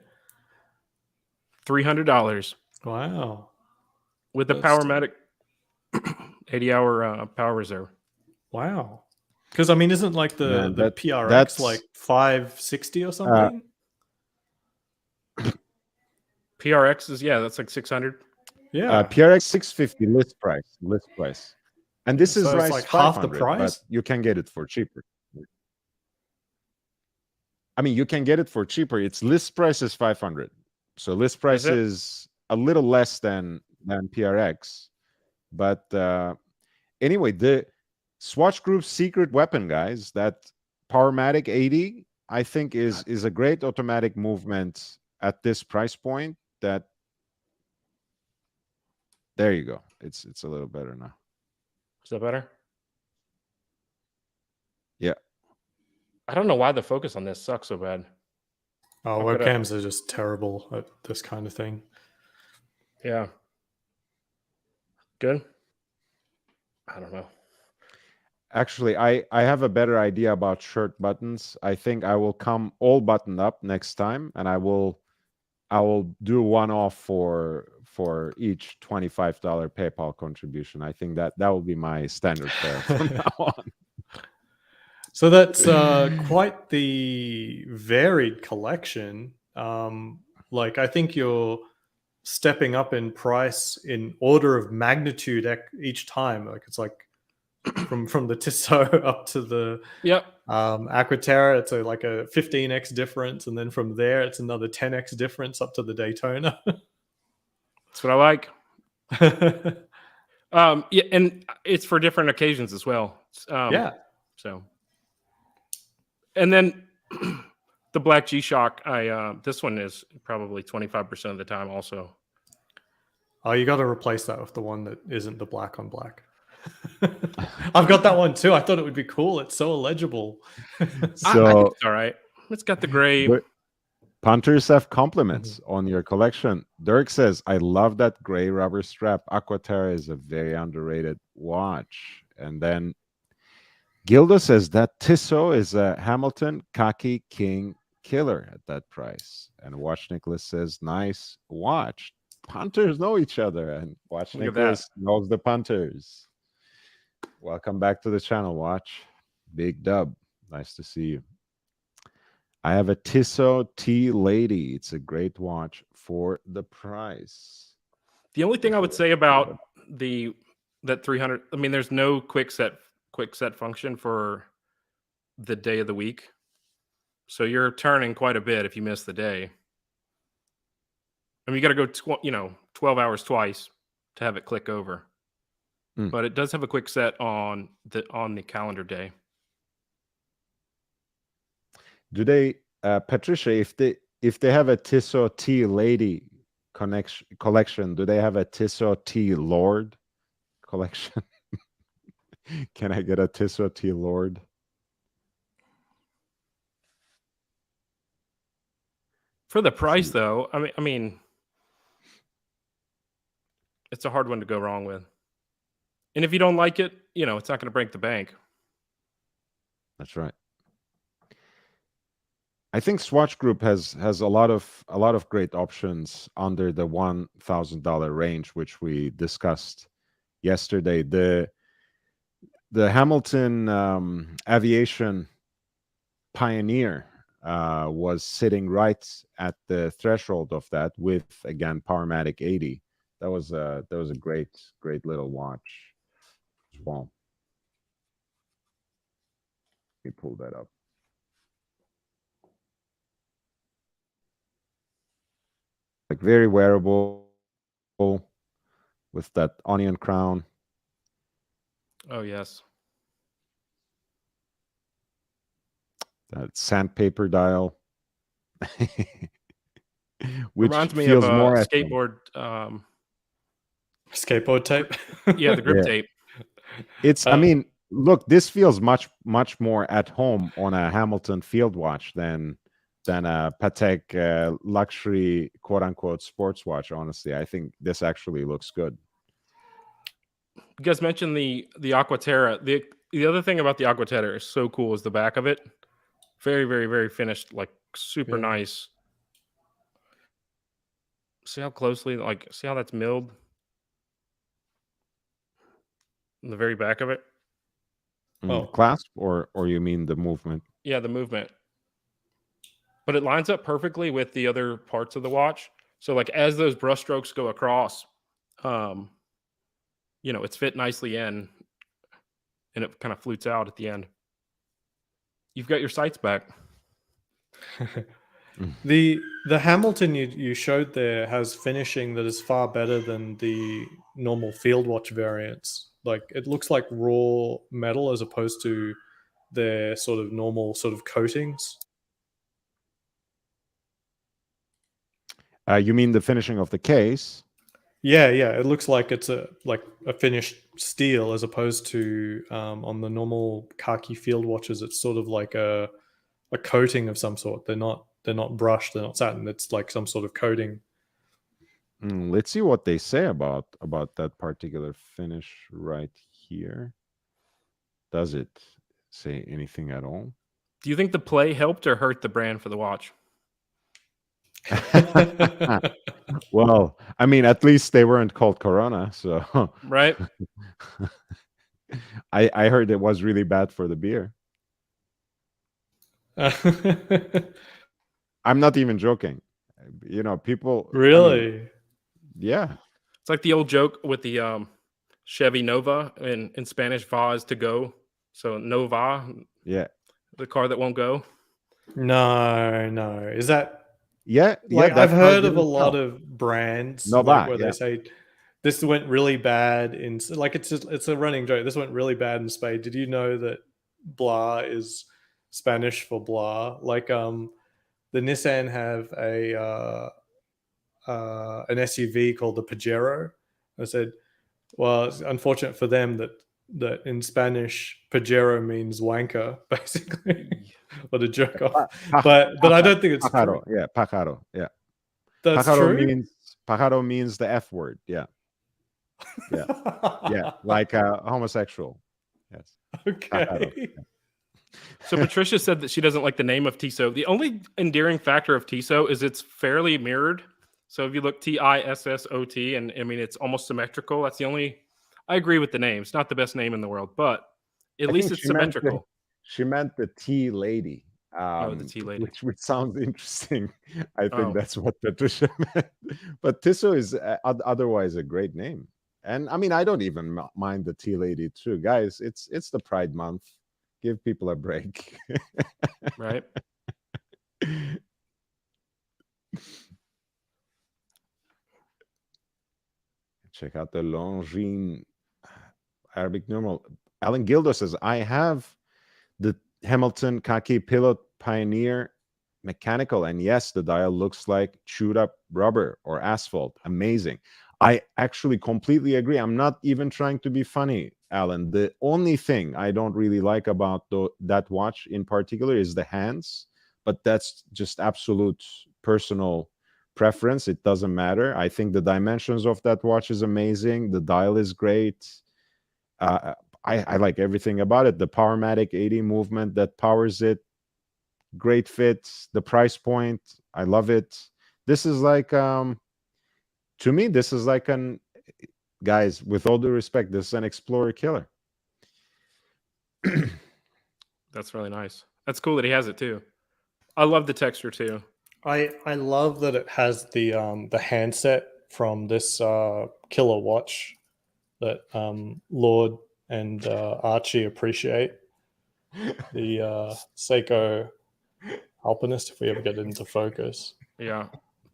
$300. Wow. With the Powermatic 80-hour power reserve. Wow. Because I mean, isn't like the PRX like 560 or something? PRX is that's like 600. Yeah. PRX 650 list price. And this is like half the price. But you can get it for cheaper. I mean, you can get it for cheaper. Its list price is 500. So list price is a little less than PRX. But anyway, the Swatch Group's secret weapon, guys, that Powermatic 80, I think is a great automatic movement at this price point. That there you go. It's a little better now. Is that better? Yeah. I don't know why the focus on this sucks so bad. Oh, webcams are just terrible at this kind of thing. Yeah. Good. I don't know. Actually, I have a better idea about shirt buttons. I think I will come all buttoned up next time, and I will do one off for each $25 PayPal contribution. I think that will be my standard fare from now on. So that's quite the varied collection. Like I think you're stepping up in price in order of magnitude each time. Like it's like from the Tissot up to the Aquaterra, it's like a 15x difference, and then from there it's another 10x difference up to the Daytona. That's what I like. And it's for different occasions as well. So, and then the black G-Shock, this one is probably 25% of the time also. Oh, you got to replace that with the one that isn't the black on black. I've got that one too. I thought it would be cool. It's so illegible. So I think it's all right. It's got the gray. Punters have compliments on your collection. Dirk says, I love that gray rubber strap. Aquaterra is a very underrated watch. And then Gilda says that Tissot is a Hamilton Khaki King killer at that price. And Watch Nicholas says, nice watch. Punters know each other, and Watch Nicholas knows the punters. Welcome back to the channel, Watch. Big dub. Nice to see you. I have a Tissot T Lady. It's a great watch for the price. The only thing I would say about that 300, I mean, there's no quick set function for the day of the week. So you're turning quite a bit if you miss the day. I mean, you got to go 12 hours twice to have it click over. But it does have a quick set on the calendar day. Do they, Patricia, if they have a Tissot T Lady collection, do they have a Tissot T Lord collection? Can I get a Tissot T Lord? For the price, though, I mean, it's a hard one to go wrong with. And if you don't like it, it's not going to break the bank. That's right. I think Swatch Group has a lot of great options under the $1,000 range, which we discussed yesterday. The Hamilton Aviation Pioneer was sitting right at the threshold of that with, again, Powermatic 80. That was a great little watch as well. Let me pull that up. Like very wearable with that onion crown. Oh, yes. That sandpaper dial. Which reminds me feels of more a skateboard. Skateboard tape. Yeah, the grip Yeah. tape. It's, I mean, look, this feels much more at home on a Hamilton field watch than a Patek luxury quote unquote sports watch. Honestly, I think this actually looks good. You guys mentioned the Aquaterra. The other thing about the Aquaterra is so cool is the back of it. Very, very, very finished, like super nice. See how closely, see how that's milled? In the very back of it. Clasp, or you mean the movement? Yeah, the movement. But it lines up perfectly with the other parts of the watch. So like as those brush strokes go across, it's fit nicely in, and it kind of flutes out at the end. You've got your sights back. The Hamilton you showed there has finishing that is far better than the normal field watch variants. Like it looks like raw metal as opposed to their sort of normal sort of coatings. You mean the finishing of the case? Yeah. It looks like it's a finished steel as opposed to on the normal khaki field watches. It's sort of like a coating of some sort. They're not brushed. They're not satin. It's like some sort of coating. Let's see what they say about that particular finish right here. Does it say anything at all? Do you think the play helped or hurt the brand for the watch? Well, I mean, at least they weren't called Corona, so right. I heard it was really bad for the beer. I'm not even joking. People really. I mean, yeah, it's like the old joke with the Chevy Nova, in Spanish "va" is to go, so Nova. Yeah, the car that won't go. No, is that? Yeah, like I've heard of a lot of brands where they say this went really bad in, like it's a running joke. This went really bad in Spain. Did you know that blah is Spanish for blah? Like the Nissan have an SUV called the Pajero. I said, well, it's unfortunate for them that in Spanish Pajero means wanker, basically, or to jerk off. But I don't think it's pájaro. true. Yeah, pájaro. Yeah, that's pájaro true. Pájaro means the F word. Yeah, like homosexual. Yes. Okay. Pájaro. Yeah. So Patricia said that she doesn't like the name of Tissot. The only endearing factor of Tissot is it's fairly mirrored. So if you look Tissot, and I mean it's almost symmetrical. That's the only. I agree with the name. It's not the best name in the world, but at least it's symmetrical. She meant the tea lady. The tea lady, which sounds interesting. I think that's what Patricia meant. But Tissot is otherwise a great name, and I mean I don't even mind the tea lady too, guys. It's the Pride Month. Give people a break, right? Check out the Longines Arabic numeral. Alan Gildo says, I have the Hamilton Khaki Pilot Pioneer mechanical. And yes, the dial looks like chewed up rubber or asphalt. Amazing. I actually completely agree. I'm not even trying to be funny, Alan. The only thing I don't really like about that watch in particular is the hands, but that's just absolute personal preference. It doesn't matter. I think the dimensions of that watch is amazing. The dial is great. I like everything about it. The Powermatic 80 movement that powers it, great fit. The price point, I love it. This is like, to me, this is like an, guys, with all due respect, this is an Explorer killer. That's really nice. That's cool that he has it too. I love the texture too. I love that it has the handset from this killer watch that Lord and Archie appreciate. The Seiko Alpinist, if we ever get into focus. Yeah.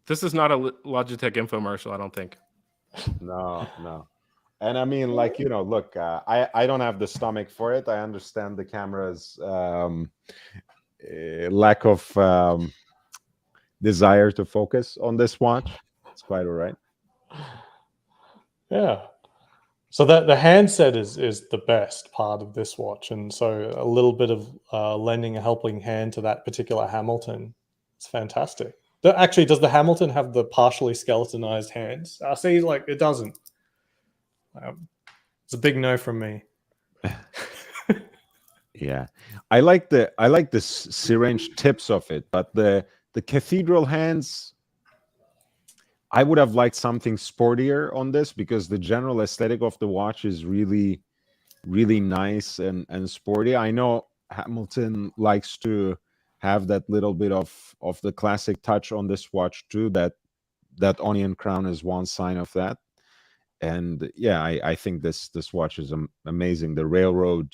This is not a Logitech infomercial, I don't think. No. And I mean, like, look, I don't have the stomach for it. I understand the camera's lack of desire to focus on this watch. It's quite all right. Yeah. So that the handset is the best part of this watch, and so a little bit of lending a helping hand to that particular Hamilton, it's fantastic. Actually, does the Hamilton have the partially skeletonized hands? I see, like it doesn't. It's a big no from me. Yeah, I like the syringe tips of it, but the cathedral hands, I would have liked something sportier on this, because the general aesthetic of the watch is really, really nice and sporty. I know Hamilton likes to have that little bit of the classic touch on this watch too. That onion crown is one sign of that. And yeah, I think this watch is amazing. The railroad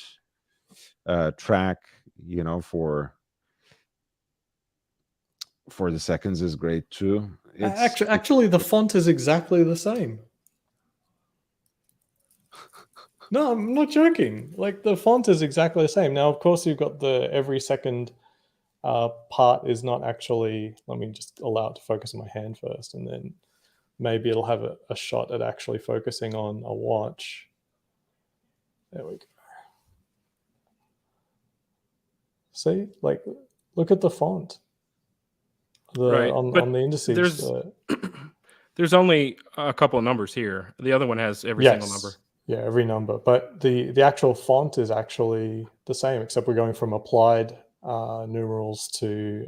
track, for the seconds is great too. Actually, the font is exactly the same. No, I'm not joking. Like the font is exactly the same. Now, of course, you've got the every second part is not actually. Let me just allow it to focus on my hand first, and then maybe it'll have a shot at actually focusing on a watch. There we go. See, like, look at the font. Right. On the indices. There's only a couple of numbers here. The other one has every single number. Yeah, every number. But the actual font is actually the same, except we're going from applied numerals to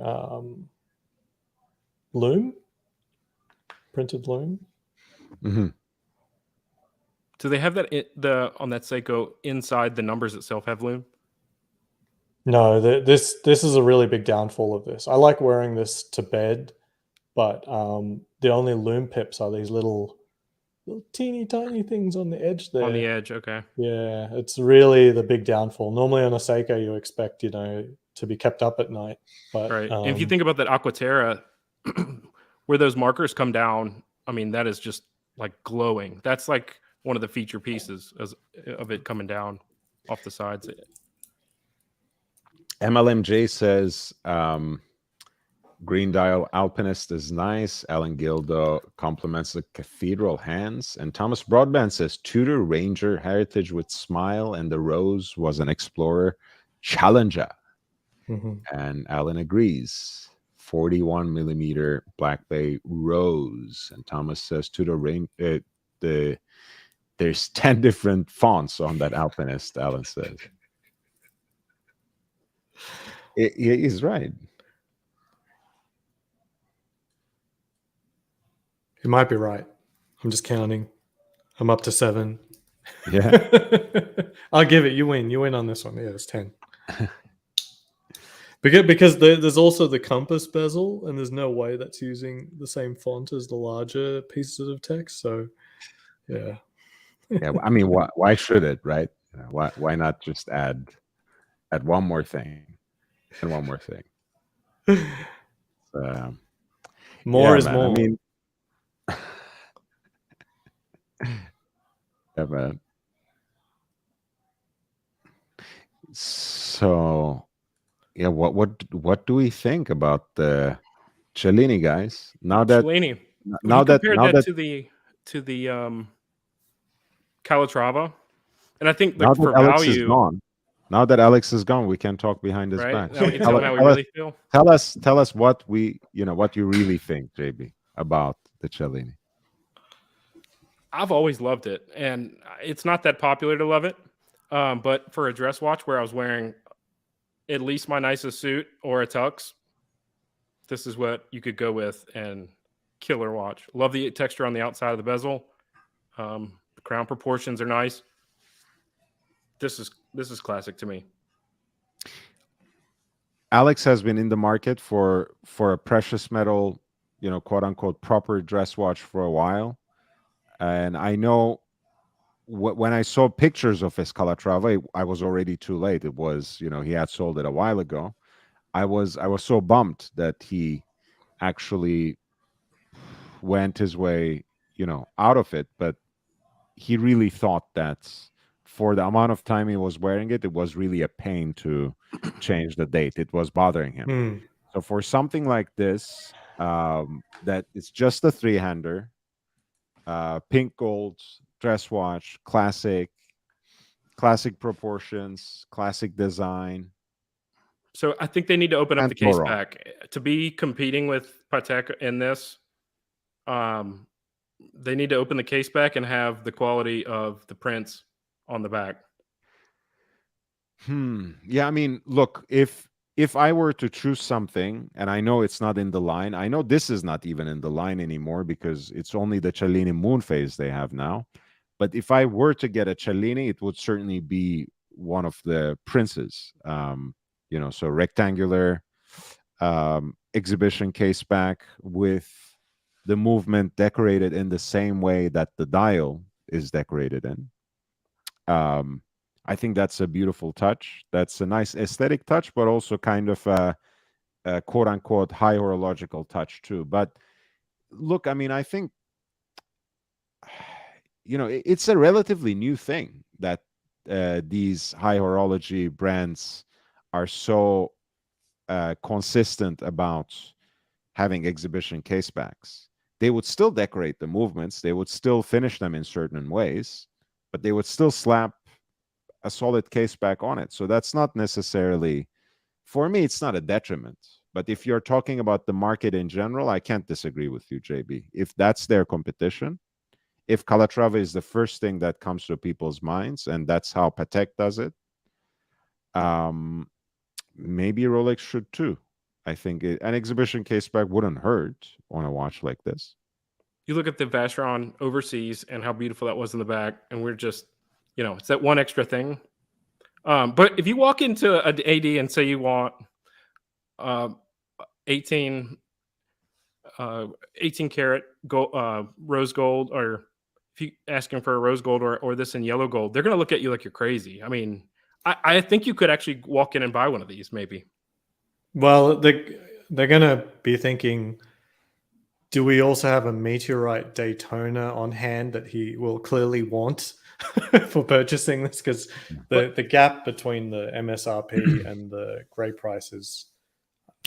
loom, printed loom. Mm-hmm. Do they have that on that Seiko inside the numbers itself have loom? No, this is a really big downfall of this. I like wearing this to bed, but the only loom pips are these little teeny tiny things on the edge there. On the edge, okay. Yeah, it's really the big downfall. Normally on a Seiko, you expect, to be kept up at night. But, right. And if you think about that Aquaterra, where those markers come down, I mean, that is just like glowing. That's like one of the feature pieces of it coming down off the sides. MLMJ says Green Dial Alpinist is nice. Alan Gildo compliments the cathedral hands. And Thomas Broadband says Tudor Ranger heritage with smile, and the rose was an Explorer Challenger. Mm-hmm. And Alan agrees. 41 millimeter Black Bay rose. And Thomas says Tudor Ranger. There's 10 different fonts on that Alpinist, Alan says. He's right. He might be right. I'm just counting. I'm up to 7. Yeah. I'll give it. You win. You win on this one. Yeah, it's 10. Because there's also the compass bezel, and there's no way that's using the same font as the larger pieces of text. So, yeah. Yeah. I mean, why should it, right? Why not just add one more thing and one more thing? More is more. I mean, yeah, man. So Yeah, what do we think about the Cellini, guys? Now that Cellini. now You that compared now that that to the Calatrava, and I think now like that for Alex is value, gone, now that Alex is gone, we can talk behind his right? back. Now we can Tell, tell us- him how we tell us really feel. tell us what what you really think, JB, about the Cellini. I've always loved it, and it's not that popular to love it. But for a dress watch where I was wearing at least my nicest suit or a tux, this is what you could go with and killer watch. Love the texture on the outside of the bezel. The crown proportions are nice. This is classic to me. Alex has been in the market for a precious metal, quote unquote, proper dress watch for a while, and I know when I saw pictures of his Calatrava, I was already too late. It was, he had sold it a while ago. I was so bummed that he actually went his way, out of it. But he really thought that for the amount of time he was wearing it, it was really a pain to change the date. It was bothering him. Hmm. So for something like this, that it's just a three-hander, pink gold dress watch, classic proportions, classic design. So I think they need to open up And the case floral. back to be competing with Patek in this. They need to open the case back and have the quality of the prints on the back. Yeah, I mean, look, if I were to choose something, and I know it's not in the line, I know this is not even in the line anymore because it's only the Cellini moon phase they have now. But if I were to get a Cellini, it would certainly be one of the Princes. So rectangular exhibition case back with the movement decorated in the same way that the dial is decorated in. I think that's a beautiful touch. That's a nice aesthetic touch, but also kind of a quote unquote high horological touch too. But look, I mean, I think it's a relatively new thing that these high horology brands are so consistent about having exhibition casebacks. They would still decorate the movements, they would still finish them in certain ways, but they would still slap a solid caseback on it. So that's not necessarily, for me, it's not a detriment. But if you're talking about the market in general, I can't disagree with you, JB. If that's their competition, if Calatrava is the first thing that comes to people's minds, and that's how Patek does it, maybe Rolex should too. I think an exhibition caseback wouldn't hurt on a watch like this. You look at the Vacheron overseas and how beautiful that was in the back, and we're just, it's that one extra thing. But if you walk into an AD and say you want 18 karat gold, rose gold, or if you asking for a rose gold or this in yellow gold, they're going to look at you like you're crazy. I mean, I think you could actually walk in and buy one of these, maybe. Well, they're going to be thinking, do we also have a Meteorite Daytona on hand that he will clearly want for purchasing this? Because the gap between the MSRP and the grey prices,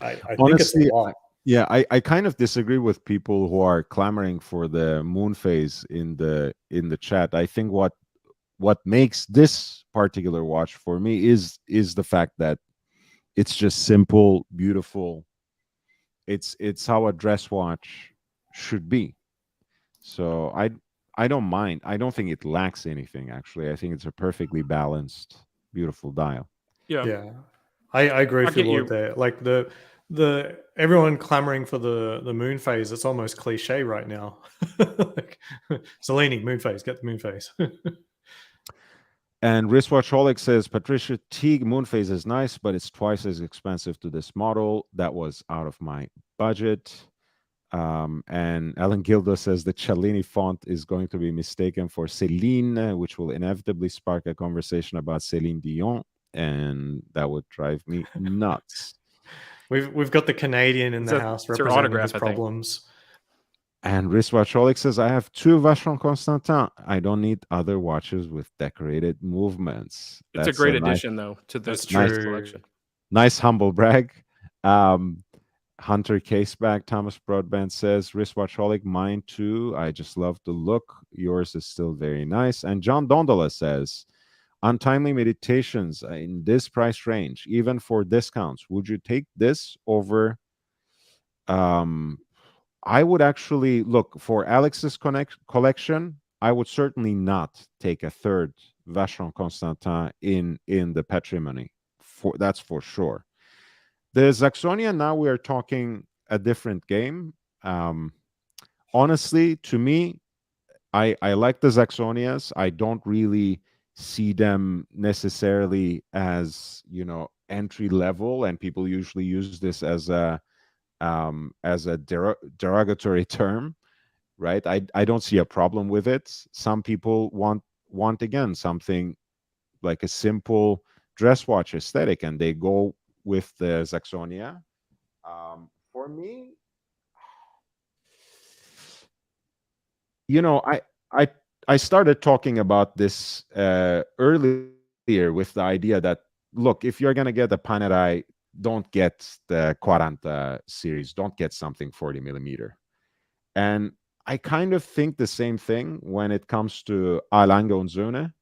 I think it's a lot. Yeah, I kind of disagree with people who are clamoring for the moon phase in the chat. I think what makes this particular watch for me is the fact that it's just simple, beautiful. It's how a dress watch should be. So I don't mind. I don't think it lacks anything, actually. I think it's a perfectly balanced, beautiful dial. Yeah. I agree with you there. Like the everyone clamoring for the moon phase, it's almost cliche right now. Like, Cellini, moon phase, get the moon phase. And Wristwatch Holic says, Patricia Teague moon phase is nice, but it's twice as expensive to this model. That was out of my budget. And Alan Gildo says the Cellini font is going to be mistaken for Céline, which will inevitably spark a conversation about Céline Dion, and that would drive me nuts. We've got the Canadian in the house representing his problems. And Wristwatch Holic says, I have 2 Vacheron Constantin. I don't need other watches with decorated movements. It's a great addition, though, to this nice collection. Nice humble brag. Hunter Caseback, Thomas Broadband says, wristwatch Holic, mine too. I just love the look. Yours is still very nice. And John Dondola says, untimely meditations in this price range, even for discounts, would you take this over? I would actually look for Alex's collection. I would certainly not take a third Vacheron Constantin in the patrimony. That's for sure. The Saxonia, now we are talking a different game. Honestly, to me, I like the Saxonias. I don't really see them necessarily as, entry level, and people usually use this as a derogatory term, right? I don't see a problem with it. Some people want again something like a simple dress watch aesthetic, and they go with the Saxonia. For me, I I I started talking about this earlier with the idea that, look, if you're gonna get a Panerai, don't get the 40 series, don't get something 40 millimeter. And I kind of think the same thing when it comes to A. Lange und Söhne.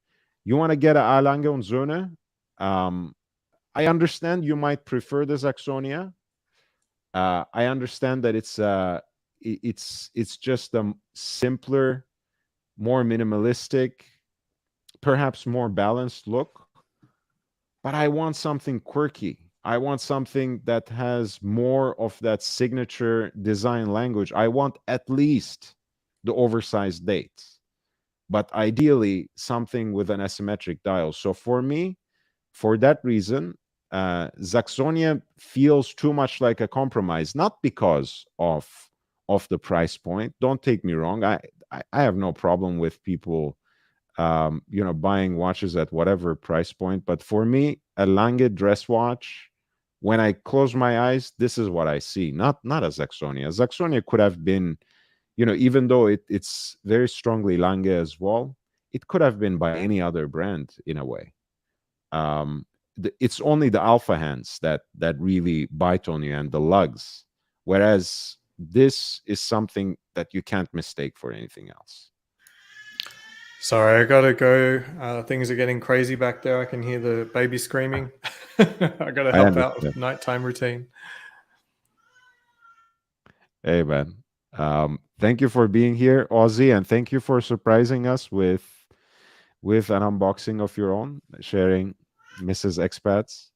You want to get a Lange und Söhne. I understand you might prefer the Saxonia. I understand that it's just a simpler, more minimalistic, perhaps more balanced look. But I want something quirky. I want something that has more of that signature design language. I want at least the oversized dates, but ideally something with an asymmetric dial. So for me, for that reason, Saxonia feels too much like a compromise, not because of the price point. Don't take me wrong. I have no problem with people buying watches at whatever price point. But for me, a Lange dress watch, when I close my eyes, this is what I see. Not a Saxonia. Saxonia could have been, even though it's very strongly Lange as well, it could have been by any other brand in a way. It's only the alpha hands that really bite on you, and the lugs. Whereas this is something that you can't mistake for anything else. Sorry, I gotta go. Things are getting crazy back there. I can hear the baby screaming. I gotta help out with nighttime routine. Hey, man. Thank you for being here, Ozzy, and thank you for surprising us with an unboxing of your own, sharing Mrs. Expats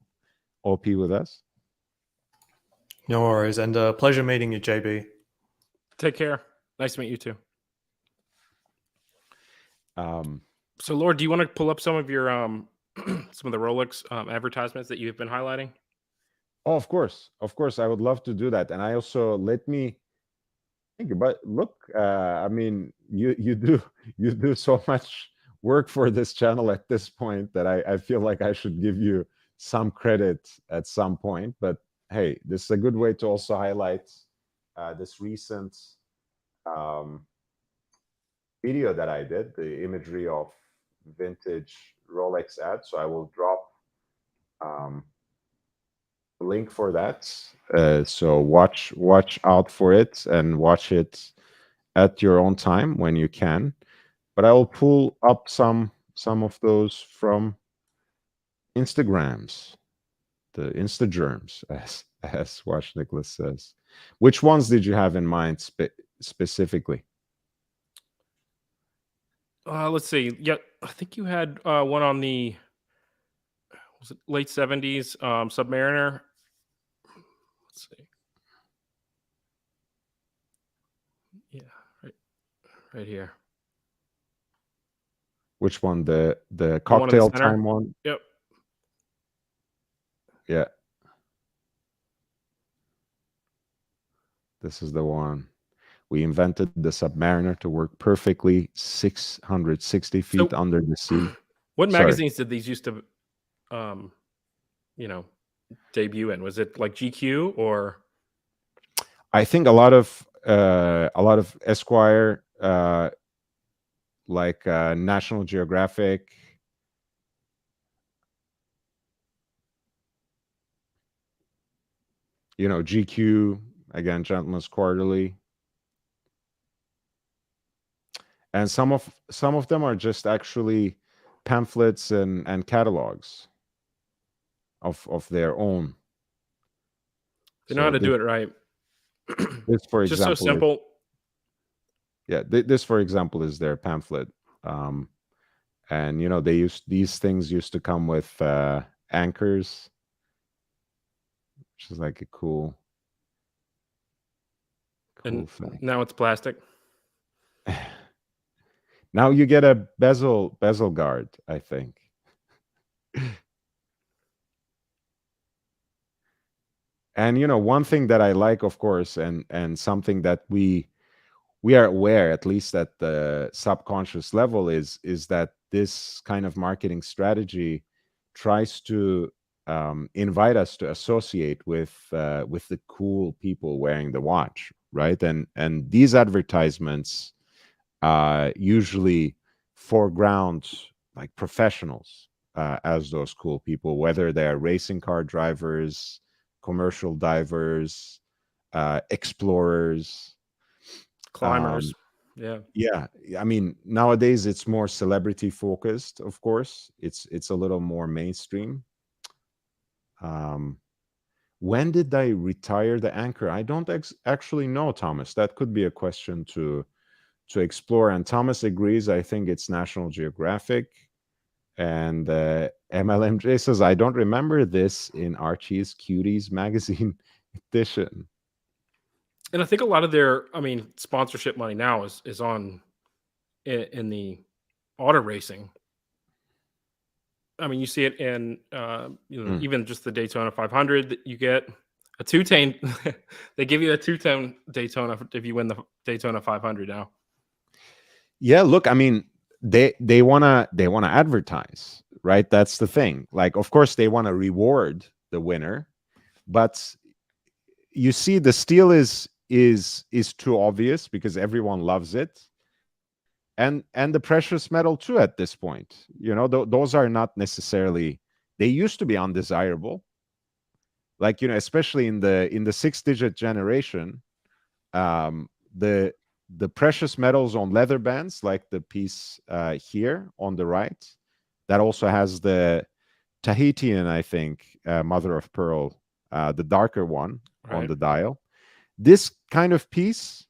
OP with us. No worries, and pleasure meeting you, JB. Take care. Nice to meet you too. So, Lord, do you want to pull up some of your some of the Rolex advertisements that you've been highlighting? Oh, of course, I would love to do that. And I also thank you. But look, I mean, you do so much work for this channel at this point that I feel like I should give you some credit at some point. But hey, this is a good way to also highlight this recent video that I did, the imagery of vintage Rolex ads. So I will drop a link for that. So watch out for it and watch it at your own time when you can. But I will pull up some of those from Instagrams, the Instagerms, as Watch Nicholas says. Which ones did you have in mind specifically? Let's see. Yeah, I think you had one on the was it late 70s Submariner. Let's see. Yeah, right here. Which one? The cocktail time one? Yep. Yeah. This is the one. We invented the Submariner to work perfectly 660 feet under the sea. What magazines did these used to, debut in? Was it like GQ or? I think a lot of Esquire, like National Geographic. GQ, again, Gentleman's Quarterly. And some of them are just actually pamphlets and catalogs of their own. They know how to do it right. This, for Just so example, simple. This, for example, is their pamphlet. And these things used to come with anchors, which is like a cool And thing. now it's plastic. Now you get a bezel guard, I think. And one thing that I like, of course, and something that we are aware, at least at the subconscious level, is that this kind of marketing strategy tries to invite us to associate with the cool people wearing the watch, right? And these advertisements usually foreground like professionals as those cool people, whether they're racing car drivers, commercial divers, explorers, climbers. Yeah. I mean, nowadays it's more celebrity focused, of course. It's a little more mainstream. When did I retire the anchor? I don't actually know, Thomas. That could be a question to explore. And Thomas agrees. I think it's National Geographic. And MLMJ says, I don't remember this in Archie's Cuties magazine edition. And I think a lot of their, sponsorship money now is on in the auto racing. I mean, you see it in even just the Daytona 500 that you get a two-tone. They give you a two-tone Daytona if you win the Daytona 500 now. Yeah, look, I mean, they wanna advertise, right? That's the thing. Like, of course, they want to reward the winner, but you see, the steal is too obvious because everyone loves it. And the precious metal too at this point. Those are not necessarily, they used to be undesirable. Like, especially in the 6-digit generation, the precious metals on leather bands, like the piece here on the right, that also has the Tahitian, I think, mother of pearl, the darker one on the dial. This kind of piece,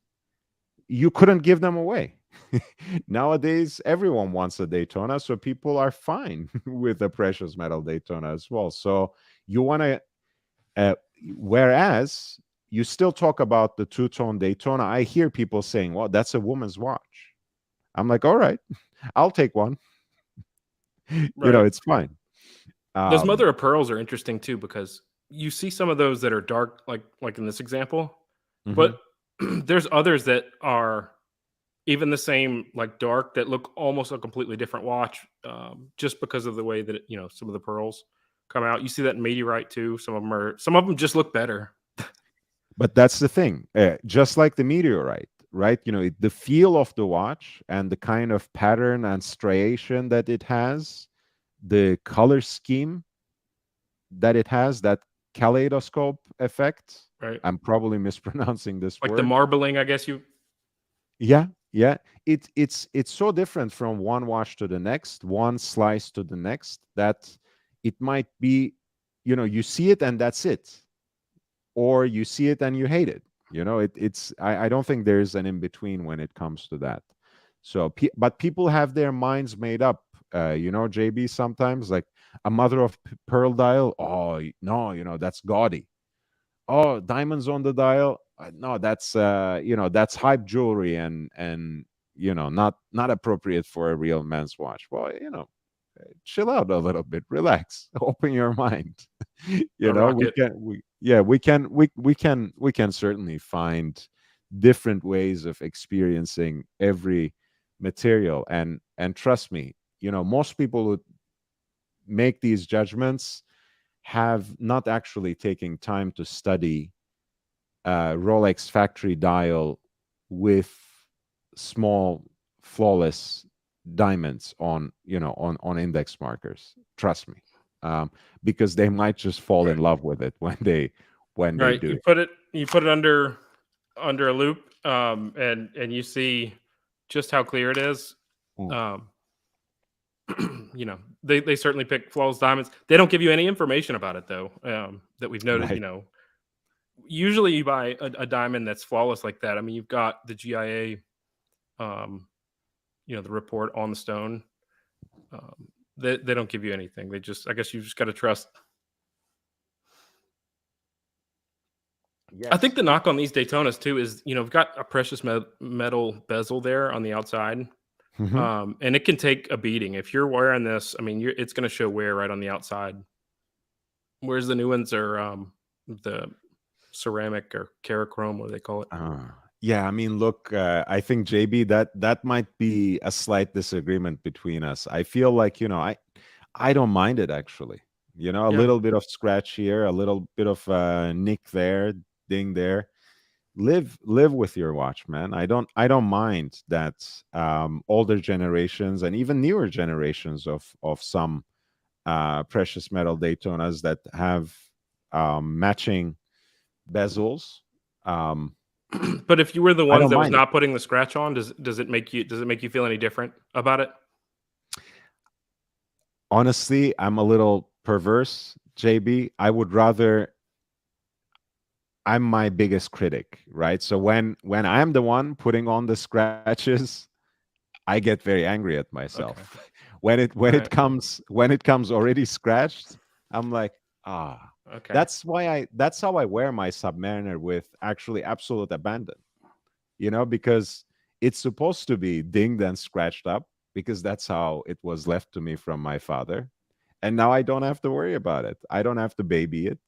you couldn't give them away. Nowadays, everyone wants a Daytona, so people are fine with a precious metal Daytona as well. So you want to, whereas you still talk about the two-tone Daytona, I hear people saying, well, that's a woman's watch. I'm like, all right, I'll take one. It's fine. Those mother of pearls are interesting too, because you see some of those that are dark, like in this example, but there's others that are even the same, like dark, that look almost a completely different watch, just because of the way that some of the pearls come out. You see that in meteorite too. Some of them just look better. But that's the thing, just like the meteorite, right? The feel of the watch and the kind of pattern and striation that it has, the color scheme that it has, that kaleidoscope effect. Right. I'm probably mispronouncing this word. Like the marbling, I guess you. Yeah. It's so different from one watch to the next, one slice to the next, that it might be, you see it and that's it, or you see it and you hate it. I don't think there's an in between when it comes to that. So, but people have their minds made up. JB, sometimes like a mother of pearl dial. Oh no, that's gaudy. Oh, diamonds on the dial. No, that's that's hype jewelry and not appropriate for a real man's watch. Well, chill out a little bit, relax, open your mind. We can certainly find different ways of experiencing every material, and trust me, most people who make these judgments have not actually taken time to study Rolex factory dial with small flawless diamonds on index markers. Trust me, because they might just fall in love with it when when they do you it. put it under a loop, and you see just how clear it is. You know, they certainly pick flawless diamonds. They don't give you any information about it though, that we've noted. Right. You know, usually you buy a diamond that's flawless like that. I mean, you've got the GIA, you know, the report on the stone. They don't give you anything. They just, I guess you just got to trust. Yes. I think the knock on these Daytonas too is, you know, we've got a precious metal bezel there on the outside. Mhm. And it can take a beating. If you're wearing this, I mean, it's going to show wear right on the outside. Whereas the new ones are the ceramic or Carachrome, what do they call it? Yeah, I mean, look, I think JB, that might be a slight disagreement between us. I feel like, you know, I don't mind it actually. You know, a Yeah. little bit of scratch here, a little bit of nick there, ding there. Live with your watch, man. I don't mind that older generations and even newer generations of some precious metal Daytonas that have matching bezels. But if you were the I ones don't that was mind it. not putting the scratch on, does it make you feel any different about it? Honestly, I'm a little perverse, JB. I would rather. I'm my biggest critic, right? So when I'm the one putting on the scratches, I get very angry at myself. Okay. When it Right. comes already scratched, I'm like, Okay. that's how I wear my Submariner with actually absolute abandon. You know, because it's supposed to be dinged and scratched up because that's how it was left to me from my father. And now I don't have to worry about it. I don't have to baby it.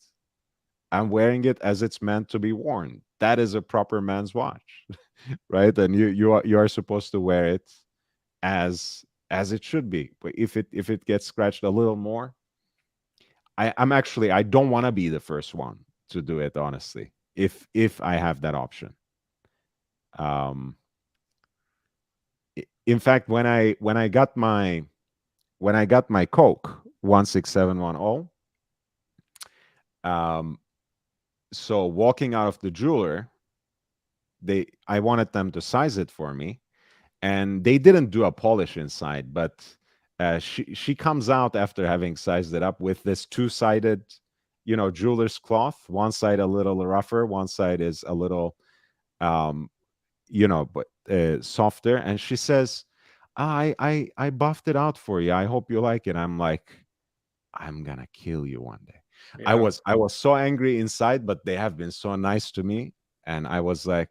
I'm wearing it as it's meant to be worn. That is a proper man's watch, right? And you are supposed to wear it as it should be. But if it gets scratched a little more, I don't want to be the first one to do it, honestly. If I have that option. In fact, when I got my Coke 16710, so walking out of the jeweler, I wanted them to size it for me, and they didn't do a polish inside, but she comes out after having sized it up with this two-sided, you know, jeweler's cloth. One side a little rougher, one side is a little, you know, but softer. And she says, I buffed it out for you. I hope you like it. I'm like, I'm gonna kill you one day. Yeah. I was so angry inside, but they have been so nice to me, and I was like,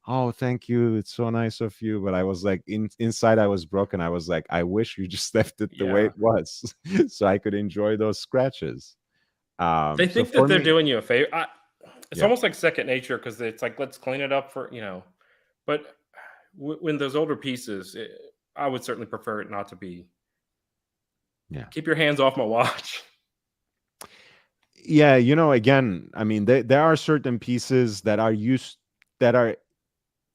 oh, thank you, it's so nice of you. But I was like, inside I was broken. I was like, I wish you just left it the way Yeah. it was so I could enjoy those scratches. They So think that for they're me, doing you a favor. It's yeah. almost like second nature because it's like, let's clean it up for, you know. But when those older pieces, I would certainly prefer it not to be. Yeah. Keep your hands off my watch. Yeah, you know, again, I mean, there are certain pieces that are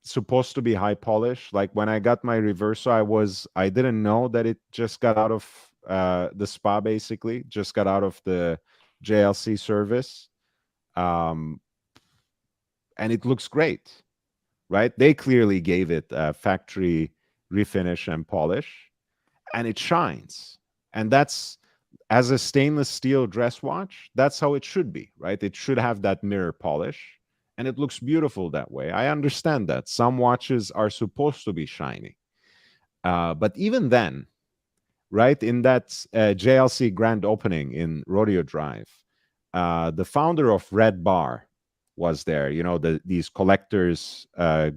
supposed to be high polish. Like when I got my Reverso, I didn't know that it just got out of the spa, basically, just got out of the JLC service. And it looks great, right? They clearly gave it a factory refinish and polish, and it shines. And that's, as a stainless steel dress watch, that's how it should be, right? It should have that mirror polish, and it looks beautiful that way. I understand that some watches are supposed to be shiny, but even then, right, in that JLC grand opening in Rodeo Drive, the founder of Red Bar was there. You know, these collectors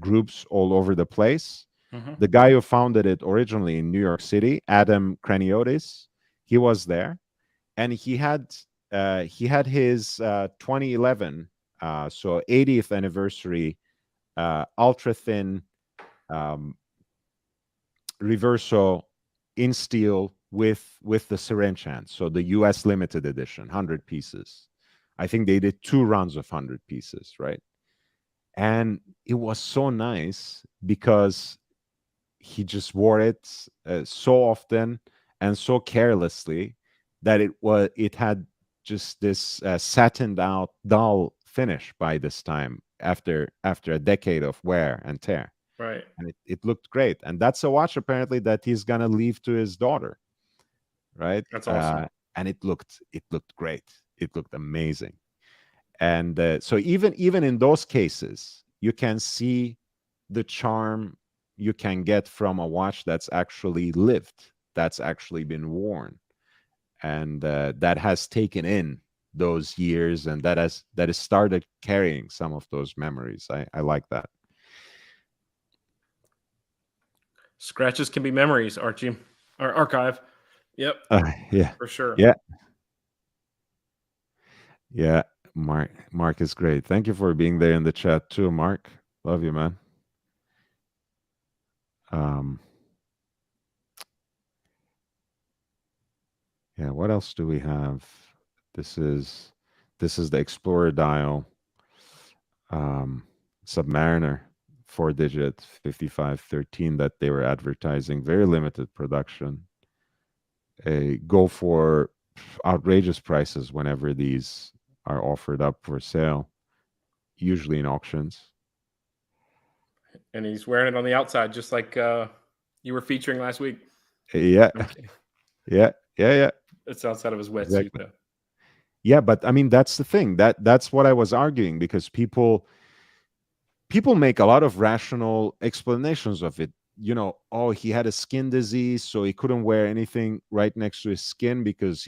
groups all over the place. Mm-hmm. The guy who founded it originally in New York City, Adam Kraniotis, he was there, and he had his 2011, so 80th anniversary ultra thin Reverso in steel with the syringe hand. So the US limited edition, 100 pieces. I think they did 2 runs of 100 pieces, right? And it was so nice because he just wore it so often and so carelessly that it had just this satined out dull finish by this time after a decade of wear and tear. Right. And it looked great. And that's a watch apparently that he's gonna leave to his daughter. Right. That's awesome. And it looked great. It looked amazing. And so even in those cases, you can see the charm you can get from a watch that's actually lived, that's actually been worn, and that has taken in those years, and that has started carrying some of those memories. I like that. Scratches can be memories, Archie. Or archive. Yep. Yeah. For sure. Yeah. Yeah. Mark is great. Thank you for being there in the chat too, Mark. Love you, man. Yeah, what else do we have? This is the Explorer dial. Submariner 4-digit 5513 that they were advertising. Very limited production. Go for outrageous prices whenever these are offered up for sale, usually in auctions. And he's wearing it on the outside, just like you were featuring last week. Yeah. Yeah. It's outside of his wetsuit, Exactly. though. Yeah, but I mean, that's the thing. That's what I was arguing, because people make a lot of rational explanations of it. You know, oh, he had a skin disease, so he couldn't wear anything right next to his skin because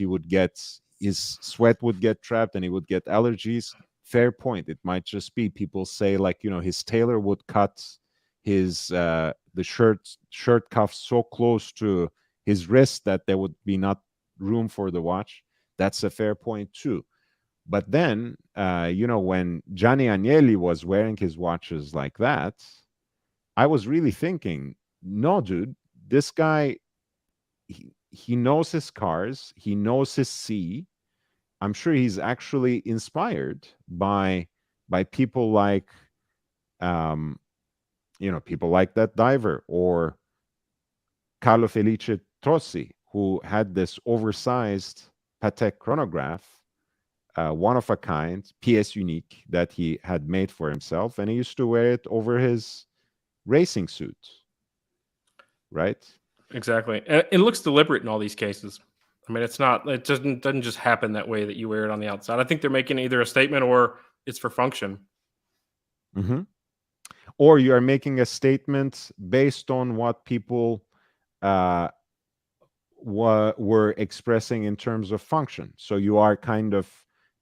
his sweat would get trapped and he would get allergies. Fair point. It might just be people say, like, you know, his tailor would cut his the shirt cuff so close to his wrist that there would be not room for the watch. That's a fair point too. But then, you know, when Gianni Agnelli was wearing his watches like that, I was really thinking, no, dude, this guy, he knows his cars, he knows his sea. I'm sure he's actually inspired by people like, you know, people like that diver, or Carlo Felice Tosi, who had this oversized Patek chronograph, one of a kind, pièce unique, that he had made for himself, and he used to wear it over his racing suit, right? Exactly. And it looks deliberate in all these cases. I mean, it doesn't just happen that way that you wear it on the outside. I think they're making either a statement or it's for function. Mm-hmm. Or you are making a statement based on what people were expressing in terms of function. So you are kind of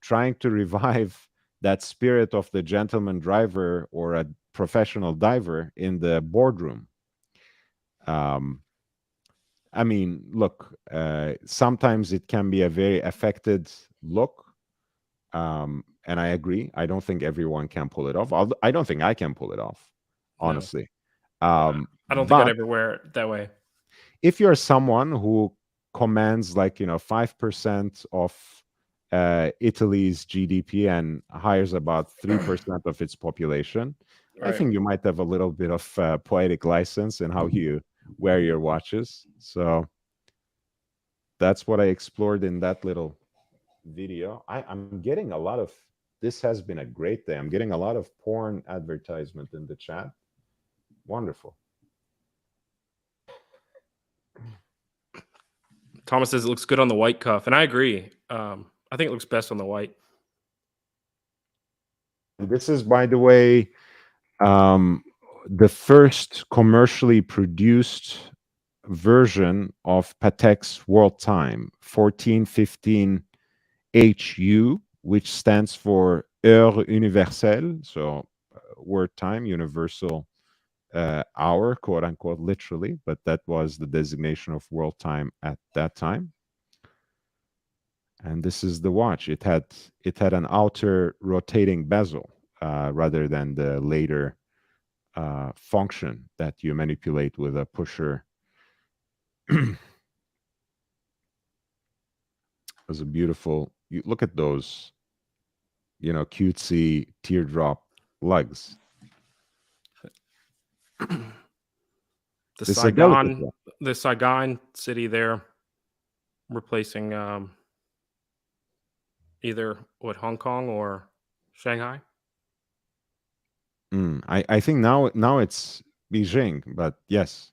trying to revive that spirit of the gentleman driver or a professional diver in the boardroom. I mean, look, sometimes it can be a very affected look. And I agree. I don't think everyone can pull it off. I don't think I can pull it off, honestly. No. I don't think I'd ever wear it that way. If you're someone who commands, like, you know, 5% of Italy's GDP and hires about 3% of its population, right, I think you might have a little bit of poetic license in how you wear your watches. So that's what I explored in that little video. I'm getting a lot of, this has been a great day. I'm getting a lot of porn advertisement in the chat. Wonderful. Thomas says it looks good on the white cuff, and I agree. I think it looks best on the white. This is, by the way, the first commercially produced version of Patek's World Time, 1415 HU, which stands for Heure Universelle, so word time, universal hour, quote unquote, literally, but that was the designation of world time at that time. And this is the watch. It had an outer rotating bezel rather than the later function that you manipulate with a pusher. It was a beautiful, you look at those, you know, cutesy teardrop lugs. The Saigon city there, replacing either Hong Kong or Shanghai. I think now it's Beijing, but yes.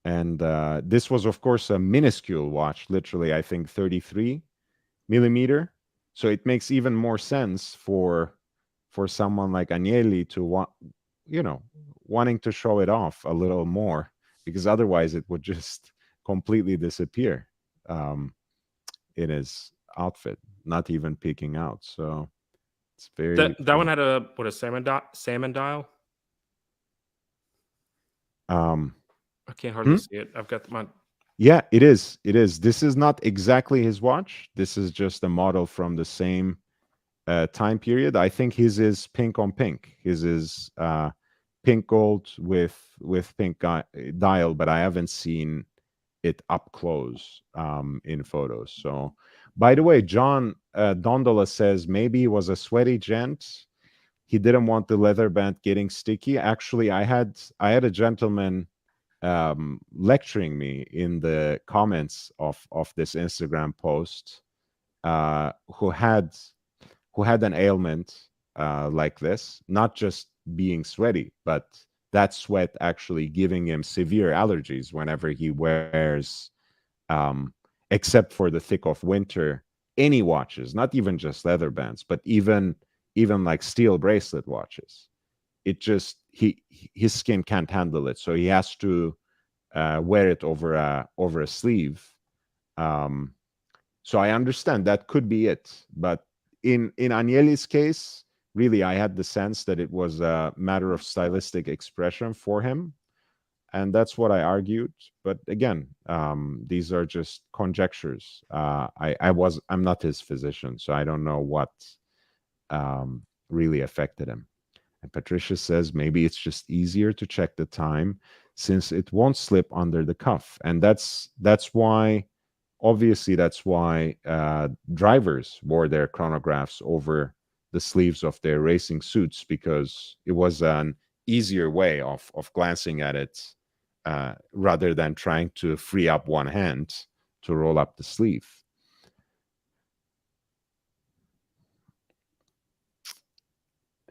And this was, of course, a minuscule watch, literally, I think 33 millimeter. So it makes even more sense for someone like Agnelli to want, wanting to show it off a little more, because otherwise it would just completely disappear in his outfit, not even peeking out. So it's very that one had a salmon dial. I can't hardly see it. I've got my. Yeah, it is. It is. This is not exactly his watch. This is just a model from the same time period. I think his is pink on pink. His is pink gold with pink dial, but I haven't seen it up close in photos. So, by the way, John Dondola says maybe he was a sweaty gent. He didn't want the leather band getting sticky. Actually, I had a gentleman lecturing me in the comments of this Instagram post who had an ailment like this, not just being sweaty, but that sweat actually giving him severe allergies whenever he wears, except for the thick of winter, any watches, not even just leather bands, but even like steel bracelet watches. It just his skin can't handle it, so he has to wear it over a sleeve. So I understand that could be it, but in Agnelli's case, really, I had the sense that it was a matter of stylistic expression for him, and that's what I argued. But again, these are just conjectures. I'm not his physician, so I don't know what really affected him. And Patricia says maybe it's just easier to check the time since it won't slip under the cuff, and that's why. Obviously, that's why drivers wore their chronographs over the sleeves of their racing suits, because it was an easier way of glancing at it rather than trying to free up one hand to roll up the sleeve.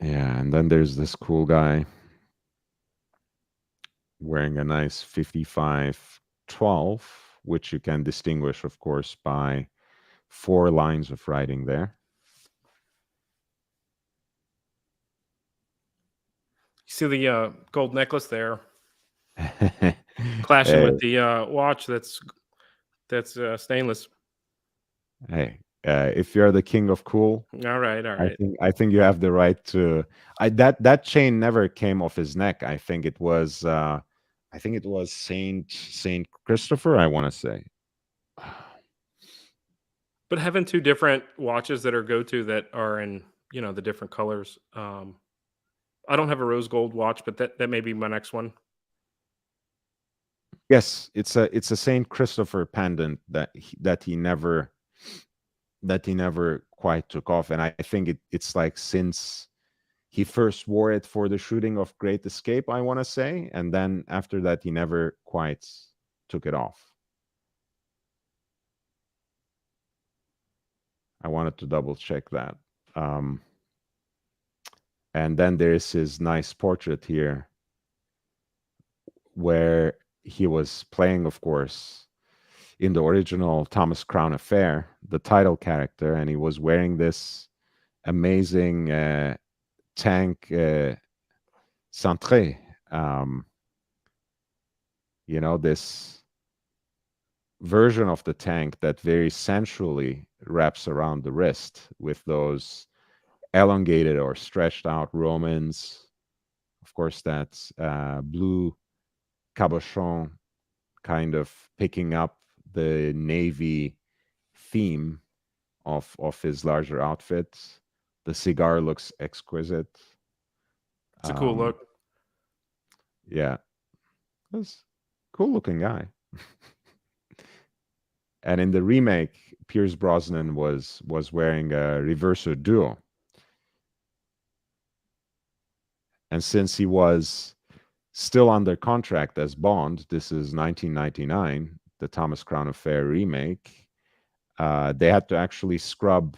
Yeah, and then there's this cool guy wearing a nice 5512, which you can distinguish, of course, by 4 lines of writing there. You see the gold necklace there, clashing with the watch that's stainless. Hey, if you're the king of cool, All right. I think you have the right to. That chain never came off his neck. I think it was Saint Christopher, I want to say. But having 2 different watches that are go-to that are in the different colors. I don't have a rose gold watch, but that may be my next one. Yes, it's a Saint Christopher pendant that he never quite took off, and I think it's like since he first wore it for the shooting of Great Escape, I want to say, and then after that he never quite took it off. I wanted to double check that. And then there's his nice portrait here where he was playing, of course, in the original Thomas Crown Affair, the title character, and he was wearing this amazing tank cintré, this version of the tank that very sensually wraps around the wrist with those elongated or stretched out Romans. Of course, that's blue cabochon, kind of picking up the navy theme of his larger outfit. The cigar looks exquisite. It's a cool look. Yeah, that's cool looking guy. And in the remake, Pierce Brosnan was wearing a Reverso Duo. And since he was still under contract as Bond, this is 1999, the Thomas Crown Affair remake, they had to actually scrub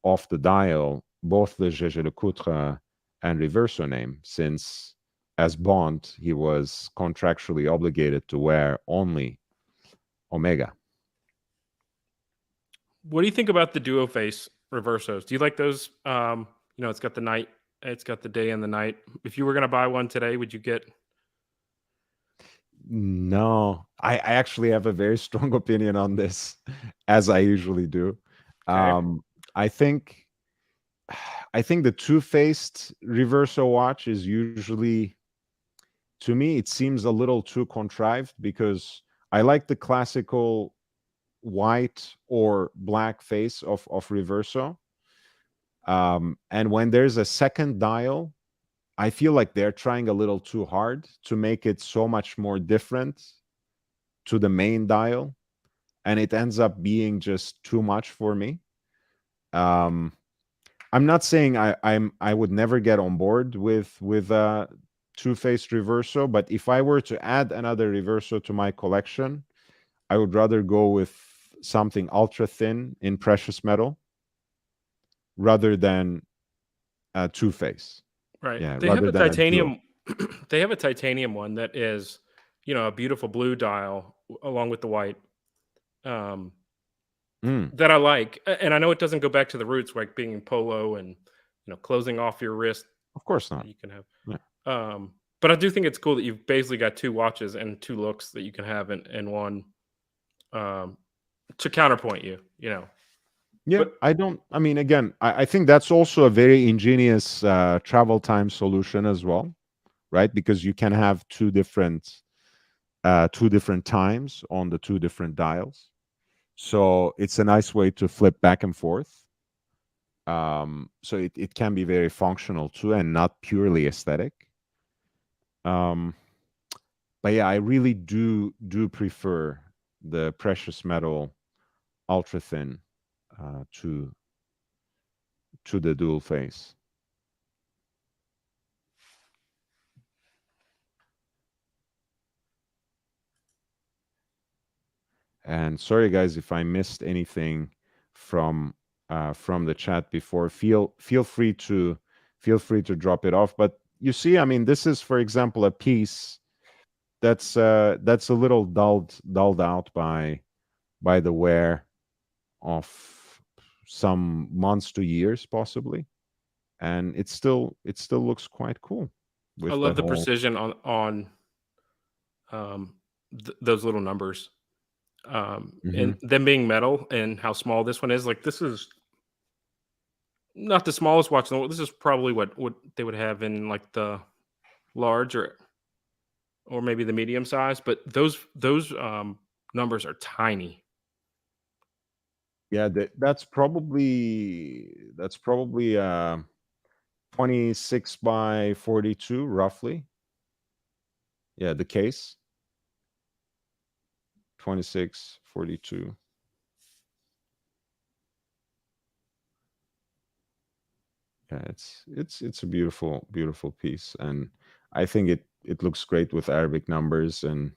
off the dial both the Gégé Lecoutre and Reverso name, since as Bond, he was contractually obligated to wear only Omega. What do you think about the duo face reversos? Do you like those? It's got the night, it's got the day and the night. If you were going to buy one today, would you get? No, I actually have a very strong opinion on this, as I usually do. Okay. I think the two-faced reverso watch is usually, to me, it seems a little too contrived, because I like the classical white or black face of reverso. And when there's a second dial, I feel like they're trying a little too hard to make it so much more different to the main dial, and it ends up being just too much for me. I'm not saying I would never get on board with two-faced reverso, but if I were to add another reverso to my collection, I would rather go with something ultra thin in precious metal rather than a two-face. Right. Yeah, They have rather a than a duo. titanium. They have a titanium one that is, a beautiful blue dial along with the white. That I like, and I know it doesn't go back to the roots, like being polo and closing off your wrist. Of course not. You can have, Yeah. But I do think it's cool that you've basically got two watches and two looks that you can have in one, to counterpoint you. Yeah, I mean, again, I think that's also a very ingenious travel time solution as well, right? Because you can have two different times on the two different dials. So it's a nice way to flip back and forth. So it can be very functional too, and not purely aesthetic. But yeah, I really do prefer the precious metal ultra thin to the dual face. And sorry guys if I missed anything from the chat before. Feel free to drop it off. But you see, I mean, this is, for example, a piece that's a little dulled out by the wear of some months to years possibly, and it still looks quite cool I with love the whole precision on those little numbers, and them being metal, and how small this one is. Like, this is not the smallest watch in the world. This is probably what they would have in like the large or maybe the medium size, but those numbers are tiny. Yeah, that's probably 26 by 42 roughly. Yeah, the case 26 42. Yeah, it's a beautiful piece, and I think it looks great with Arabic numbers. And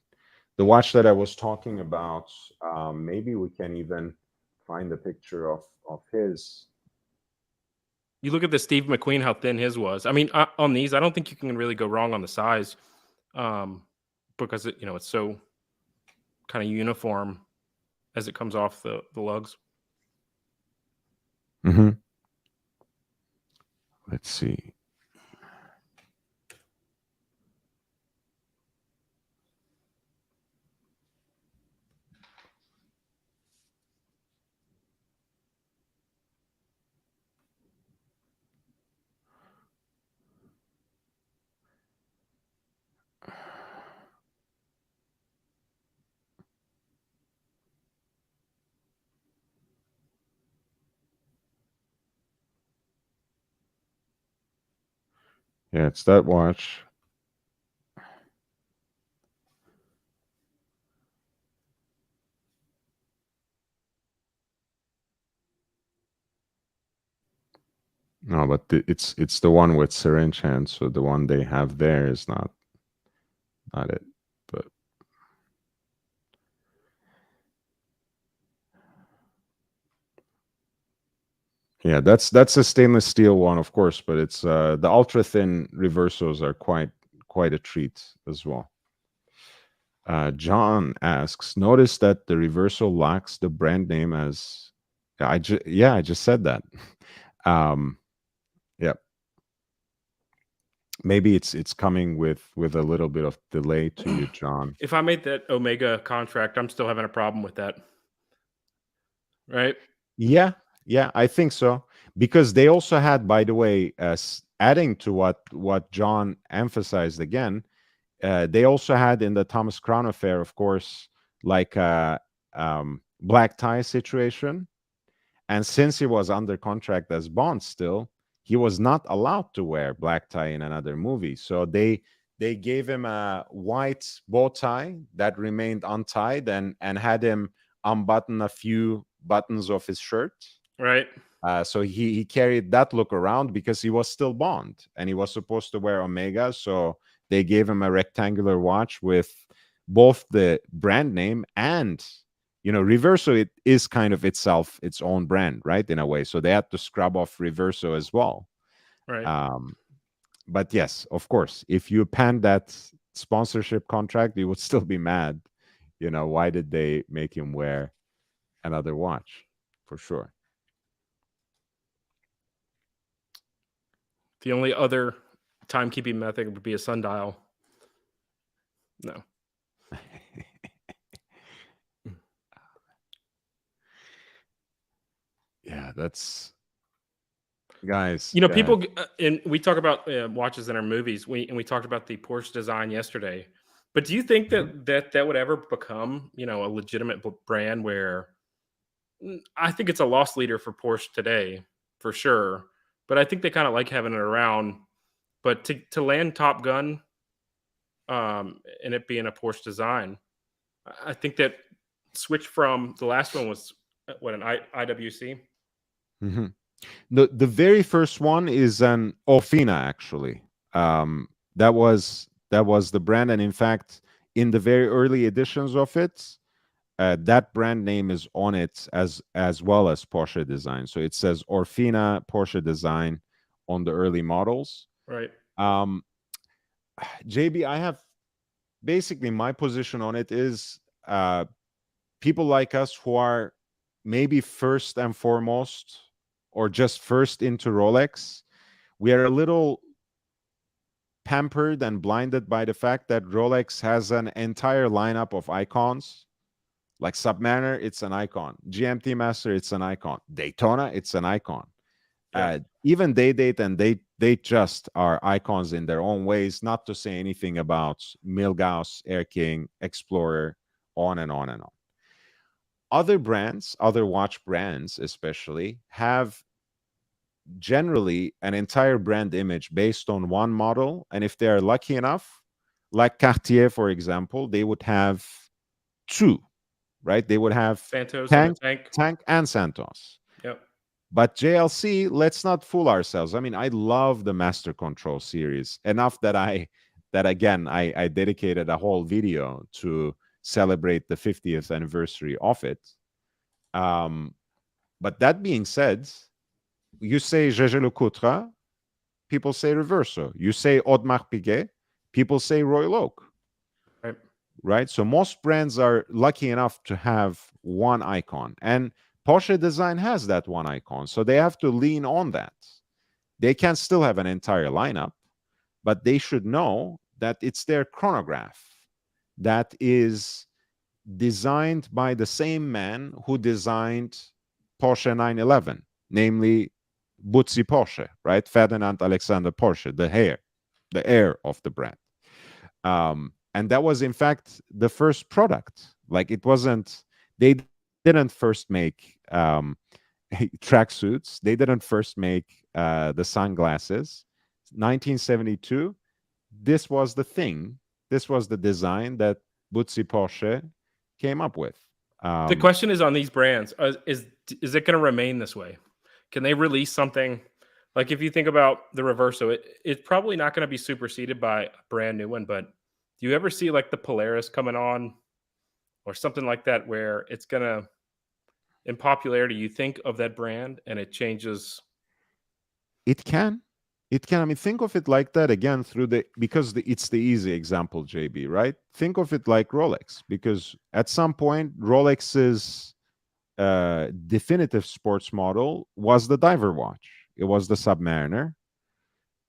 the watch that I was talking about, maybe we can even find a picture of his. You look at the Steve McQueen, how thin his was. I mean, on these, I don't think you can really go wrong on the size, because it's so kind of uniform as it comes off the lugs. Let's see. Yeah, it's that watch. No, but it's the one with syringe hand, so the one they have there is not it. But Yeah, that's a stainless steel one, of course, but it's the ultra thin reversos are quite a treat as well. John asks, notice that the reversal lacks the brand name as I just said that. Yeah. Maybe it's coming with a little bit of delay to you, John. If I made that Omega contract, I'm still having a problem with that. Right? Yeah, I think so. Because they also had, by the way, adding to what John emphasized again, they also had in the Thomas Crown affair, of course, like a black tie situation. And since he was under contract as Bond still, he was not allowed to wear black tie in another movie. So they gave him a white bow tie that remained untied and had him unbutton a few buttons of his shirt. Right. So he carried that look around because he was still Bond and he was supposed to wear Omega. So they gave him a rectangular watch with both the brand name and, Reverso, it is kind of itself its own brand, right, in a way. So they had to scrub off Reverso as well. Right. But yes, of course, if you panned that sponsorship contract, you would still be mad. Why did they make him wear another watch? For sure. The only other timekeeping method would be a sundial. No. Yeah, that's guys. People, and we talk about watches in our movies. We talked about the Porsche design yesterday. But do you think that would ever become, a legitimate brand where I think it's a loss leader for Porsche today, for sure. But I think they kind of like having it around. But to land Top Gun, and it being a Porsche design, I think that switch from the last one was an IWC. Mm-hmm. The very first one is an Ofina, actually. That was the brand, and in fact, in the very early editions of it, that brand name is on it as well as Porsche design. So it says Orfina Porsche design on the early models. Right. JB, I have basically my position on it is people like us who are maybe first and foremost or just first into Rolex, we are a little pampered and blinded by the fact that Rolex has an entire lineup of icons. Like Submariner, it's an icon. GMT Master, it's an icon. Daytona, it's an icon. Yeah. Even Day-Date and they just are icons in their own ways, not to say anything about Milgauss, Air King, Explorer, on and on and on. Other brands, other watch brands especially, have generally an entire brand image based on one model. And if they're lucky enough, like Cartier, for example, they would have two, right? They would have Santos Tank and Santos. Yep. But JLC, let's not fool ourselves. I mean, I love the Master Control series enough that I dedicated a whole video to celebrate the 50th anniversary of it. But that being said, you say Jaeger-LeCoultre, people say Reverso. You say Audemars Piguet, people say Royal Oak. Right? So most brands are lucky enough to have one icon. And Porsche design has that one icon. So they have to lean on that. They can still have an entire lineup, but they should know that it's their chronograph that is designed by the same man who designed Porsche 911, namely Butzi Porsche, right? Ferdinand Alexander Porsche, the heir of the brand. And that was, in fact, the first product. Like, it wasn't, they didn't first make tracksuits. They didn't first make the sunglasses. 1972, this was the thing. This was the design that Butzi Porsche came up with. The question is on these brands, is it going to remain this way? Can they release something? Like, if you think about the Reverso, it's probably not going to be superseded by a brand new one, but do you ever see like the Polaris coming on or something like that where it's going to in popularity, you think of that brand and it changes. It can. I mean, think of it like that again because it's the easy example, JB, right? Think of it like Rolex, because at some point, Rolex's definitive sports model was the diver watch. It was the Submariner.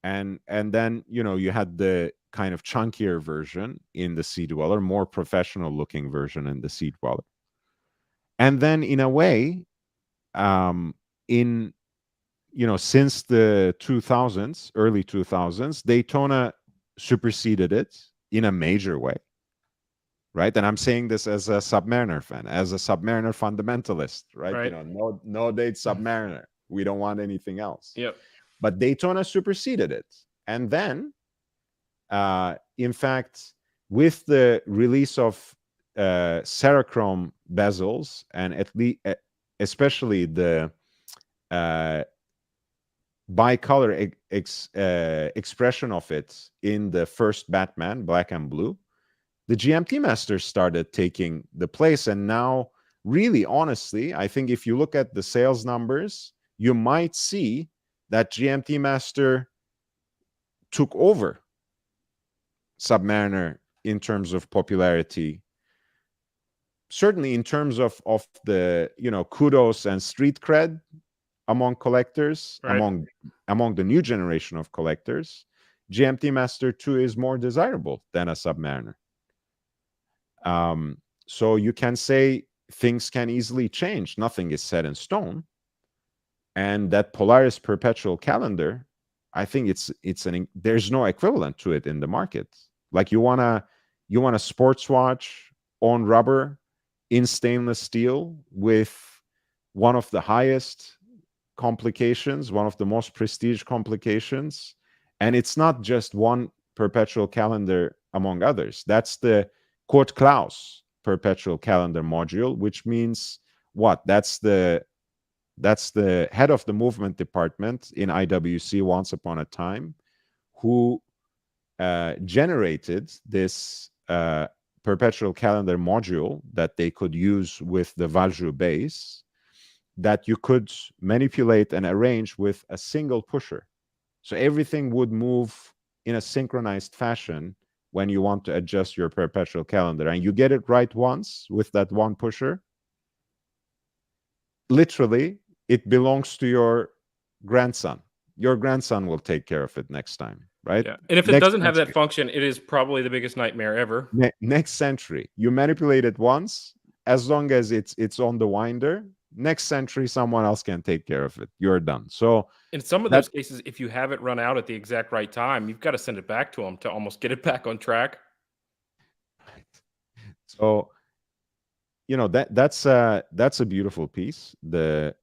And then, you had the kind of chunkier version in the Sea Dweller, more professional looking version in the Sea Dweller. And then in a way, since the 2000s, early 2000s, Daytona superseded it in a major way, right? And I'm saying this as a Submariner fan, as a Submariner fundamentalist, right? Right. No date Submariner. We don't want anything else. Yep. But Daytona superseded it. And then, in fact, with the release of Cerachrome bezels, and especially the bicolor expression of it in the first Batman, black and blue, the GMT Master started taking the place. And now, really, honestly, I think if you look at the sales numbers, you might see that GMT Master took over Submariner in terms of popularity. Certainly in terms of the kudos and street cred among collectors, right. among the new generation of collectors, GMT Master 2 is more desirable than a Submariner. So you can say things can easily change. Nothing is set in stone. And that Polaris perpetual calendar, I think there's no equivalent to it in the market. Like you want a sports watch on rubber in stainless steel with one of the highest complications, one of the most prestige complications, and it's not just one perpetual calendar among others. That's the Kurt Klaus perpetual calendar module, which means what? That's the head of the movement department in IWC once upon a time, who generated this perpetual calendar module that they could use with the Valjoux base, that you could manipulate and arrange with a single pusher. So everything would move in a synchronized fashion when you want to adjust your perpetual calendar. And you get it right once with that one pusher. Literally, it belongs to your grandson. Your grandson will take care of it next time, right? Yeah. And if it doesn't have that function, it is probably the biggest nightmare ever. Next century, you manipulate it once, as long as it's on the winder, next century someone else can take care of it. You're done. So in some of those cases, if you have it run out at the exact right time, you've got to send it back to them to almost get it back on track. So that's a beautiful piece, the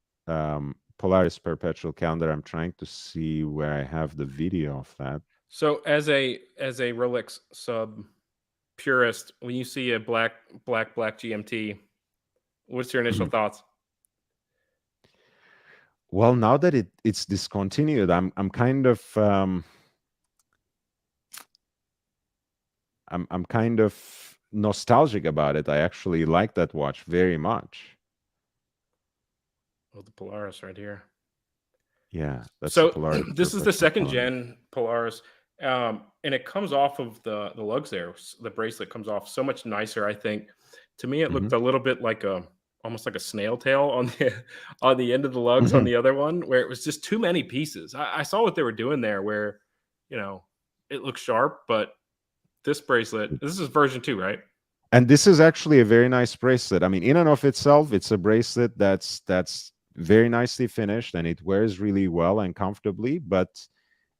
Polaris perpetual calendar. I'm trying to see where I have the video of that. So as a Rolex sub purist, when you see a black GMT, what's your initial thoughts? Well, now that it's discontinued, I'm kind of I'm kind of nostalgic about it. I actually like that watch very much. Oh, the Polaris right here. Yeah, that's so the Polaris. This is the second gen Polaris, and it comes off of the lugs there. The bracelet comes off so much nicer, I think. To me, it looked a little bit like almost like a snail tail on the end of the lugs on the other one, where it was just too many pieces. I saw what they were doing there, where it looks sharp, but this bracelet, this is version 2, right? And this is actually a very nice bracelet. I mean, in and of itself, it's a bracelet that's very nicely finished, and it wears really well and comfortably. But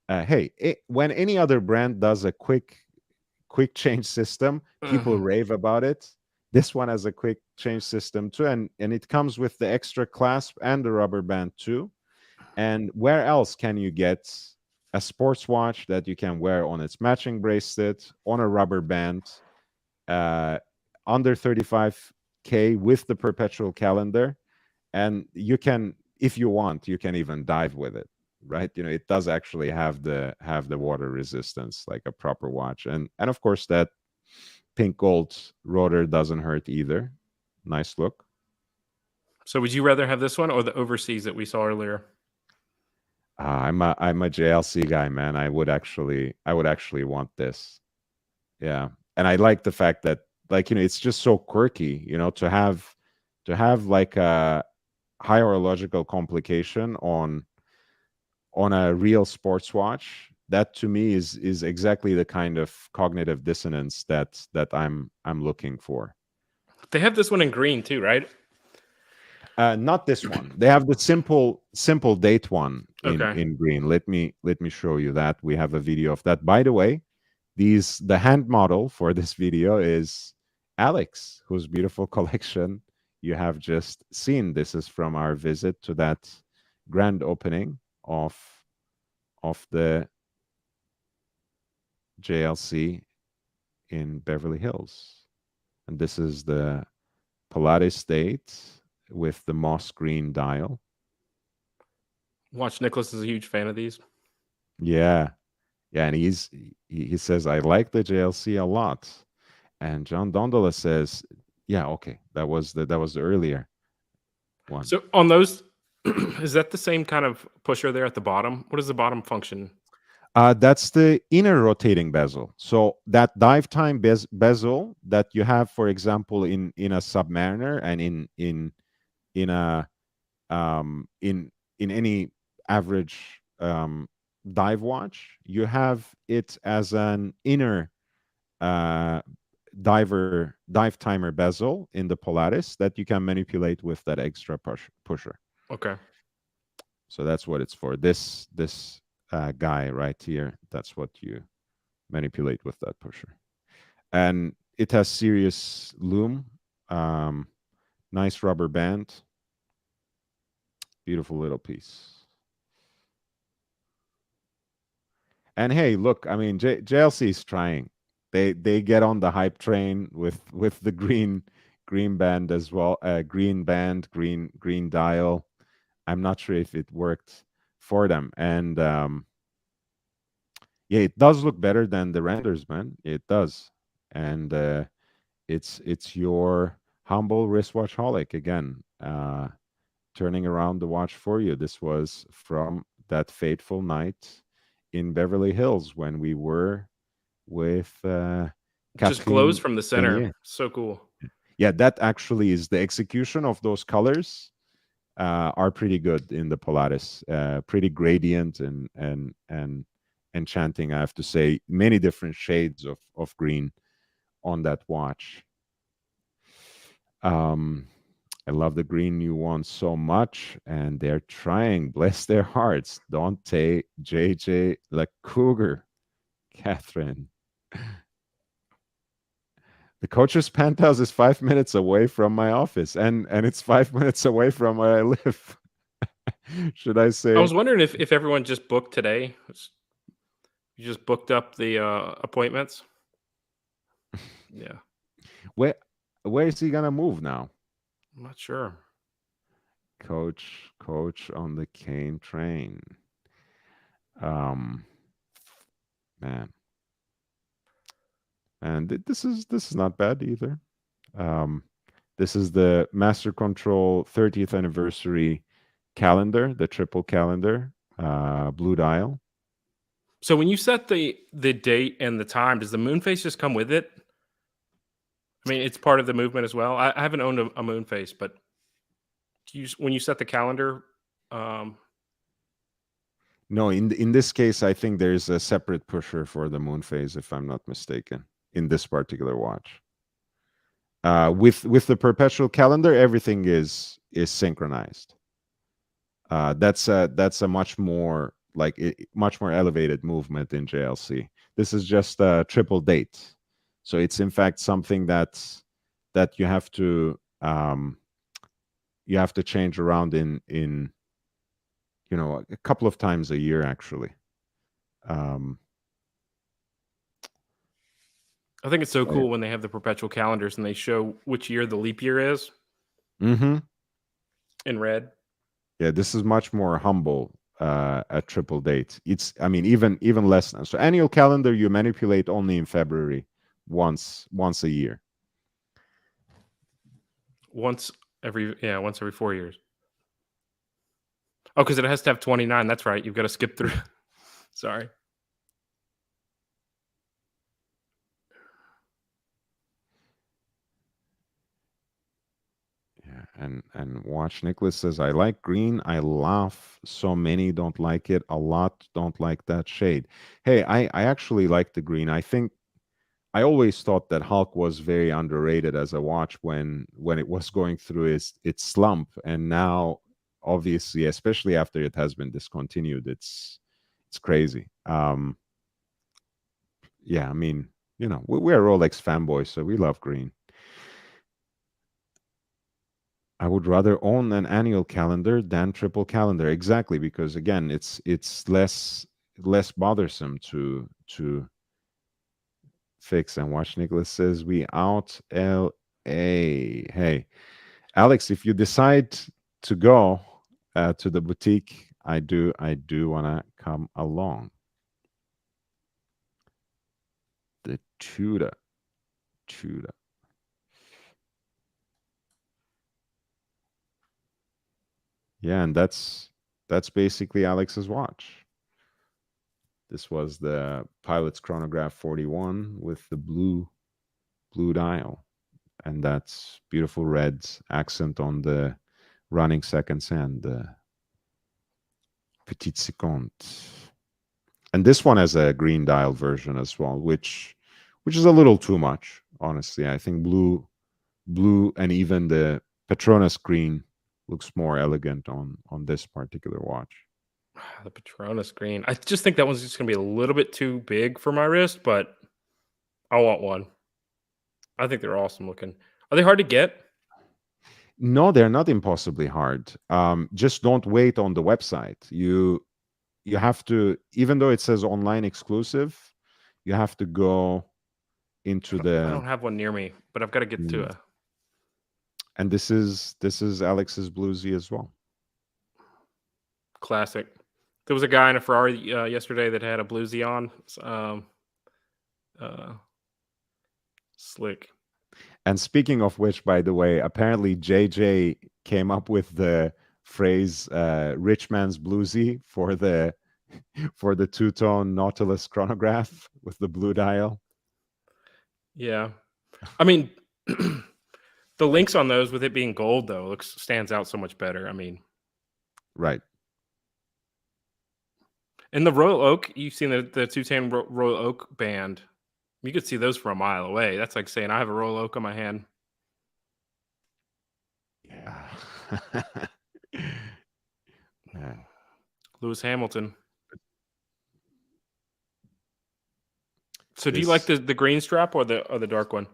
hey, when any other brand does a quick change system, people rave about it. This one has a quick change system too, and it comes with the extra clasp and the rubber band too. And where else can you get a sports watch that you can wear on its matching bracelet, on a rubber band, under 35K with the perpetual calendar? And you can, if you want, you can even dive with it, right? It does actually have the water resistance like a proper watch, and of course that pink gold rotor doesn't hurt either. Nice look. So would you rather have this one or the overseas that we saw earlier? I'm a JLC guy, man. I would actually want this. Yeah, and I like the fact that, like, it's just so quirky, to have like a high horological complication on a real sports watch. That to me is exactly the kind of cognitive dissonance that I'm looking for. They have this one in green too, right? Not this one. They have the simple date one Okay. in green. Let me show you that. We have a video of that. By the way, the hand model for this video is Alex, whose beautiful collection you have just seen. This is from our visit to that grand opening of the JLC in Beverly Hills. And this is the Polaris date with the moss green dial. Watch Nicholas is a huge fan of these. Yeah. Yeah, and he says, I like the JLC a lot. And John Dondola says, yeah, okay, that was the earlier one. So on those, is that the same kind of pusher there at the bottom? What is the bottom function? That's the inner rotating bezel. So that dive time bezel that you have, for example, in a Submariner and in a in any average dive watch, you have it as an inner dive timer bezel in the Polaris that you can manipulate with that extra pusher. Okay. So that's what it's for. This guy right here, that's what you manipulate with that pusher. And it has serious lume, nice rubber band, beautiful little piece. And hey, look, I mean, JLC is trying. They get on the hype train with the green band as well, green band, green dial. I'm not sure if it worked for them. And yeah, it does look better than the renders, man. It does. And it's your humble wristwatch holic again, turning around the watch for you. This was from that fateful night in Beverly Hills when we were with Just glows Catherine from the center. Grenier. So cool. Yeah, that actually is the execution of those colors are pretty good in the Polaris. Pretty gradient and enchanting, I have to say. Many different shades of green on that watch. I love the green new one so much, and they're trying, bless their hearts. Dante, JJ, La Cougar, Catherine. The coach's penthouse is 5 minutes away from my office, and it's 5 minutes away from where I live. Should I say? I was wondering if everyone just booked today. You just booked up the appointments. Yeah. Where is he gonna move now? I'm not sure. Coach on the cane train. Man. And this is not bad either. This is the Master Control 30th anniversary calendar, the triple calendar, blue dial. So when you set the date and the time, does the moon face just come with it? I mean, it's part of the movement as well. I haven't owned a moon face, but when you set the calendar, no, in this case, I think there's a separate pusher for the moon phase, if I'm not mistaken, in this particular watch. With the perpetual calendar, everything is synchronized. That's a much more much more elevated movement in JLC. This is just a triple date, so it's in fact something that you have to change around in a couple of times a year actually. I think it's so cool when they have the perpetual calendars and they show which year the leap year is. Mm-hmm. In red. Yeah, this is much more humble at triple date. It's, I mean, even less than. So annual calendar you manipulate only in February, once a year. Once once every 4 years. Oh, because it has to have 29. That's right. You've got to skip through. Sorry. Yeah, and watch Nicholas says, I like green. I laugh. So many don't like it. A lot don't like that shade. Hey, I actually like the green. I think I always thought that Holic was very underrated as a watch when it was going through its slump, and now obviously, especially after it has been discontinued, it's crazy. Yeah, I mean, we're Rolex fanboys, so we love green. I would rather own an annual calendar than triple calendar. Exactly, because again, it's less bothersome to fix. And watch Nicholas says, we out LA. Hey, Alex, if you decide to go to the boutique, I do want to come along. The Tudor. Yeah, and that's basically Alex's watch. This was the Pilot's Chronograph 41 with the blue dial, and that's beautiful red accent on the running seconds and the Petite Seconde. And this one has a green dial version as well, which is a little too much, honestly. I think blue and even the Petronas green looks more elegant on this particular watch. The Petronas green. I just think that one's just going to be a little bit too big for my wrist, but I want one. I think they're awesome looking. Are they hard to get? No, they're not impossibly hard. Just don't wait on the website. You have to, even though it says online exclusive, you have to go into I don't have one near me, but I've got to get to a. And this is Alex's bluesy as well. Classic. There was a guy in a Ferrari yesterday that had a bluesy on. Slick. And speaking of which, by the way, apparently JJ came up with the phrase "rich man's bluesy" for the two-tone Nautilus chronograph with the blue dial. Yeah, I mean, the links on those with it being gold though stands out so much better. I mean, right. And the Royal Oak, you've seen the two-tone Royal Oak band. You could see those from a mile away. That's like saying I have a Royal Oak on my hand. Yeah. Yeah. Lewis Hamilton. So do you like the green strap or the dark one?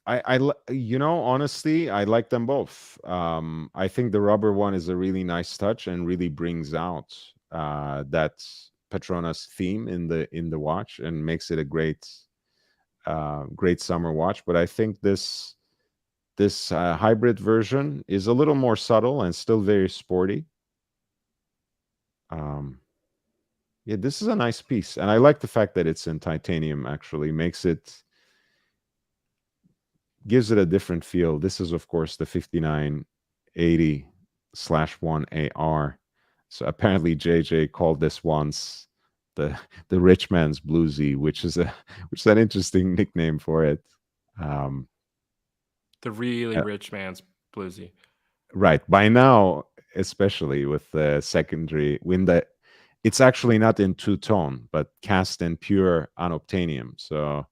I honestly, I like them both. I think the rubber one is a really nice touch and really brings out that Petronas theme in the watch and makes it a great summer watch. But I think this hybrid version is a little more subtle and still very sporty. Yeah, this is a nice piece, and I like the fact that it's in titanium. Actually, gives it a different feel. This is, of course, the 5980/1 AR. So apparently JJ called this once the rich man's bluesy, which is an interesting nickname for it. The really rich man's bluesy. Right. By now, especially with the secondary, it's actually not in two-tone, but cast in pure unobtainium. So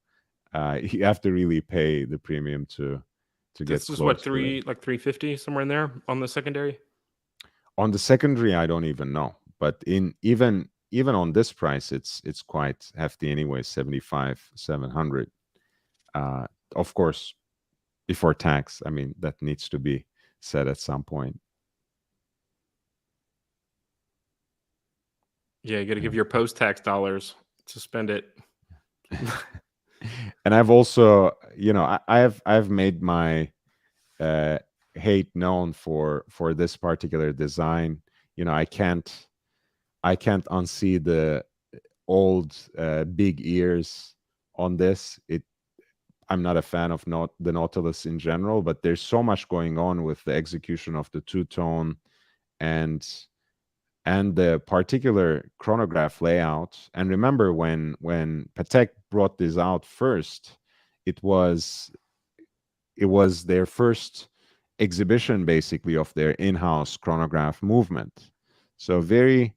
you have to really pay the premium to get close. This is what, like 350 somewhere in there on the secondary? On the secondary, I don't even know. But even on this price, it's quite hefty anyway, 75,700. Of course, before tax. I mean, that needs to be said at some point. Yeah, you got to give your post-tax dollars to spend it. And I've also, I've made my hate known for this particular design. I can't unsee the old big ears on this. I'm not a fan of the Nautilus in general, but there's so much going on with the execution of the two-tone and the particular chronograph layout. And remember, when Patek brought this out first, it was their first exhibition, basically, of their in-house chronograph movement. So very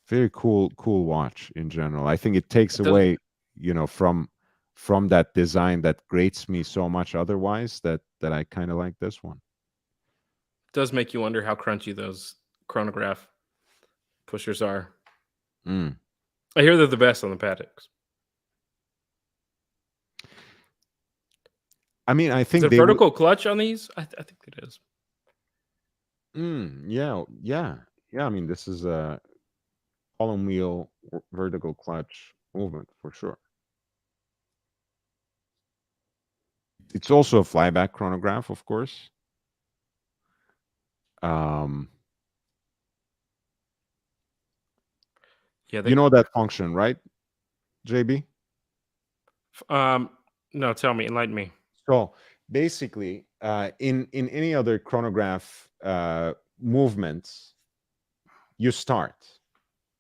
very cool watch in general. I think it takes away, from that design that grates me so much otherwise, that I kind of like this one. It does make you wonder how crunchy those chronograph pushers are. I hear they're the best on the Pateks. I mean, I think is it vertical clutch on these? I think it is. Yeah. I mean, this is a column wheel vertical clutch movement for sure. It's also a flyback chronograph, of course. Yeah, you know that function, right, JB? No, tell me, enlighten me. So basically, in any other chronograph movements, you start,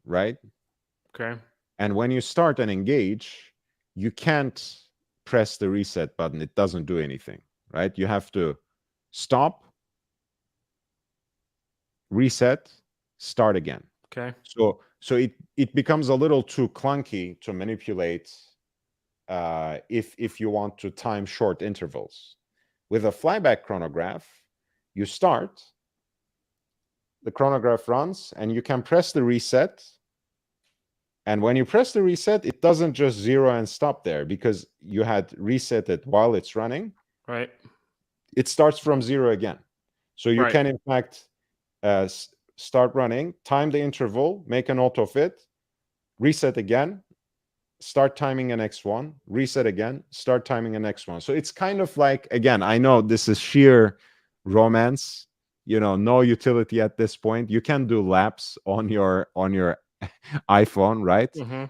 right? Okay. And when you start and engage, you can't press the reset button. It doesn't do anything, right? You have to stop, reset, start again. Okay. So it becomes a little too clunky to manipulate if you want to time short intervals. With a flyback chronograph, you start, the chronograph runs, and you can press the reset. And when you press the reset, it doesn't just zero and stop there, because you had reset it while it's running. Right. It starts from zero again. So you can, in fact, start running, time the interval, make a note of it, reset again, start timing the next one, reset again, start timing the next one. So it's kind of like, again, I know this is sheer romance, no utility at this point. You can do laps on your iPhone, right?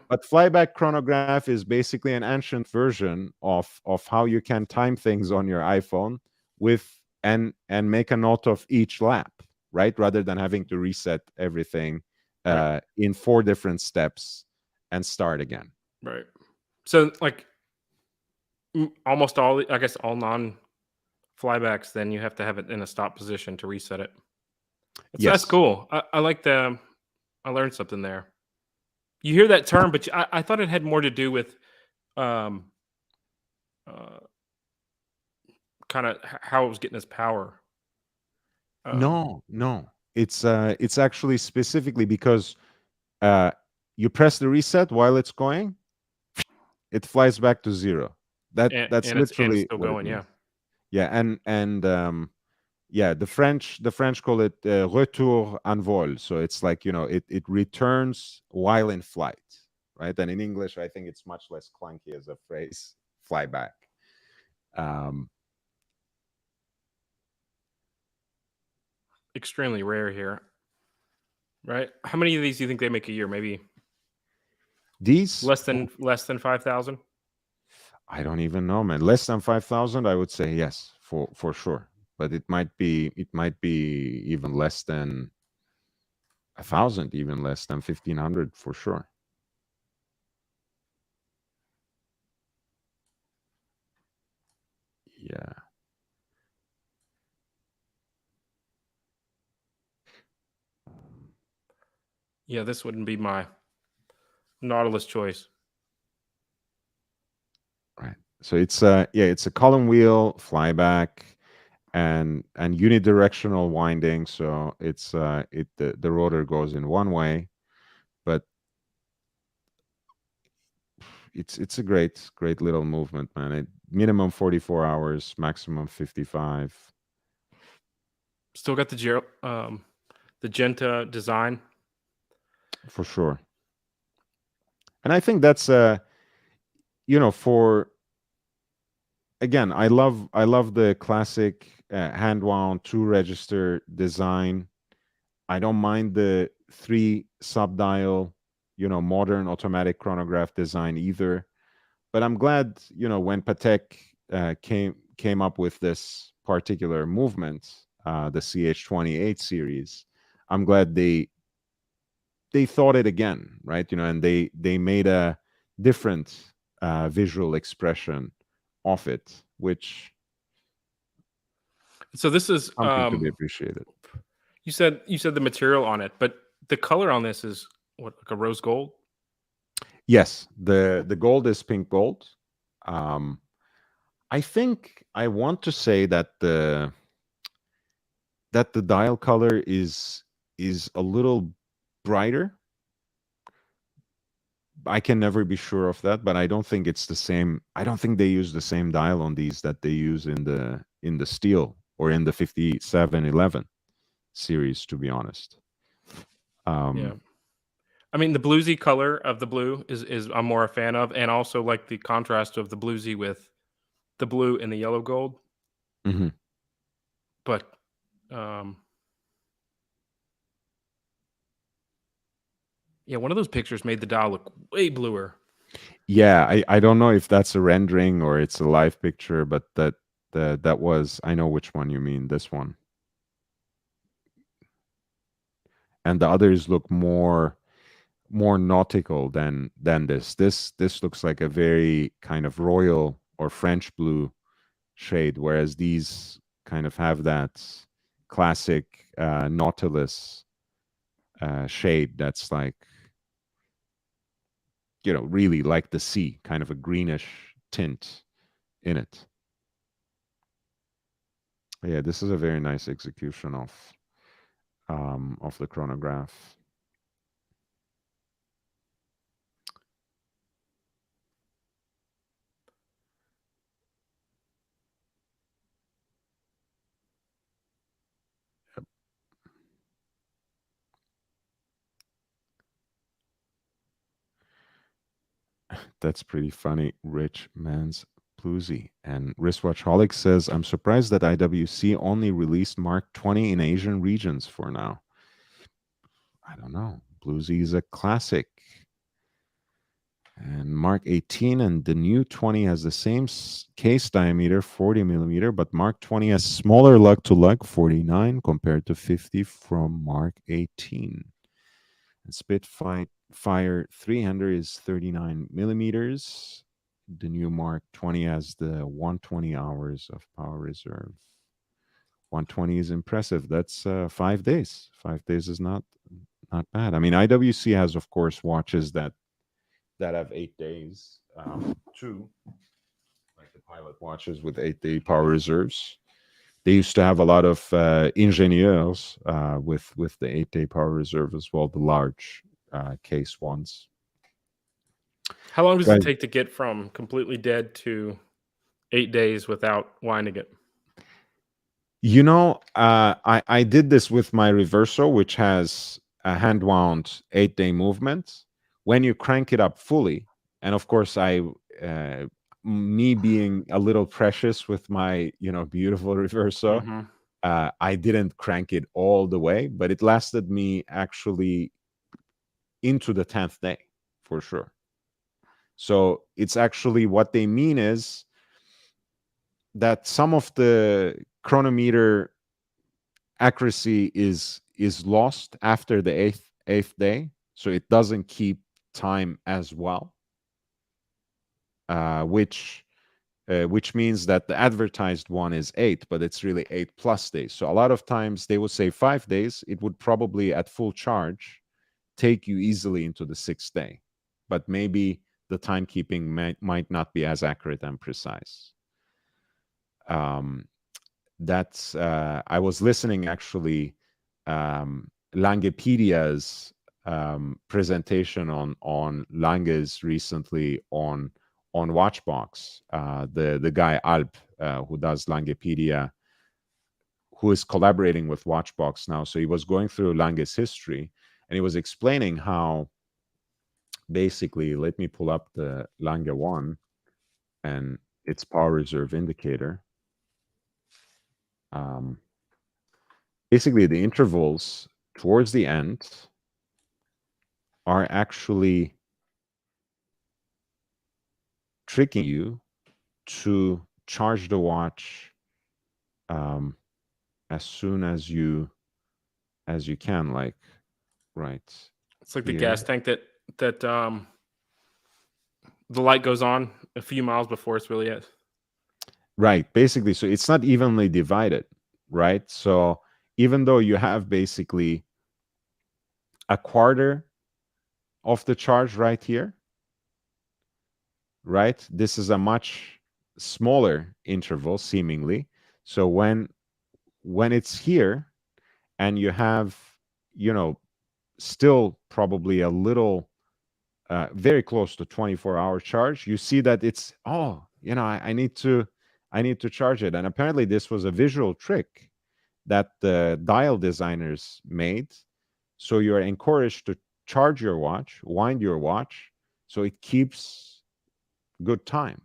But flyback chronograph is basically an ancient version of how you can time things on your iPhone and make a note of each lap, right? Rather than having to reset everything in 4 different steps and start again. Right. So like almost all, I guess, all non-flybacks, then you have to have it in a stop position to reset it. That's cool. I like I learned something there. You hear that term, but I thought it had more to do with kind of how it was getting its power. No. It's actually specifically because you press the reset while it's going, it flies back to zero. That's literally it's still going. Yeah, and the French call it retour en vol. So it's like, it returns while in flight, right? And in English, I think it's much less clunky as a phrase, fly back. Extremely rare here, right? How many of these do you think they make a year? Maybe these less than 5,000. I don't even know, man. Less than 5,000, I would say yes, for sure. But it might be even less than 1,000, even less than 1,500 for sure. Yeah. Yeah, this wouldn't be my Nautilus choice. Right. So it's a column wheel flyback and unidirectional winding. So it's the rotor goes in one way, but it's a great little movement, man. Minimum 44 hours, maximum 55. Still got the Genta design for sure. And I think that's for, again, I love the classic hand wound 2-register design. I don't mind the 3 sub-dial modern automatic chronograph design either. but I'm glad, when Patek came up with this particular movement, the CH28 series, I'm glad they thought it again, right? And they made a different visual expression of it, which So this is something to be appreciated. You said the material on it, but the color on this is what, like a rose gold? Yes, the gold is pink gold. I think I want to say that the dial color is a little brighter. I can never be sure of that, but I don't think it's the same. I don't think they use the same dial on these that they use in the steel or in the 5711 series, to be honest. Yeah. I mean, the bluesy color of the blue is I'm more a fan of, and also like the contrast of the bluesy with the blue and the yellow gold. Mm-hmm. But yeah, one of those pictures made the dial look way bluer. Yeah, I don't know if that's a rendering or it's a live picture, but that was, I know which one you mean, this one. And the others look more nautical than this. This looks like a very kind of royal or French blue shade, whereas these kind of have that classic Nautilus shade that's like, really like the sea, kind of a greenish tint in it. Yeah, this is a very nice execution of the chronograph. That's pretty funny. Rich man's bluesy. And Wristwatch Holic says, I'm surprised that IWC only released Mark 20 in Asian regions for now. I don't know. Bluesy is a classic. And Mark 18 and the new 20 has the same case diameter, 40 millimeter, but Mark 20 has smaller lug to lug, 49, compared to 50 from Mark 18. And Spitfire 300 is 39 millimeters. The new Mark 20 has the 120 hours of power reserve. 120 is impressive. That's 5 days. 5 days is not bad. I mean, IWC has, of course, watches that have 8 days too, like the Pilot watches with 8-day power reserves. They used to have a lot of ingenieurs with the 8-day power reserve as well, the large case ones. How long does it take to get from completely dead to 8 days without winding it? I did this with my Reverso, which has a hand wound 8-day movement. When you crank it up fully, and of course me being a little precious with my beautiful Reverso, I didn't crank it all the way, but it lasted me actually into the 10th day for sure. So it's actually, what they mean is that some of the chronometer accuracy is lost after the eighth day, so it doesn't keep time as well, which means that the advertised one is 8, but it's really 8+ days. So a lot of times they would say 5 days. It would probably, at full charge, take you easily into the 6th day, but maybe the timekeeping might not be as accurate and precise. That's I was listening actually Langepedia's presentation on Langes recently on Watchbox. The guy Alp who does Langepedia, who is collaborating with Watchbox now. So he was going through Lange's history, and he was explaining how basically, let me pull up the Lange one and its power reserve indicator. Basically, the intervals towards the end are actually tricking you to charge the watch as soon as you can, like right. It's like the here. gas tank that the light goes on a few miles before it's really at. Right, basically. So it's not evenly divided, right? So even though you have basically a quarter of the charge right here, right? This is a much smaller interval, seemingly. So when it's here and you have, still probably a little, very close to 24-hour charge, you see that it's, I need to charge it. And apparently this was a visual trick that the dial designers made. So you're encouraged to charge your watch, wind your watch, so it keeps good time,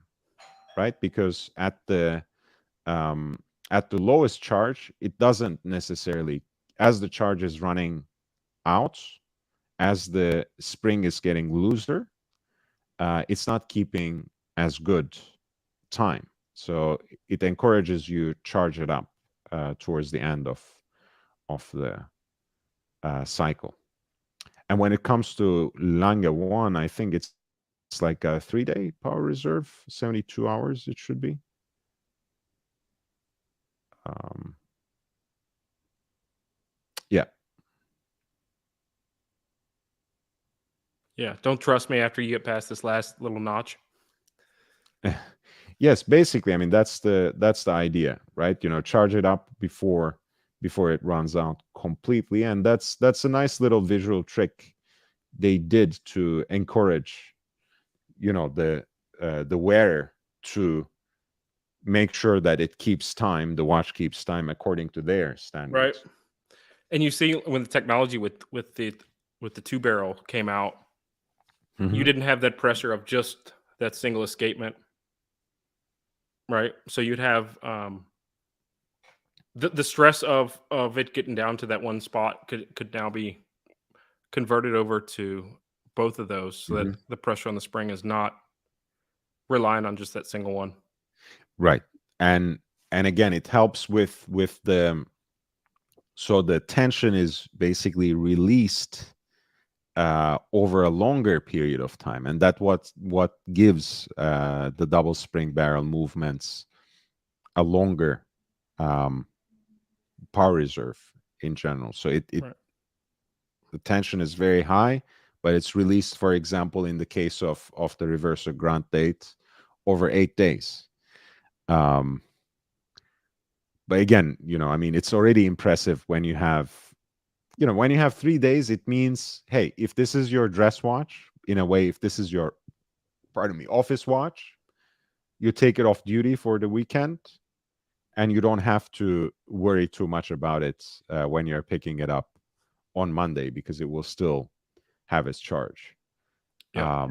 right? Because at the lowest charge, it doesn't necessarily, as the charge is running out, as the spring is getting looser, it's not keeping as good time. So it encourages you charge it up towards the end of the cycle. And when it comes to Lange 1, I think it's like a 3-day power reserve, 72 hours it should be. Yeah. Yeah, don't trust me after you get past this last little notch. Yes, basically, I mean that's the idea, right? Charge it up before it runs out completely, and that's a nice little visual trick they did to encourage, the wearer to make sure that it keeps time, the watch keeps time according to their standards. Right. And you see when the technology with the 2-barrel came out, you didn't have that pressure of just that single escapement. Right. So you'd have the stress of it getting down to that one spot could now be converted over to both of those, so that the pressure on the spring is not relying on just that single one. Right. And again, it helps with the, so the tension is basically released over a longer period of time, and that what gives the double spring barrel movements a longer power reserve in general. So it Right. the tension is very high, but it's released, for example, in the case of the reverso grande date, over 8 days. But again, I mean, it's already impressive when you have, when you have 3 days. It means, hey, if this is your dress watch, in a way, if this is your, office watch, you take it off duty for the weekend, and you don't have to worry too much about it when you're picking it up on Monday, because it will still have its charge. Yep.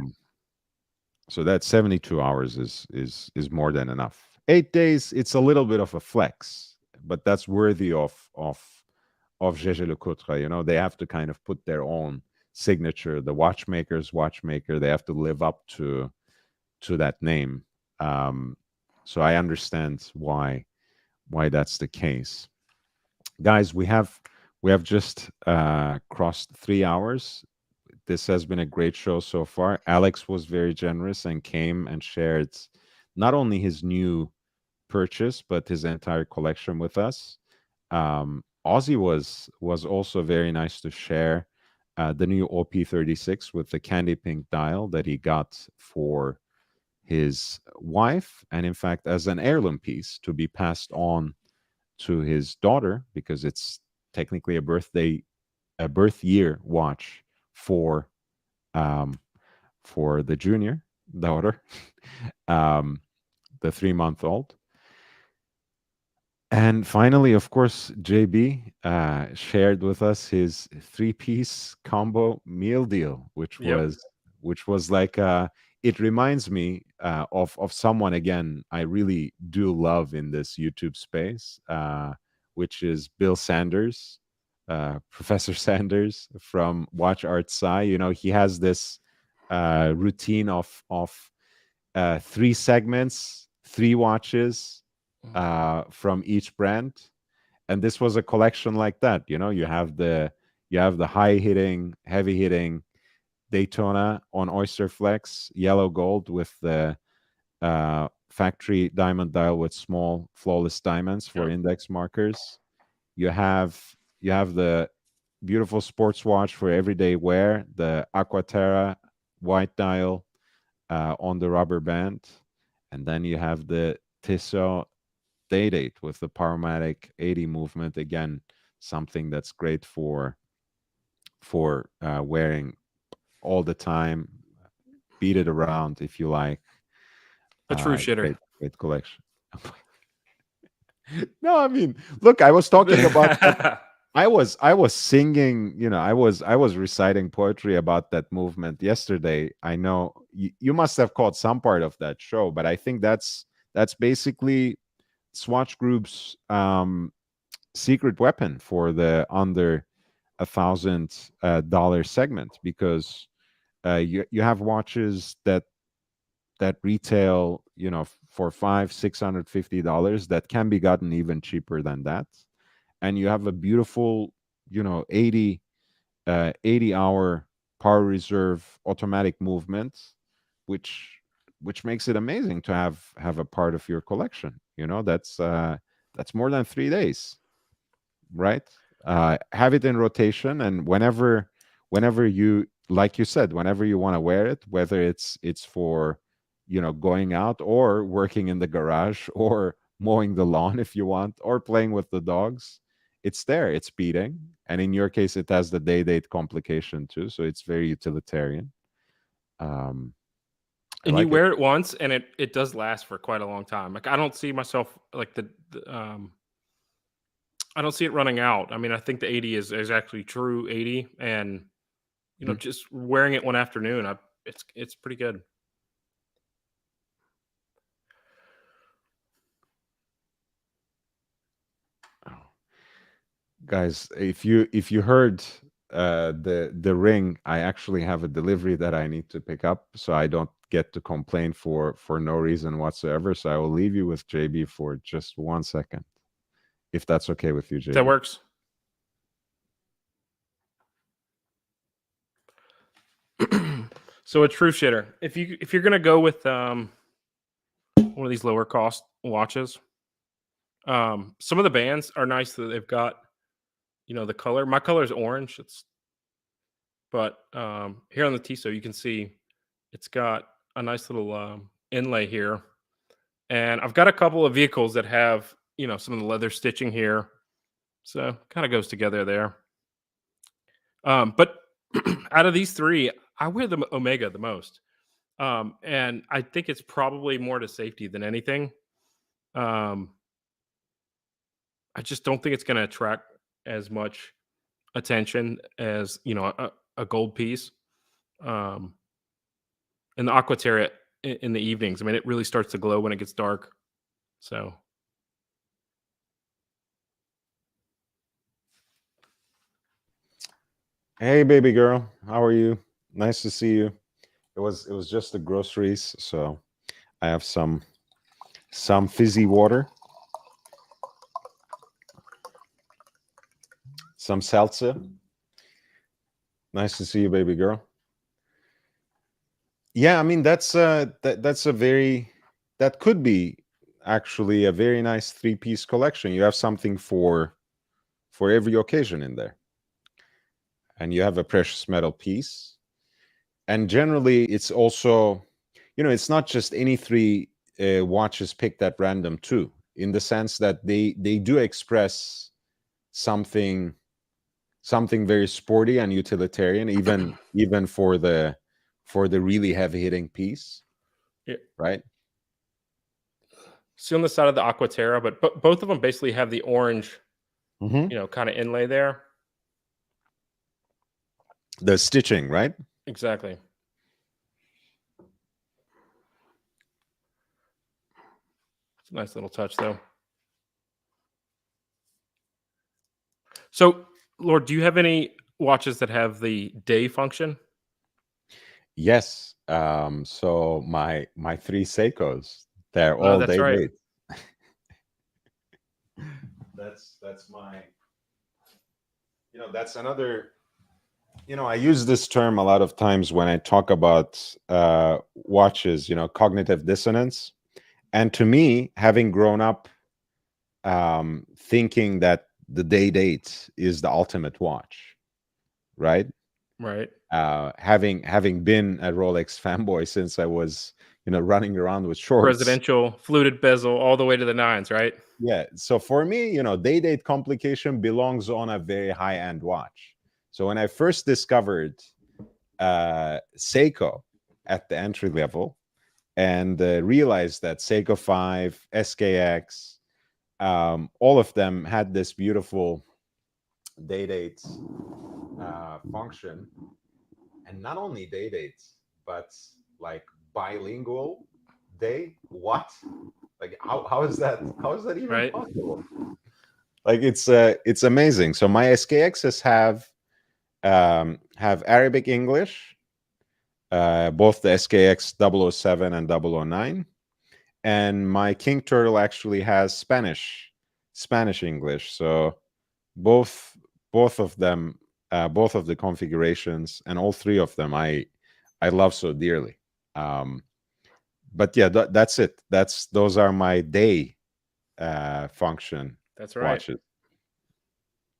So that 72 hours is more than enough. 8 days, it's a little bit of a flex, but that's worthy of Jaeger LeCoultre. They have to kind of put their own signature. The watchmaker, they have to live up to that name. So I understand why that's the case. Guys, we have just crossed 3 hours. This has been a great show so far. Alex was very generous and came and shared not only his new purchase, but his entire collection with us. Ozzy was also very nice to share the new OP36 with the candy pink dial that he got for his wife, and in fact as an heirloom piece to be passed on to his daughter, because it's technically a birth year watch for the junior daughter, the 3-month-old. And finally, of course, JB shared with us his 3-piece combo meal deal, which was like it reminds me of someone, again, I really do love in this YouTube space, which is Bill Sanders, Professor Sanders from Watch Art Sci. He has this routine of 3 segments, 3 watches from each brand. And this was a collection like that. You know, you have the high hitting, heavy hitting Daytona on Oysterflex, yellow gold with the factory diamond dial with small flawless diamonds for index markers. You have the beautiful sports watch for everyday wear, the Aquaterra white dial on the rubber band, and then you have the Tissot Day-Date with the Powermatic 80 movement. Again, something that's great for wearing all the time. Beat it around if you like. A true shitter. Great collection. No, I mean, look, I was talking about that. I was singing, you know, I was reciting poetry about that movement yesterday. I know you must have caught some part of that show, but I think that's basically Swatch Group's secret weapon for the under $1,000 segment, because you have watches that retail, you know, for $500-$650 that can be gotten even cheaper than that, and you have a beautiful, you know, 80-hour power reserve automatic movement, which makes it amazing to have a part of your collection. You know, that's more than 3 days, right? Have it in rotation, and whenever you, like you said, whenever you want to wear it, whether it's for, you know, going out or working in the garage or mowing the lawn if you want, or playing with the dogs, it's there, it's beating. And in your case, it has the day-date complication too, so it's very utilitarian. And you wear it once, and it does last for quite a long time. Like, I don't see myself like I don't see it running out. I mean, I think the 80 is actually true 80, and you know, just wearing it one afternoon, it's pretty good. Guys, if you heard the ring, I actually have a delivery that I need to pick up, so I don't get to complain for no reason whatsoever. So I will leave you with JB for just 1 second, if that's okay with you, JB. That works. So a true shitter. If you're gonna go with one of these lower cost watches, some of the bands are nice that they've got, you know, the color. My color is orange. But here on the Tissot, you can see it's got a nice little inlay here, and I've got a couple of vehicles that have, you know, some of the leather stitching here, so kind of goes together there. But out of these 3, I wear the Omega the most, and I think it's probably more to safety than anything. I just don't think it's going to attract as much attention as, you know, a gold piece. And the Aquaterra in the evenings, I mean, it really starts to glow when it gets dark. So. Hey, baby girl, how are you? Nice to see you. It was just the groceries, so I have some fizzy water, some seltzer. Nice to see you, baby girl. Yeah, I mean, that could be actually a very nice 3-piece collection. You have something for every occasion in there, and you have a precious metal piece. And generally, it's also, you know, it's not just any 3 watches picked at random too, in the sense that they do express something very sporty and utilitarian, even for the really heavy hitting piece. Yeah. Right. See on the side of the Aquaterra, but both of them basically have the orange, you know, kind of inlay there. The stitching, right? Exactly. It's a nice little touch, though. So, Lord, do you have any watches that have the day function? Yes. So my three Seikos, they're Oh, all that's day right. date. That's my, that's another, I use this term a lot of times when I talk about watches, cognitive dissonance. And to me, having grown up thinking that the day date is the ultimate watch, right? Right. Having been a Rolex fanboy since I was, running around with shorts. Presidential fluted bezel all the way to the nines, right? Yeah. So for me, day date complication belongs on a very high end watch. So when I first discovered Seiko at the entry level and realized that Seiko 5, SKX, all of them had this beautiful day dates function, and not only day dates, but like bilingual day. What? Like how is that? How is that even Right. possible? Like it's amazing. So my SKXs have Arabic English, both the SKX 007 and 009, and my King Turtle actually has Spanish English. So both of them, both of the configurations, and all three of them, I love so dearly. But yeah, that's it. Those are my day function. That's right. Watches.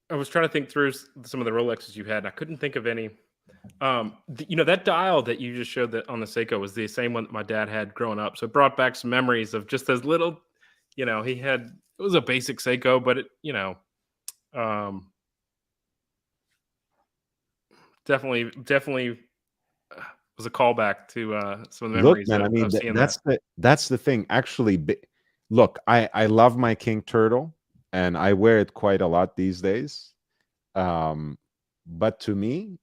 I was trying to think through some of the Rolexes you had, and I couldn't think of any. That dial that you just showed that on the Seiko was the same one that my dad had growing up. So it brought back some memories of just those little, he had, it was a basic Seiko, but it, definitely was a callback to some of the memories. Look, man, I mean, of seeing that's the thing. Actually, look, I love my King Turtle, and I wear it quite a lot these days. But to me,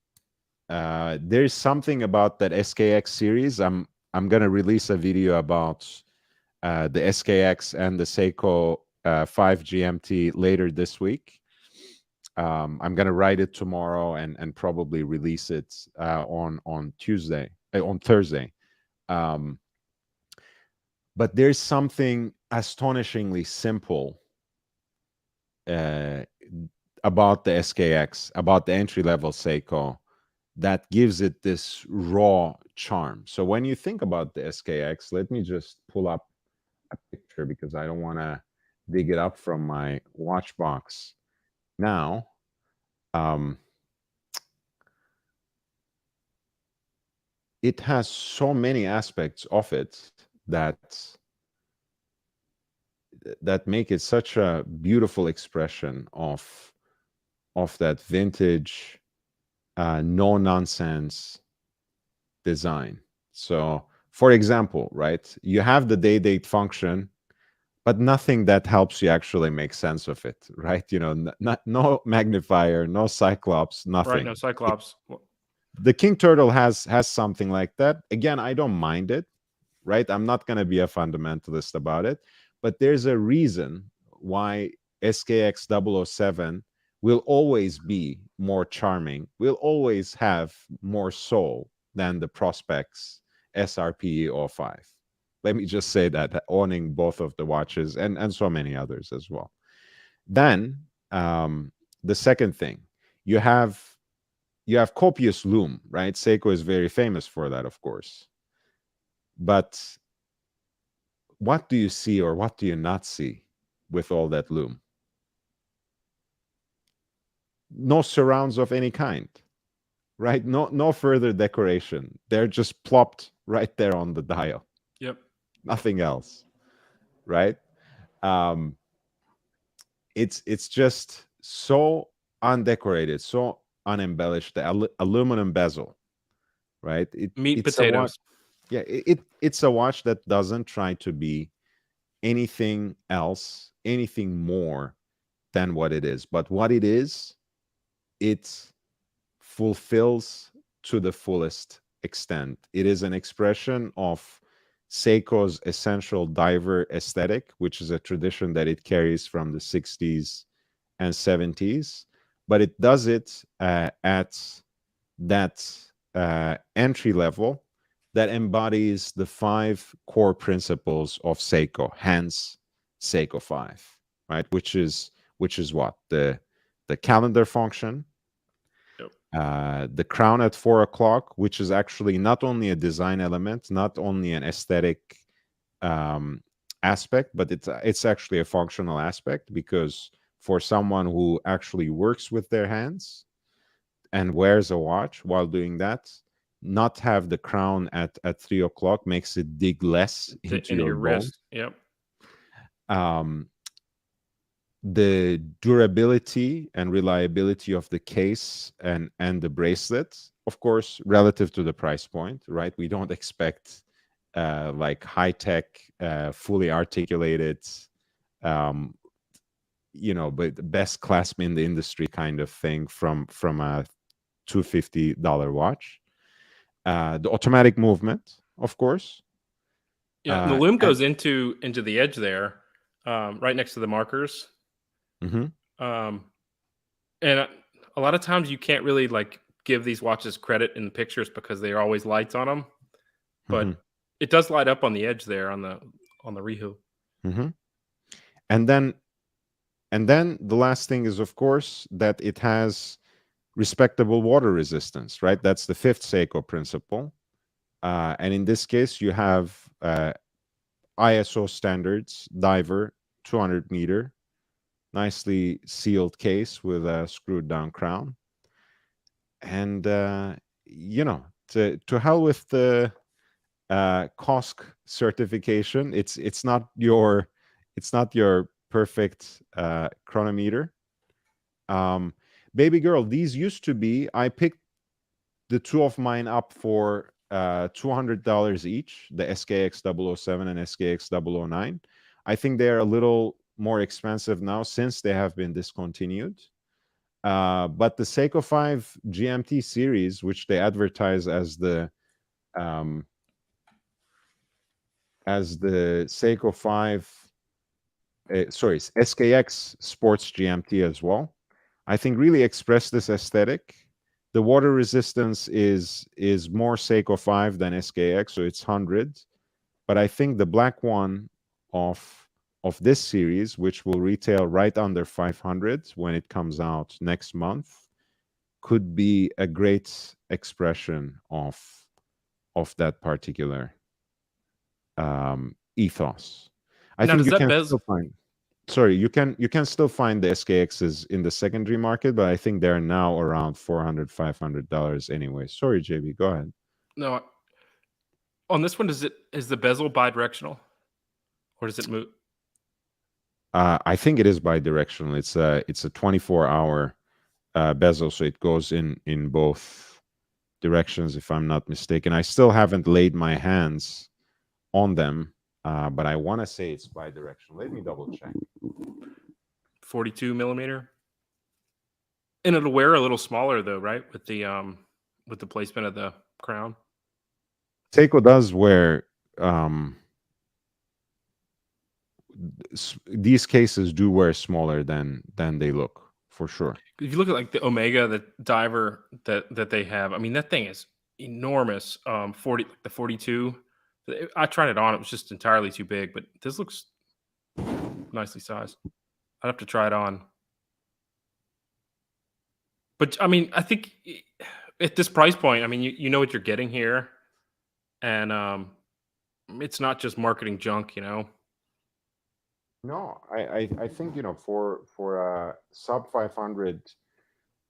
there's something about that SKX series. I'm gonna release a video about the SKX and the Seiko 5 GMT later this week. I'm gonna write it tomorrow and probably release it on Tuesday, on Thursday. But there's something astonishingly simple about the SKX, about the entry level Seiko, that gives it this raw charm. So when you think about the SKX, let me just pull up a picture because I don't want to dig it up from my watch box now. It has so many aspects of it that make it such a beautiful expression of that vintage, no nonsense design. So, for example, right, you have the day date function, but nothing that helps you actually make sense of it, right? No magnifier, no Cyclops, nothing. Right, no Cyclops. The King Turtle has something like that. Again, I don't mind it, right? I'm not going to be a fundamentalist about it, but there's a reason why SKX 007 will always be more charming, will always have more soul than the Prospex SRP 05. Let me just say that, owning both of the watches and so many others as well. Then the second thing, you have copious lume, right? Seiko is very famous for that, of course. But what do you see or what do you not see with all that lume? No surrounds of any kind, right? No further decoration. They're just plopped right there on the dial. Yep. Nothing else, right? It's just so undecorated, so unembellished. The aluminum bezel, right? Meat it's potatoes. A watch, yeah, it's a watch that doesn't try to be anything else, anything more than what it is. But what it is, it fulfills to the fullest extent. It is an expression of Seiko's essential diver aesthetic, which is a tradition that it carries from the 60s and 70s. But it does it at that entry level that embodies the 5 core principles of Seiko, hence Seiko 5, right? Which is what? The calendar function, the crown at 4 o'clock, which is actually not only a design element, not only an aesthetic aspect, but it's actually a functional aspect, because for someone who actually works with their hands and wears a watch while doing that, not have the crown at 3 o'clock makes it dig less into your wrist. Yep. The durability and reliability of the case and the bracelet, of course, relative to the price point, right? We don't expect like high-tech, fully articulated, you know, but the best clasp in the industry kind of thing from a $250 watch. The automatic movement, of course. Yeah, and the loom goes into the edge there, right next to the markers. Mm-hmm. And a lot of times you can't really like give these watches credit in the pictures because there are always lights on them, but it does light up on the edge there on the Rihu. Mm-hmm. And then the last thing is, of course, that it has respectable water resistance, right? That's the 5th Seiko principle. And in this case, you have ISO standards diver 200 meter, nicely sealed case with a screwed down crown. And, you know, to hell with the COSC certification. It's not your perfect chronometer. Baby girl, these used to be, I picked the 2 of mine up for $200 each, the SKX 007 and SKX 009. I think they're a little more expensive now since they have been discontinued. But the Seiko 5 GMT series, which they advertise as the Seiko 5, SKX Sports GMT as well, I think really express this aesthetic. The water resistance is more Seiko 5 than SKX, so it's 100. But I think the black one of this series, which will retail right under 500 when it comes out next month, could be a great expression of that particular ethos. I think you can still find. Sorry, you can still find the SKXs in the secondary market, but I think they're now around $400, $500 anyway. Sorry, JB, go ahead. No, on this one, is the bezel bidirectional, or does it move? I think it is bidirectional. It's a 24-hour bezel, so it goes in both directions, if I'm not mistaken. I still haven't laid my hands on them, but I want to say it's bidirectional. Let me double check. 42 millimeter, and it'll wear a little smaller though, right? With the placement of the crown. Seiko does wear these cases do wear smaller than they look, for sure. If you look at like the Omega, the diver that they have, I mean that thing is enormous. The 42. I tried it on; it was just entirely too big. But this looks nicely sized. I'd have to try it on. But I mean, I think at this price point, I mean, you know what you're getting here, and it's not just marketing junk, you know. No, I think, you know, for a sub 500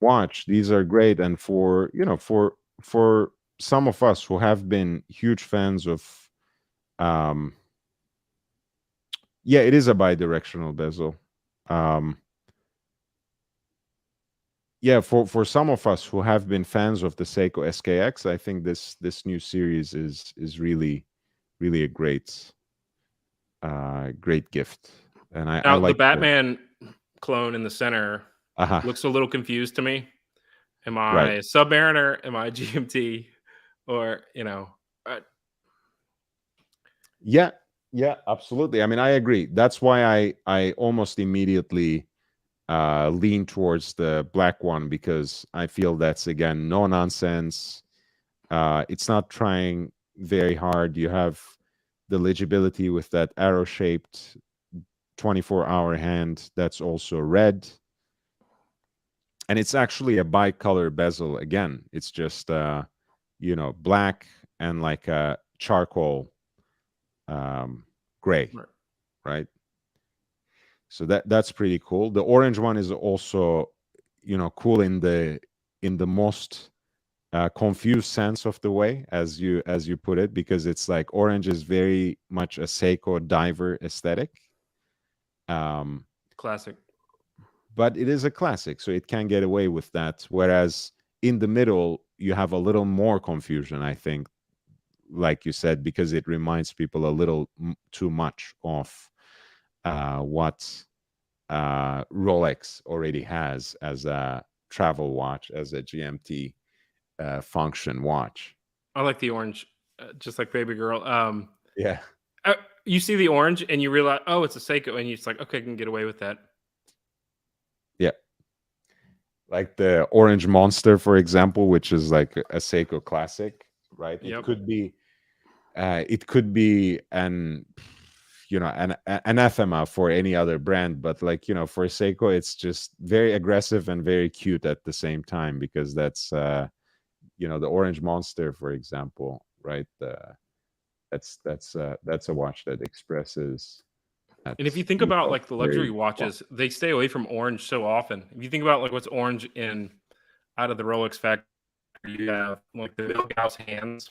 watch, these are great, and for, you know, for some of us who have been huge fans of, yeah, it is a bidirectional bezel. Yeah, for some of us who have been fans of the Seiko SKX, I think this new series is really a great gift. And I like the Batman clone in the center looks a little confused to me. Am I a Submariner? Am I a GMT? Or, you know? Yeah, absolutely. I mean, I agree. That's why I almost immediately lean towards the black one, because I feel that's, again, no nonsense. It's not trying very hard. You have the legibility with that arrow-shaped 24-hour hand that's also red. And it's actually a bicolor bezel again. It's just, black and like a charcoal gray, right? So that's pretty cool. The orange one is also, cool in the most confused sense of the way, as you put it, because it's like orange is very much a Seiko diver aesthetic. Classic. But it is a classic, so it can get away with that. Whereas in the middle, you have a little more confusion, I think, like you said, because it reminds people a little too much of what Rolex already has as a travel watch, as a GMT function watch. I like the orange, just like Baby Girl. Yeah. You see the orange and you realize, oh, it's a Seiko, and you're just like, okay, I can get away with that. Yeah. Like the Orange Monster, for example, which is like a Seiko classic, right? Yep. It could be an anathema for any other brand, but like, for Seiko, it's just very aggressive and very cute at the same time, because that's the Orange Monster, for example, right? That's a watch that expresses that. And if you think about like the luxury very watches, they stay away from orange so often. If you think about like what's orange out of the Rolex factory, you have like the Milgauss hands,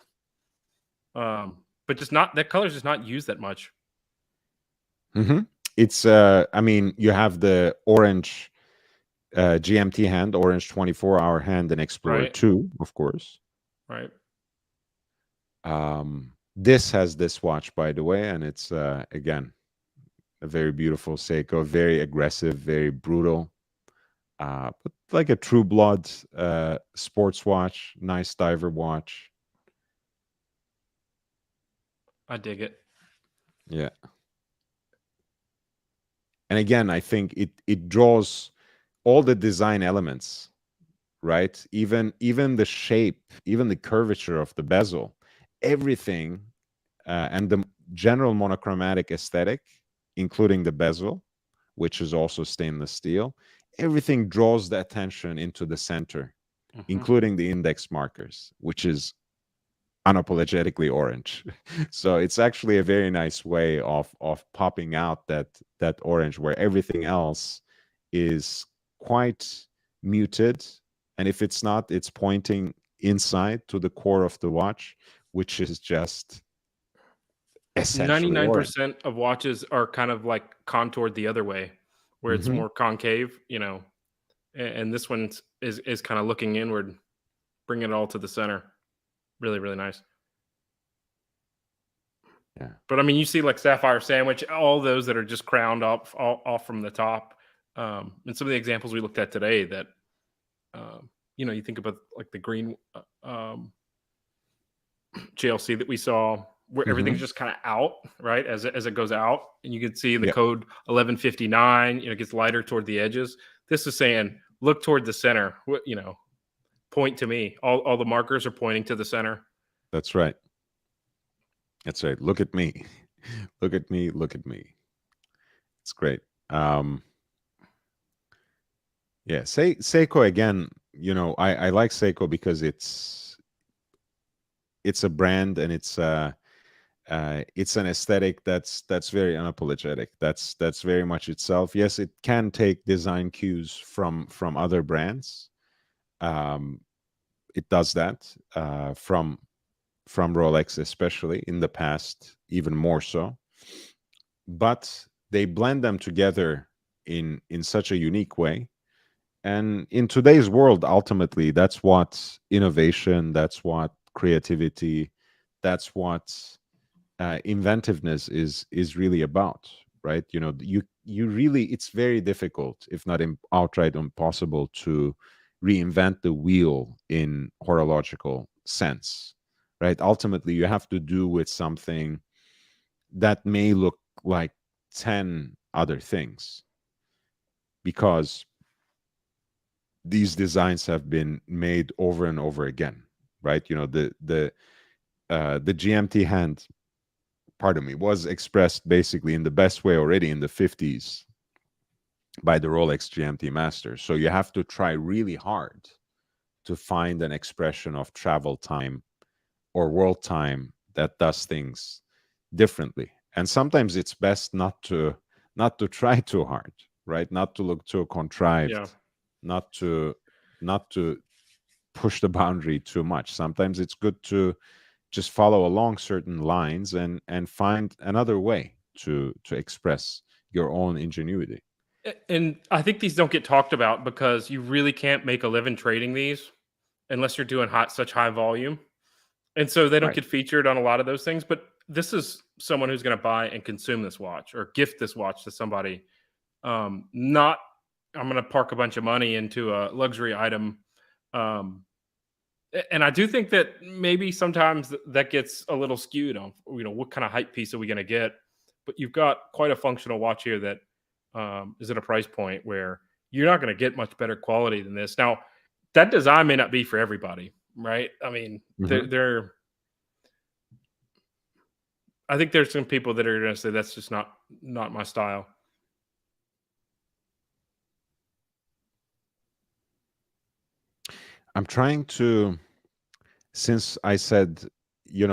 but just not, that color's just not used that much. Mm-hmm. It's you have the orange GMT hand, orange 24-hour hand, and Explorer 2, of course. Right. This has this watch, by the way, and it's again a very beautiful Seiko, very aggressive, very brutal, but like a true blood sports watch, nice diver watch. I dig it. Yeah. And again, I think it draws all the design elements, right? Even the shape, even the curvature of the bezel, everything, and the general monochromatic aesthetic, including the bezel, which is also stainless steel, everything draws the attention into the center, including the index markers, which is unapologetically orange. So it's actually a very nice way of popping out that orange, where everything else is quite muted, and if it's not, it's pointing inside to the core of the watch, which is just essentially 99% of watches are kind of like contoured the other way, where it's more concave, and this one is kind of looking inward, bringing it all to the center. Really, really nice. Yeah. But I mean, you see like Sapphire Sandwich, all those that are just crowned off from the top. And some of the examples we looked at today that, you think about like the green GLC that we saw, where everything's just kind of out, right? As it goes out, and you can see in the code 1159, it gets lighter toward the edges. This is saying, look toward the center, point to me. All the markers are pointing to the center. That's right. That's right. Look at me. Look at me. Look at me. It's great. Yeah, Seiko again, I like Seiko because it's a brand, and it's an aesthetic that's very unapologetic. That's very much itself. Yes, it can take design cues from other brands. It does that from Rolex, especially in the past, even more so. But they blend them together in such a unique way. And in today's world, ultimately, that's what innovation, that's what creativity, that's what inventiveness is really about, right? You really, it's very difficult, if not outright impossible, to reinvent the wheel in horological sense, right? Ultimately, you have to do with something that may look like 10 other things, because these designs have been made over and over again. right? You know, the GMT hand, pardon me, was expressed basically in the best way already in the 50s by the Rolex GMT master. So you have to try really hard to find an expression of travel time or world time that does things differently. And sometimes it's best not to try too hard, right? Not to look too contrived, Yeah. not to push the boundary too much. Sometimes it's good to just follow along certain lines and find another way to express your own ingenuity. And I think these don't get talked about because you really can't make a living trading these unless you're doing such high volume. And so they don't Right. get featured on a lot of those things. But this is someone who's going to buy and consume this watch or gift this watch to somebody. Not, I'm going to park a bunch of money into a luxury item. And I do think that maybe sometimes that gets a little skewed on, what kind of hype piece are we going to get? But you've got quite a functional watch here that is at a price point where you're not going to get much better quality than this. Now, that design may not be for everybody, right? I mean, I think there's some people that are going to say that's just not my style. I'm trying to, since I said, you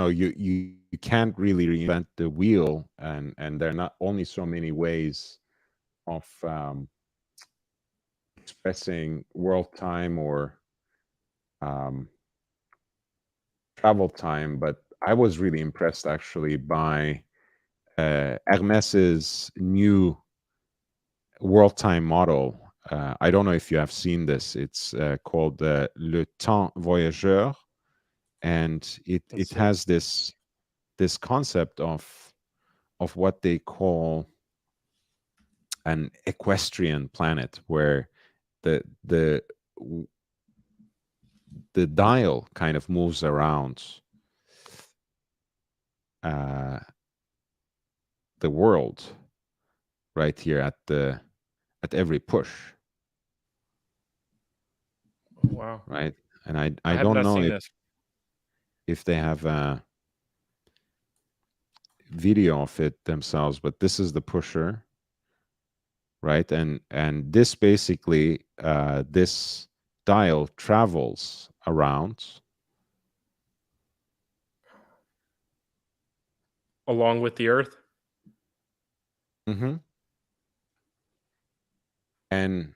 can't really reinvent the wheel, and there are not only so many ways of expressing world time or travel time, but I was really impressed actually by Hermes's new world time model. I don't know if you have seen this. It's called Le Temps Voyageur, and it has this concept of what they call an equestrian planet, where the dial kind of moves around the world right here at every push. Wow. Right. And I have don't not know seen this. if they have a video of it themselves, but this is the pusher, right? And this basically this dial travels around along with the Earth. And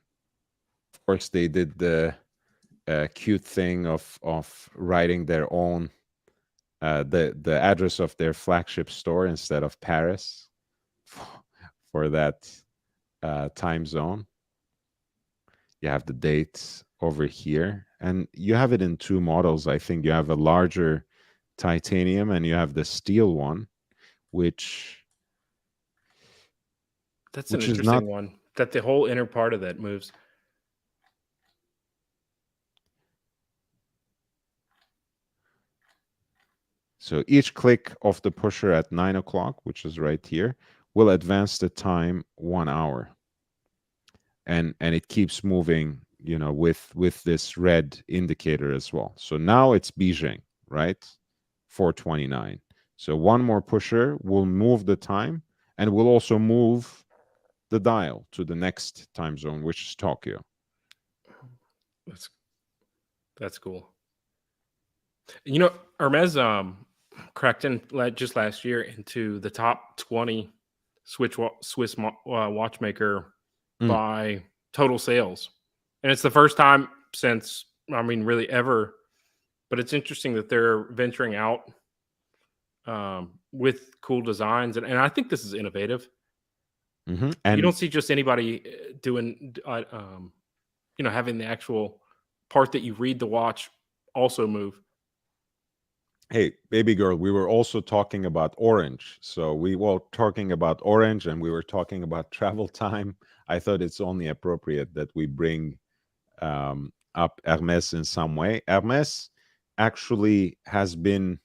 of course they did the cute thing of writing their own the address of their flagship store instead of Paris for that time zone. You have the dates over here, and you have it in two models. I think you have a larger titanium and you have the steel one, which that's an interesting one, that the whole inner part of that moves. So each click of the pusher at 9 o'clock, which is right here, will advance the time 1 hour. And it keeps moving, with this red indicator as well. So now it's Beijing, right? 4:29. So one more pusher will move the time and will also move the dial to the next time zone, which is Tokyo. That's cool. Hermes cracked in just last year into the top 20 Swiss watchmaker by total sales. And it's the first time since, really ever. But it's interesting that they're venturing out with cool designs. And I think this is innovative. And you don't see just anybody doing, having the actual part that you read the watch also move. Hey, baby girl, we were also talking about orange. So we were talking about orange and we were talking about travel time. I thought it's only appropriate that we bring up Hermes in some way. Hermes actually has been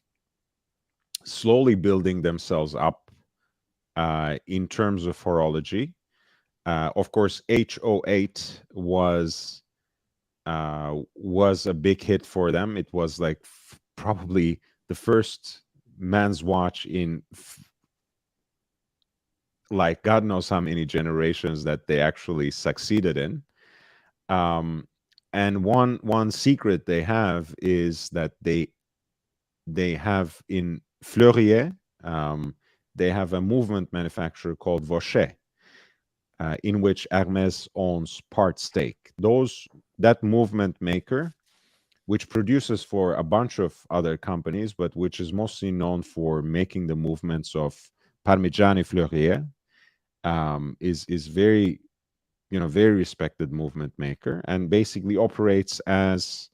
slowly building themselves up in terms of horology. Of course, HO8 was a big hit for them. It was like probably the first man's watch in like God knows how many generations that they actually succeeded in. And one secret they have is that they have in Fleurier, they have a movement manufacturer called Vauchet, in which Hermes owns part stake. That movement maker, which produces for a bunch of other companies, but which is mostly known for making the movements of Parmigiani Fleurier, is very, very respected movement maker, and basically operates as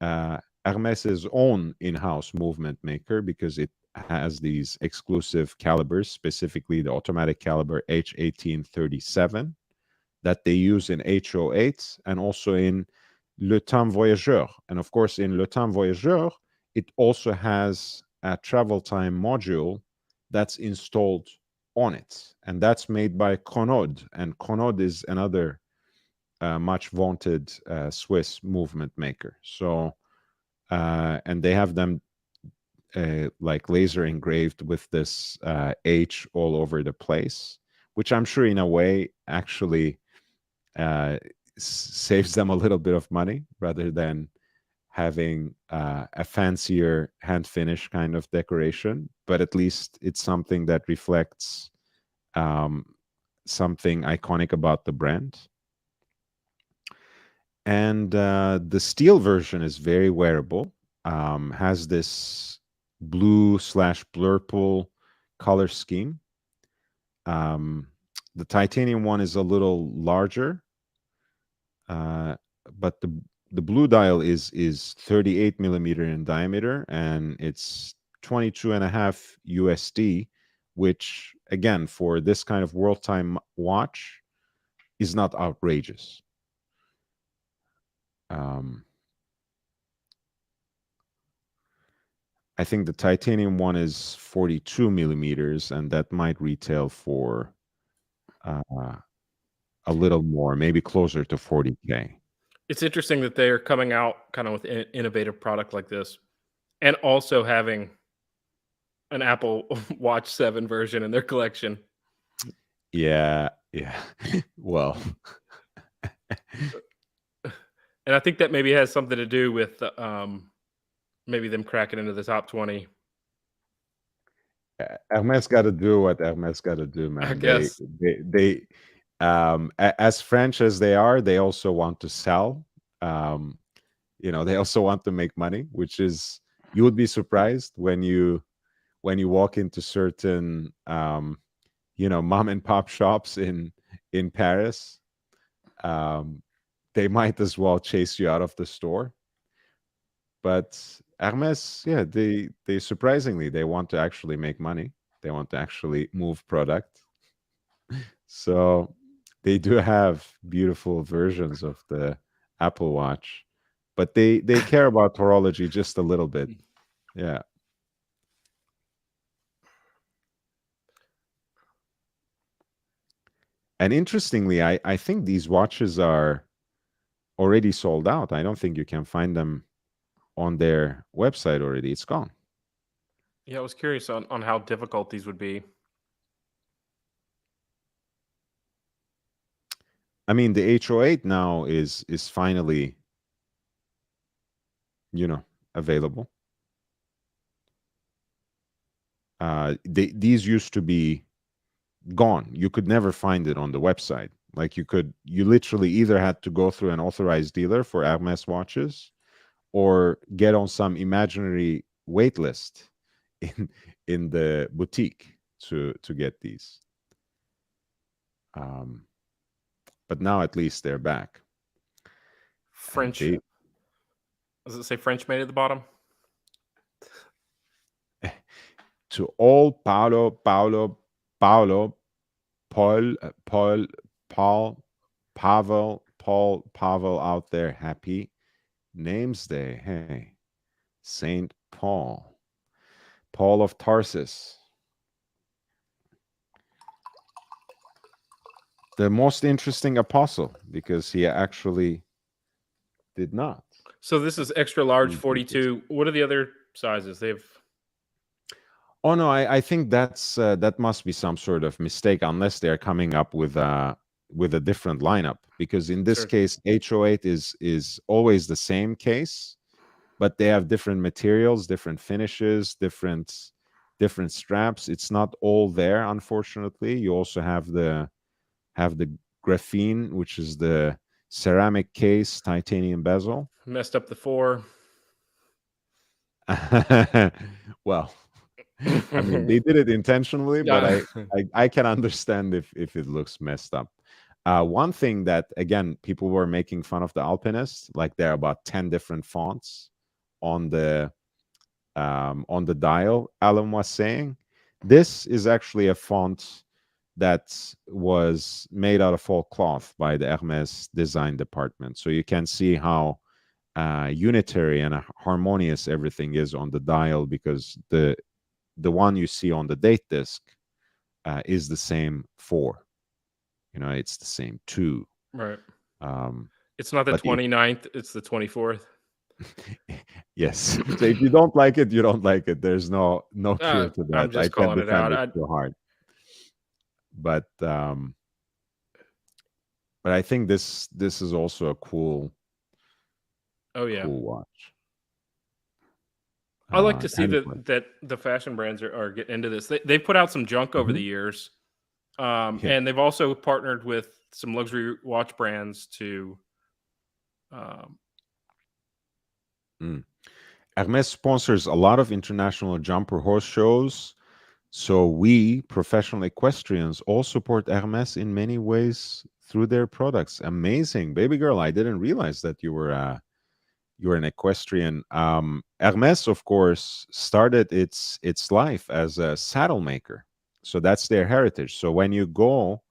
Hermes's own in-house movement maker, because it has these exclusive calibers, specifically the automatic caliber H1837 that they use in H08 and also in Le Temps Voyageur. And of course, in Le Temps Voyageur, it also has a travel time module that's installed on it. And that's made by Chronode. And Chronode is another much vaunted Swiss movement maker. So, and they have them like laser engraved with this H all over the place, which I'm sure in a way actually saves them a little bit of money rather than having a fancier hand finish kind of decoration. But at least it's something that reflects something iconic about the brand. And the steel version is very wearable, has this blue/blurple color scheme. The titanium one is a little larger, but the blue dial is 38 millimeter in diameter, and it's 22.5 USD, which again, for this kind of world time watch, is not outrageous. I think the titanium one is 42 millimeters, and that might retail for a little more, maybe closer to 40K. It's interesting that they are coming out kind of with an innovative product like this, and also having an Apple Watch 7 version in their collection. Yeah. Well, and I think that maybe has something to do with maybe them cracking into the top 20. Hermes got to do what Hermes got to do, man. I guess they as French as they are, they also want to sell. They also want to make money, which is, you would be surprised when you walk into certain mom and pop shops in Paris. They might as well chase you out of the store. But Hermes, yeah, they surprisingly, they want to actually make money. They want to actually move product. So they do have beautiful versions of the Apple Watch, but they care about horology just a little bit. Yeah. And interestingly, I think these watches are already sold out. I don't think you can find them on their website already. It's gone. Yeah, I was curious on how difficult these would be. I mean, the H08 now is finally, available. These used to be gone. You could never find it on the website. Like you literally either had to go through an authorized dealer for Hermes watches, or get on some imaginary wait list in the boutique to get these. But now at least they're back. French. Does it say French made at the bottom? To all Paul, Pavel out there, happy Names Day. Hey, Saint Paul of Tarsus. The most interesting apostle, because he actually did not. So this is extra large 42. What are the other sizes. They've Oh no, I think that must be some sort of mistake, unless they're coming up with a different lineup. Because in this Sure. case, H08 is always the same case, but they have different materials, different finishes, different straps. It's not all there, unfortunately. You also have the graphene, which is the ceramic case, titanium bezel. messed up the 4. Well, I mean, they did it intentionally, but Yeah. I can understand if it looks messed up. One thing that, again, people were making fun of the Alpinist, like there are about 10 different fonts on the dial. Alan was saying this is actually a font that was made out of full cloth by the Hermes design department. So you can see how unitary and harmonious everything is on the dial, because the one you see on the date disc is the same 4. It's the same 2. Right. Um, It's not the but 29th, it's the 24th. Yes. So if you don't like it, you don't like it. There's no truth to that. I'm just I can't calling it defend out. it too hard. But I think this is also a cool Oh yeah. cool watch. I like to see anyway. that the fashion brands are getting into this. They've put out some junk over Mhm. the years, Yeah. and they've also partnered with some luxury watch brands to. Hermes sponsors a lot of international jumper horse shows, so we professional equestrians all support Hermes in many ways through their products. Amazing, baby girl! I didn't realize that you were an equestrian. Hermes, of course, started its life as a saddle maker, so that's their heritage. So when you go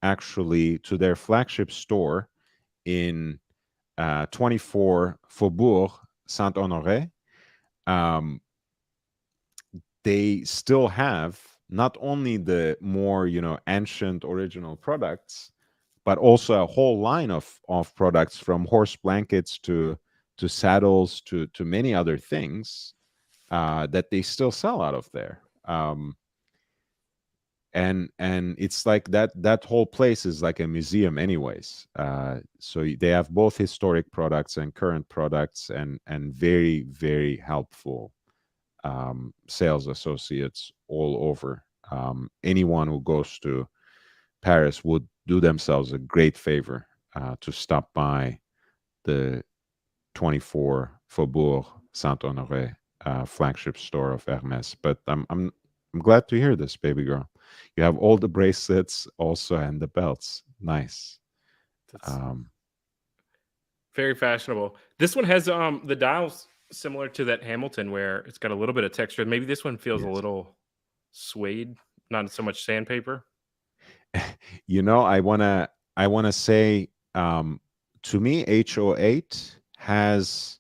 actually to their flagship store in 24 Faubourg Saint-Honoré, they still have not only the more ancient original products, but also a whole line of products, from horse blankets to saddles to many other things that they still sell out of there. And it's like that whole place is like a museum anyways. So they have both historic products and current products, and very, very helpful sales associates all over. Anyone who goes to Paris would do themselves a great favor to stop by the 24 Faubourg Saint-Honoré flagship store of Hermes. But I'm glad to hear this, baby girl. You have all the bracelets also and the belts. Nice. That's very fashionable. This one has the dials similar to that Hamilton, where it's got a little bit of texture. Maybe this one feels a Yes. little suede, not so much sandpaper. I wanna say, to me, H08 has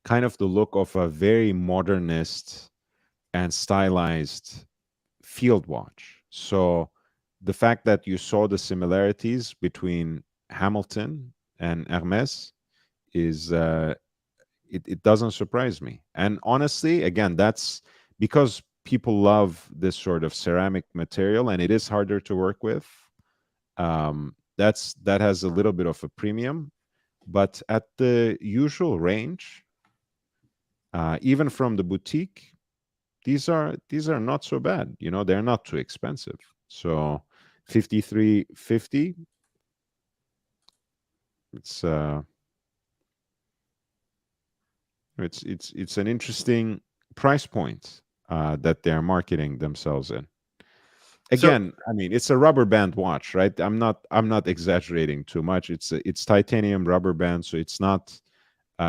kind of the look of a very modernist and stylized field watch. So the fact that you saw the similarities between Hamilton and Hermes is it doesn't surprise me. And honestly, again, that's because people love this sort of ceramic material, and it is harder to work with. That has a little bit of a premium, but at the usual range, even from the boutique, these are not so bad. They're not too expensive. So 53.50. It's an interesting price point that they're marketing themselves in. Again, I mean, it's a rubber band watch, right? I'm not exaggerating too much. It's titanium rubber band, so it's not.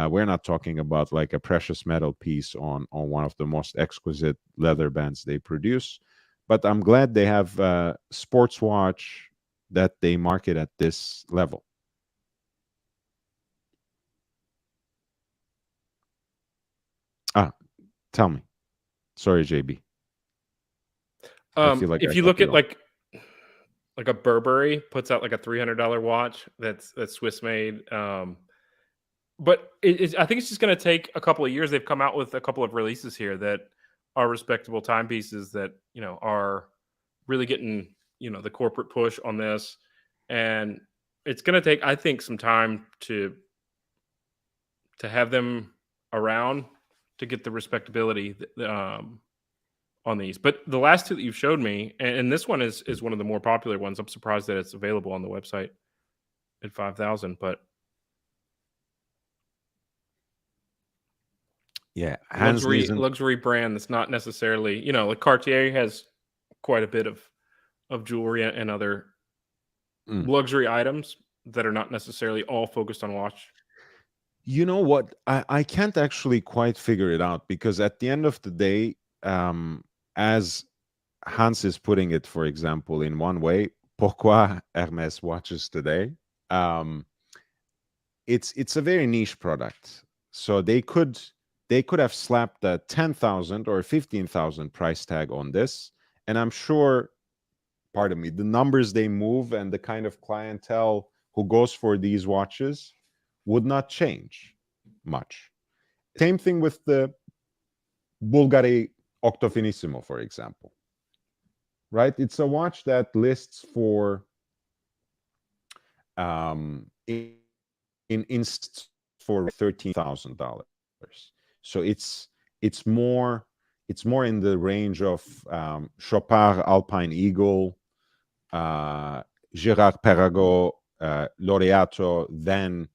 We're not talking about like a precious metal piece on one of the most exquisite leather bands they produce. But I'm glad they have a sports watch that they market at this level. Tell me. Sorry, JB. I feel like If I you cut look you at off. like a Burberry puts out like a $300 watch that's Swiss made. But I think it's just going to take a couple of years. They've come out with a couple of releases here that are respectable timepieces that, you know, are really getting, you know, the corporate push on this. And it's going to take, I think, some time to have them around to get the respectability on these. But the last two that you've showed me, and this one is one of the more popular ones. I'm surprised that it's available on the website at 5,000, but yeah, luxury brand that's not necessarily, you know, like Cartier has quite a bit of jewelry and other luxury items that are not necessarily all focused on watch. You know what? I can't actually quite figure it out, because at the end of the day, as Hans is putting it, for example, in one way, pourquoi Hermes watches today? It's a very niche product, so they could have slapped a 10,000 or 15,000 price tag on this, and I'm sure, pardon me, the numbers they move and the kind of clientele who goes for these watches would not change much. Same thing with the Bulgari Octofinissimo, for example. Right? It's a watch that lists for for $13,000. So it's more in the range of Chopard Alpine Eagle, Gérard Perregaux Laureato than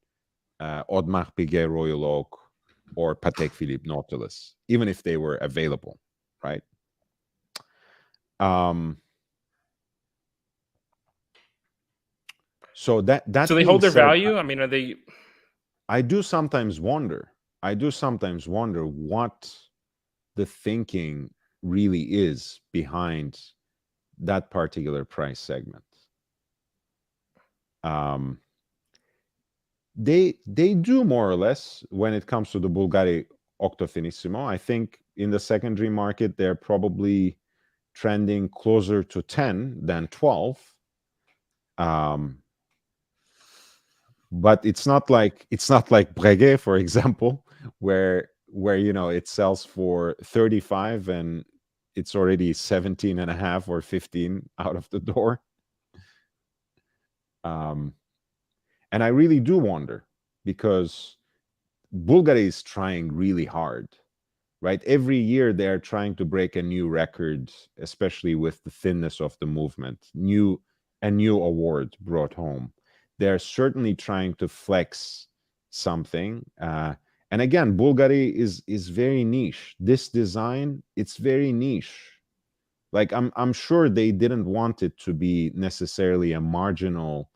Audemars Piguet Royal Oak or Patek Philippe Nautilus, even if they were available, right? So so they hold their value. I mean, are they? I do sometimes wonder what the thinking really is behind that particular price segment. They do more or less when it comes to the Bulgari Octofinissimo. I think in the secondary market they're probably trending closer to 10 than 12. But it's not like Breguet, for example, where you know it sells for 35 and it's already 17 and a half or 15 out of the door. And I really do wonder, because Bulgari is trying really hard, right? Every year they're trying to break a new record, especially with the thinness of the movement. A new award brought home. They're certainly trying to flex something. And again, Bulgari is very niche. This design, it's very niche. Like I'm sure they didn't want it to be necessarily a marginal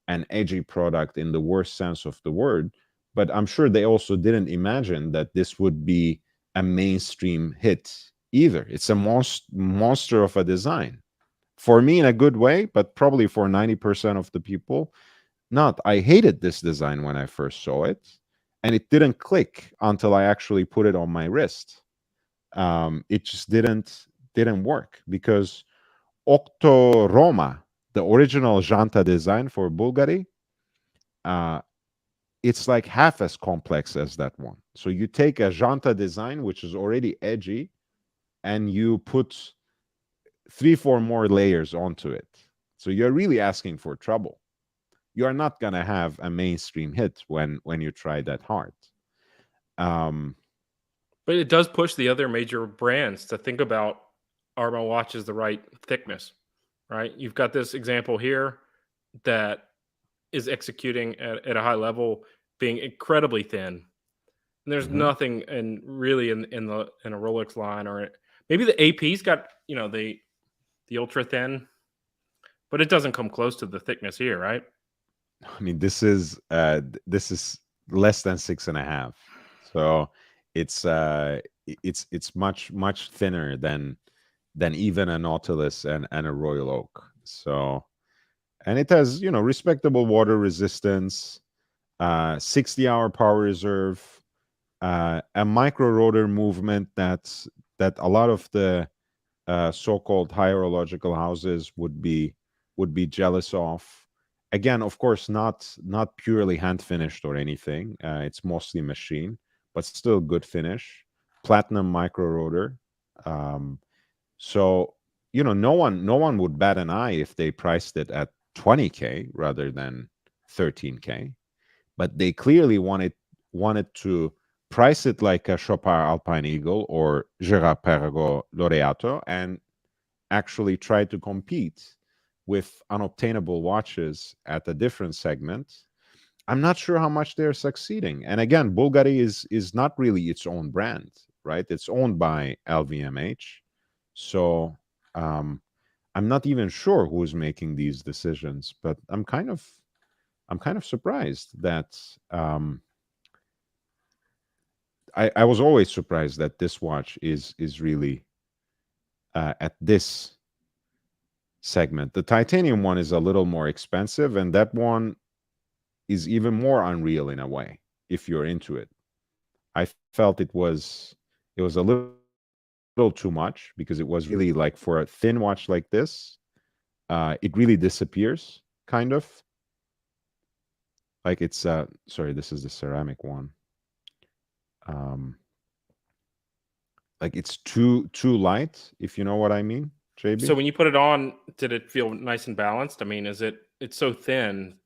and edgy product in the worst sense of the word, but I'm sure they also didn't imagine that this would be a mainstream hit either. It's a monster of a design. For me, in a good way, but probably for 90% of the people, not. I hated this design when I first saw it, and it didn't click until I actually put it on my wrist. It just didn't work, because Octo Roma, the original Janta design for Bulgari, it's like half as complex as that one. So you take a Janta design, which is already edgy, and you put 3-4 more layers onto it. So you're really asking for trouble. You're not going to have a mainstream hit when you try that hard. But it does push the other major brands to think about, are my watches the right thickness, right? You've got this example here that is executing at a high level, being incredibly thin. And there's nothing really in a Rolex line, or maybe the AP's got, you know, the ultra thin, but it doesn't come close to the thickness here, right? I mean, this is less than 6.5, so it's much thinner than even a Nautilus and a Royal Oak. So, and it has, you know, respectable water resistance, 60-hour power reserve, a micro rotor movement that a lot of the so-called high horological houses would be jealous of. Again, of course, not purely hand finished or anything. It's mostly machine, but still good finish. Platinum micro rotor. So no one would bat an eye if they priced it at 20K rather than 13K. But they clearly wanted to price it like a Chopard Alpine Eagle or Girard-Perregaux Laureato and actually try to compete with unobtainable watches at a different segment. I'm not sure how much they're succeeding. And again, Bulgari is not really its own brand, right? It's owned by LVMH. So I'm not even sure who's making these decisions, but I'm kind of surprised that I was always surprised that this watch is really at this segment. The titanium one is a little more expensive, and that one is even more unreal in a way if you're into it. I felt it was a little too much because it was really like for a thin watch like this, it really disappears kind of. Like it's sorry, this is the ceramic one. Like it's too light, if you know what I mean, JB. So when you put it on, did it feel nice and balanced? I mean, it's so thin.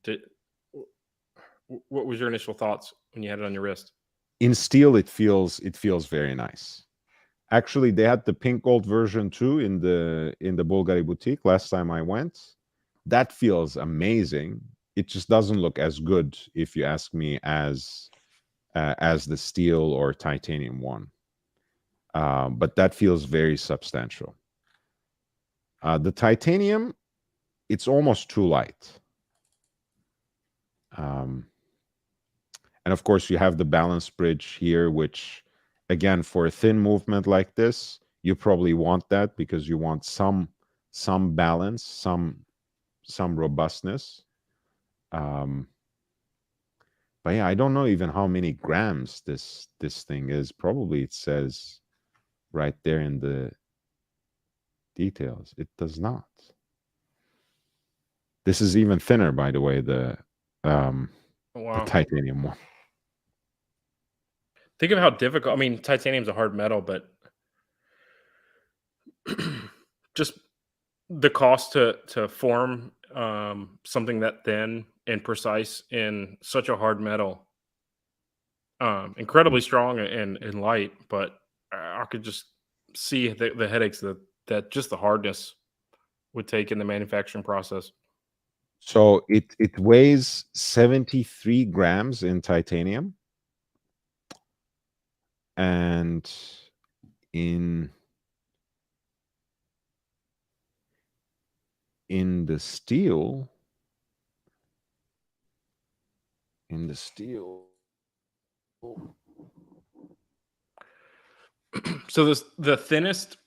What was your initial thoughts when you had it on your wrist? In steel, it feels very nice. Actually, they had the pink gold version too in the Bulgari boutique last time I went. That feels amazing. It just doesn't look as good, if you ask me, as the steel or titanium one. But that feels very substantial. The titanium, it's almost too light. And of course, you have the balance bridge here, which, again, for a thin movement like this, you probably want that because you want some balance, some robustness. But yeah, I don't know even how many grams this thing is. Probably it says right there in the details. It does not. This is even thinner, by the way, the titanium one. Think of how difficult. I mean, titanium's a hard metal, but just the cost to form something that thin and precise in such a hard metal, incredibly strong and light, but I could just see the headaches that just the hardness would take in the manufacturing process. So it weighs 73 grams in titanium, and in the steel, So the thinnest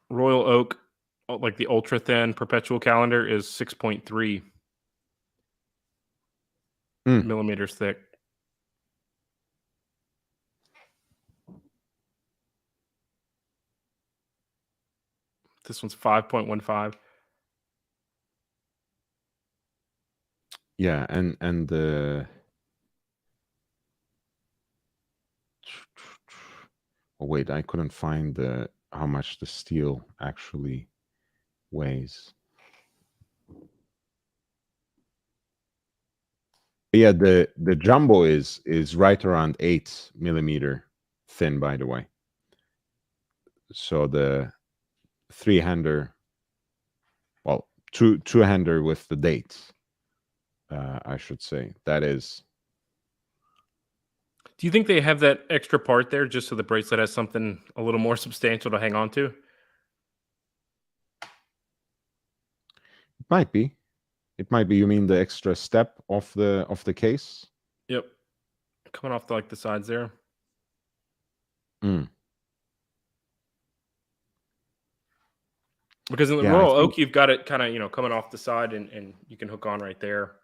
Royal Oak, like the ultra thin perpetual calendar, is 6.3 millimeters thick. This one's 5.15. Yeah, and the oh wait, I couldn't find how much the steel actually weighs. Yeah, the jumbo is right around 8 millimeter thin, by the way. So the 3-hander, well, two-hander with the dates, I should say. That is. Do you think they have that extra part there just so the bracelet has something a little more substantial to hang on to? It might be. It might be. You mean the extra step of the case? Yep. Coming off the sides there. Because in the Royal Oak, you've got it kind of, coming off the side and you can hook on right there.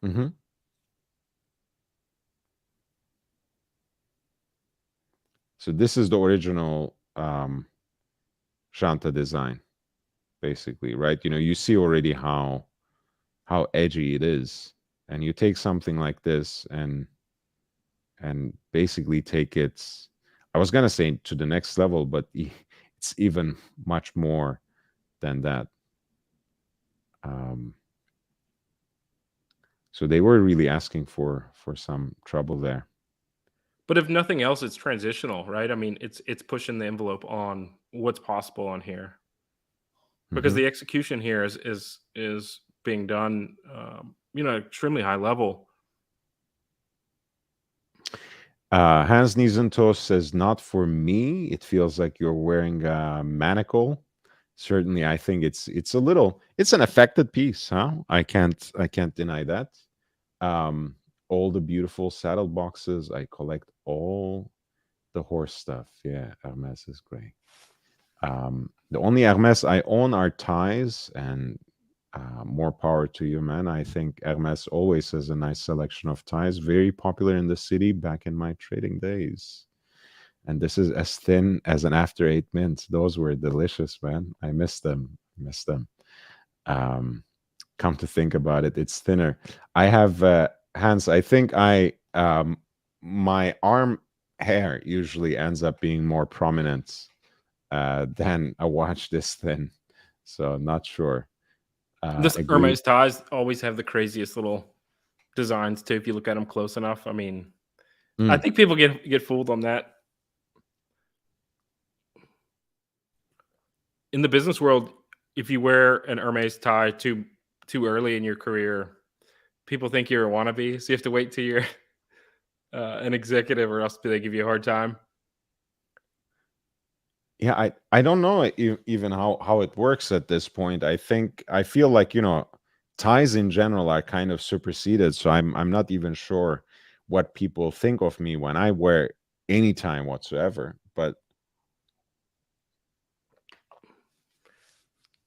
Mm-hmm. So this is the original Shanta design, basically, right? You see already how how edgy it is. And you take something like this and basically take it, I was gonna say to the next level, but it's even much more than that. So they were really asking for some trouble there. But if nothing else, it's transitional, right? I mean, it's pushing the envelope on what's possible on here, because the execution here is being done, extremely high level. Hans Nizentos says, not for me. It feels like you're wearing a manacle. Certainly, I think it's an affected piece, huh? I can't deny that. All the beautiful saddle boxes. I collect all the horse stuff. Yeah, Hermes is great. The only Hermes I own are ties, and more power to you, man. I think Hermes always has a nice selection of ties. Very popular in the city back in my trading days. And this is as thin as an After 8 Mint. Those were delicious, man. I miss them. Come to think about it, it's thinner. I have Hans. I think my arm hair usually ends up being more prominent than a watch this thin. So I'm not sure. This Hermes ties always have the craziest little designs too. If you look at them close enough, I mean, I think people get fooled on that. In the business world, if you wear an Hermes tie too early in your career, people think you're a wannabe. So you have to wait till you're an executive, or else they give you a hard time. Yeah, I don't know even how it works at this point. I feel like, ties in general are kind of superseded. So I'm not even sure what people think of me when I wear any tie whatsoever. But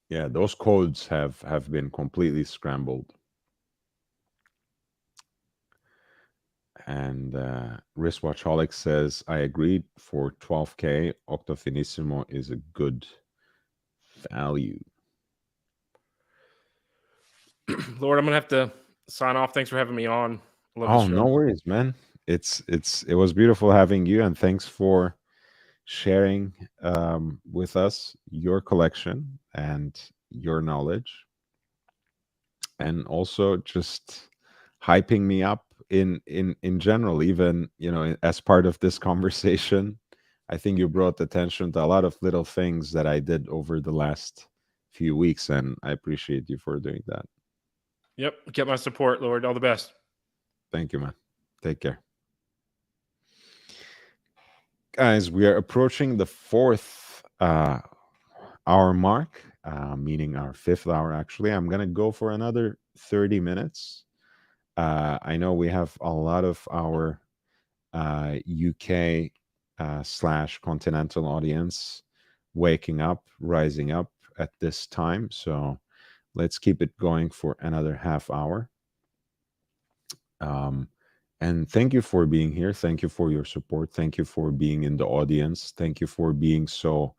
yeah, those codes have been completely scrambled. And Wristwatch Holic says, I agreed, for 12K, Octo Finissimo is a good value. Lord, I'm gonna have to sign off. Thanks for having me on. Oh, no worries, man. It was beautiful having you, and thanks for sharing with us your collection and your knowledge, and also just hyping me up in general. Even as part of this conversation, I think you brought attention to a lot of little things that I did over the last few weeks, and I appreciate you for doing that. Yep, get my support, Lord. All the best. Thank you, man. Take care. Guys, we are approaching the 4th hour mark, meaning our 5th hour, actually. I'm going to go for another 30 minutes. I know we have a lot of our UK / continental audience waking up, rising up at this time. So let's keep it going for another half hour. And thank you for being here. Thank you for your support. Thank you for being in the audience. Thank you for being so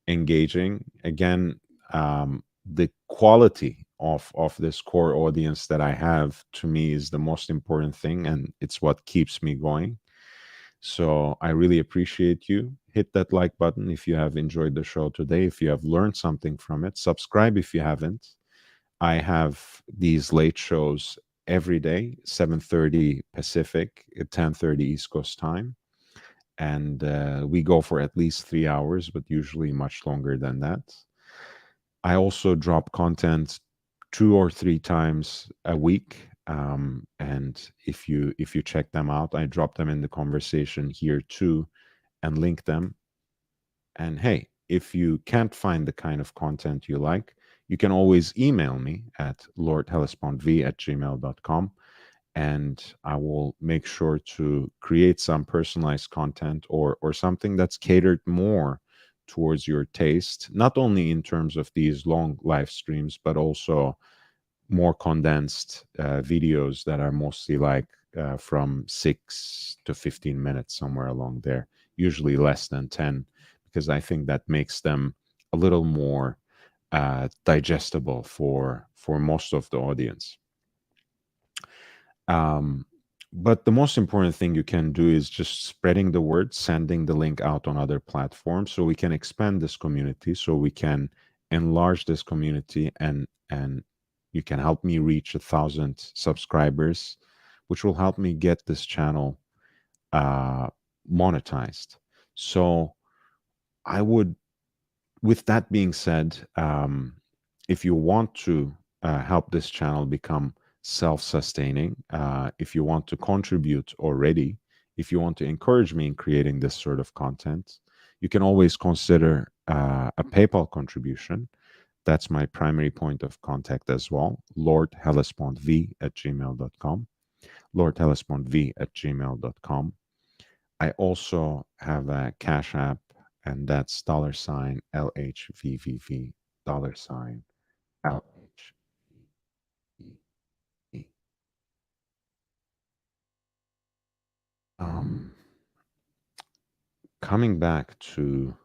engaging. Again, the quality of this core audience that I have, to me, is the most important thing, and it's what keeps me going. So I really appreciate you. Hit that like button if you have enjoyed the show today, if you have learned something from it. Subscribe if you haven't. I have these late shows every day, 7:30 Pacific, 10:30 East Coast time. And we go for at least 3 hours, but usually much longer than that. I also drop content 2 or 3 times a week. And if you check them out, I drop them in the conversation here too and link them. And hey, if you can't find the kind of content you like, you can always email me at lordhellespontv@gmail.com, and I will make sure to create some personalized content or something that's catered more towards your taste, not only in terms of these long live streams, but also more condensed videos that are mostly like from 6 to 15 minutes, somewhere along there, usually less than 10, because I think that makes them a little more digestible for most of the audience. But the most important thing you can do is just spreading the word, sending the link out on other platforms so we can expand this community, so we can enlarge this community, and you can help me reach 1,000 subscribers, which will help me get this channel monetized. So I would, with that being said, if you want to help this channel become self-sustaining, if you want to contribute already, if you want to encourage me in creating this sort of content, you can always consider a PayPal contribution. That's my primary point of contact as well. lordhellespontv@gmail.com. lordhellespontv@gmail.com. I also have a Cash App, and that's $LHVVV, $LHVVV. Coming back to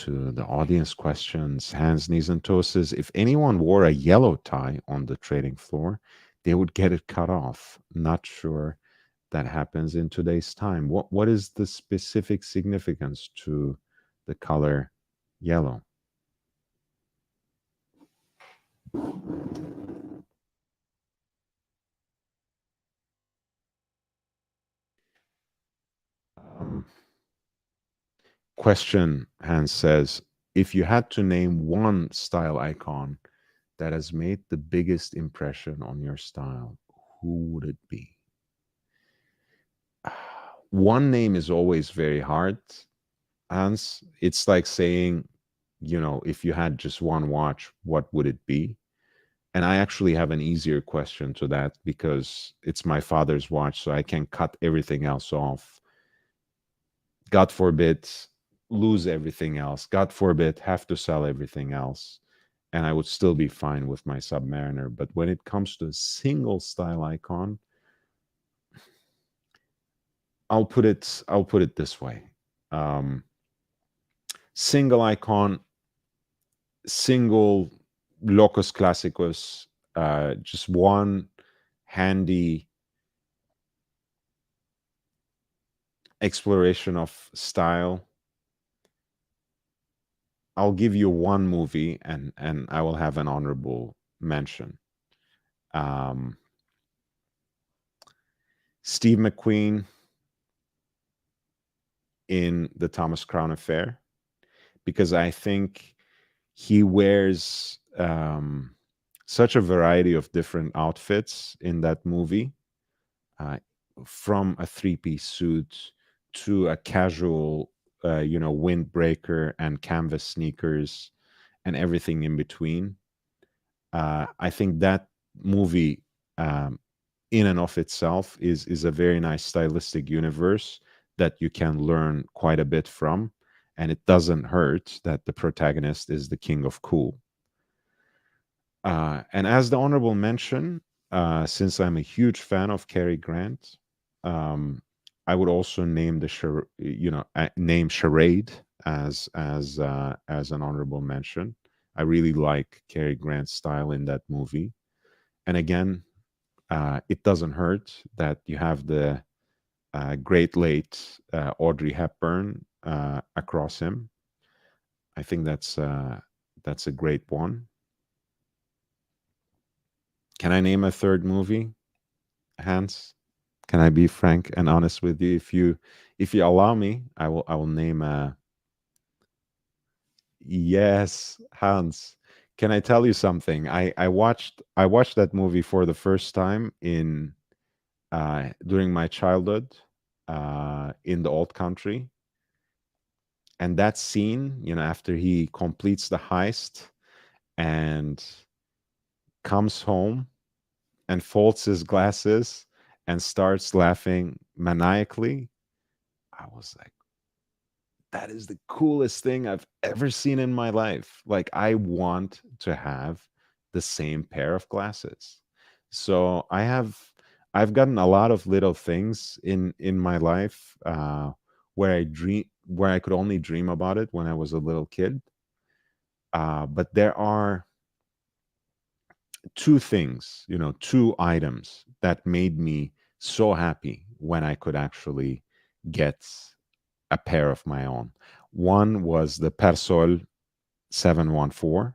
the audience questions, hands, knees, and toes says, if anyone wore a yellow tie on the trading floor, they would get it cut off. Not sure that happens in today's time. What is the specific significance to the color yellow? Question, Hans says, if you had to name one style icon that has made the biggest impression on your style, who would it be? One name is always very hard, Hans. It's like saying, if you had just one watch, what would it be? And I actually have an easier question to that, because it's my father's watch, so I can cut everything else off. God forbid, lose everything else. God forbid, have to sell everything else, and I would still be fine with my Submariner. But when it comes to a single style icon, I'll put it this way. Single icon, single locus classicus, just one handy exploration of style. I'll give you one movie, and I will have an honorable mention. Steve McQueen in The Thomas Crown Affair, because I think he wears such a variety of different outfits in that movie, from a three-piece suit to a casual, windbreaker and canvas sneakers and everything in between. I think that movie, in and of itself, is a very nice stylistic universe that you can learn quite a bit from, and it doesn't hurt that the protagonist is the king of cool. And as the honorable mention, since I'm a huge fan of Cary Grant, I would also name name Charade as an honorable mention. I really like Cary Grant's style in that movie, and again, it doesn't hurt that you have the great late Audrey Hepburn across him. I think that's a great one. Can I name a third movie, Hans? Can I be frank and honest with you? If you allow me, I will name a. Yes, Hans. Can I tell you something? I watched that movie for the first time in during my childhood, in the old country, and that scene, after he completes the heist and comes home and folds his glasses and starts laughing maniacally, I was like, that is the coolest thing I've ever seen in my life. Like, I want to have the same pair of glasses. So I've gotten a lot of little things in my life, where I could only dream about it when I was a little kid. But there are two things, two items that made me so happy when I could actually get a pair of my own. One was the Persol 714,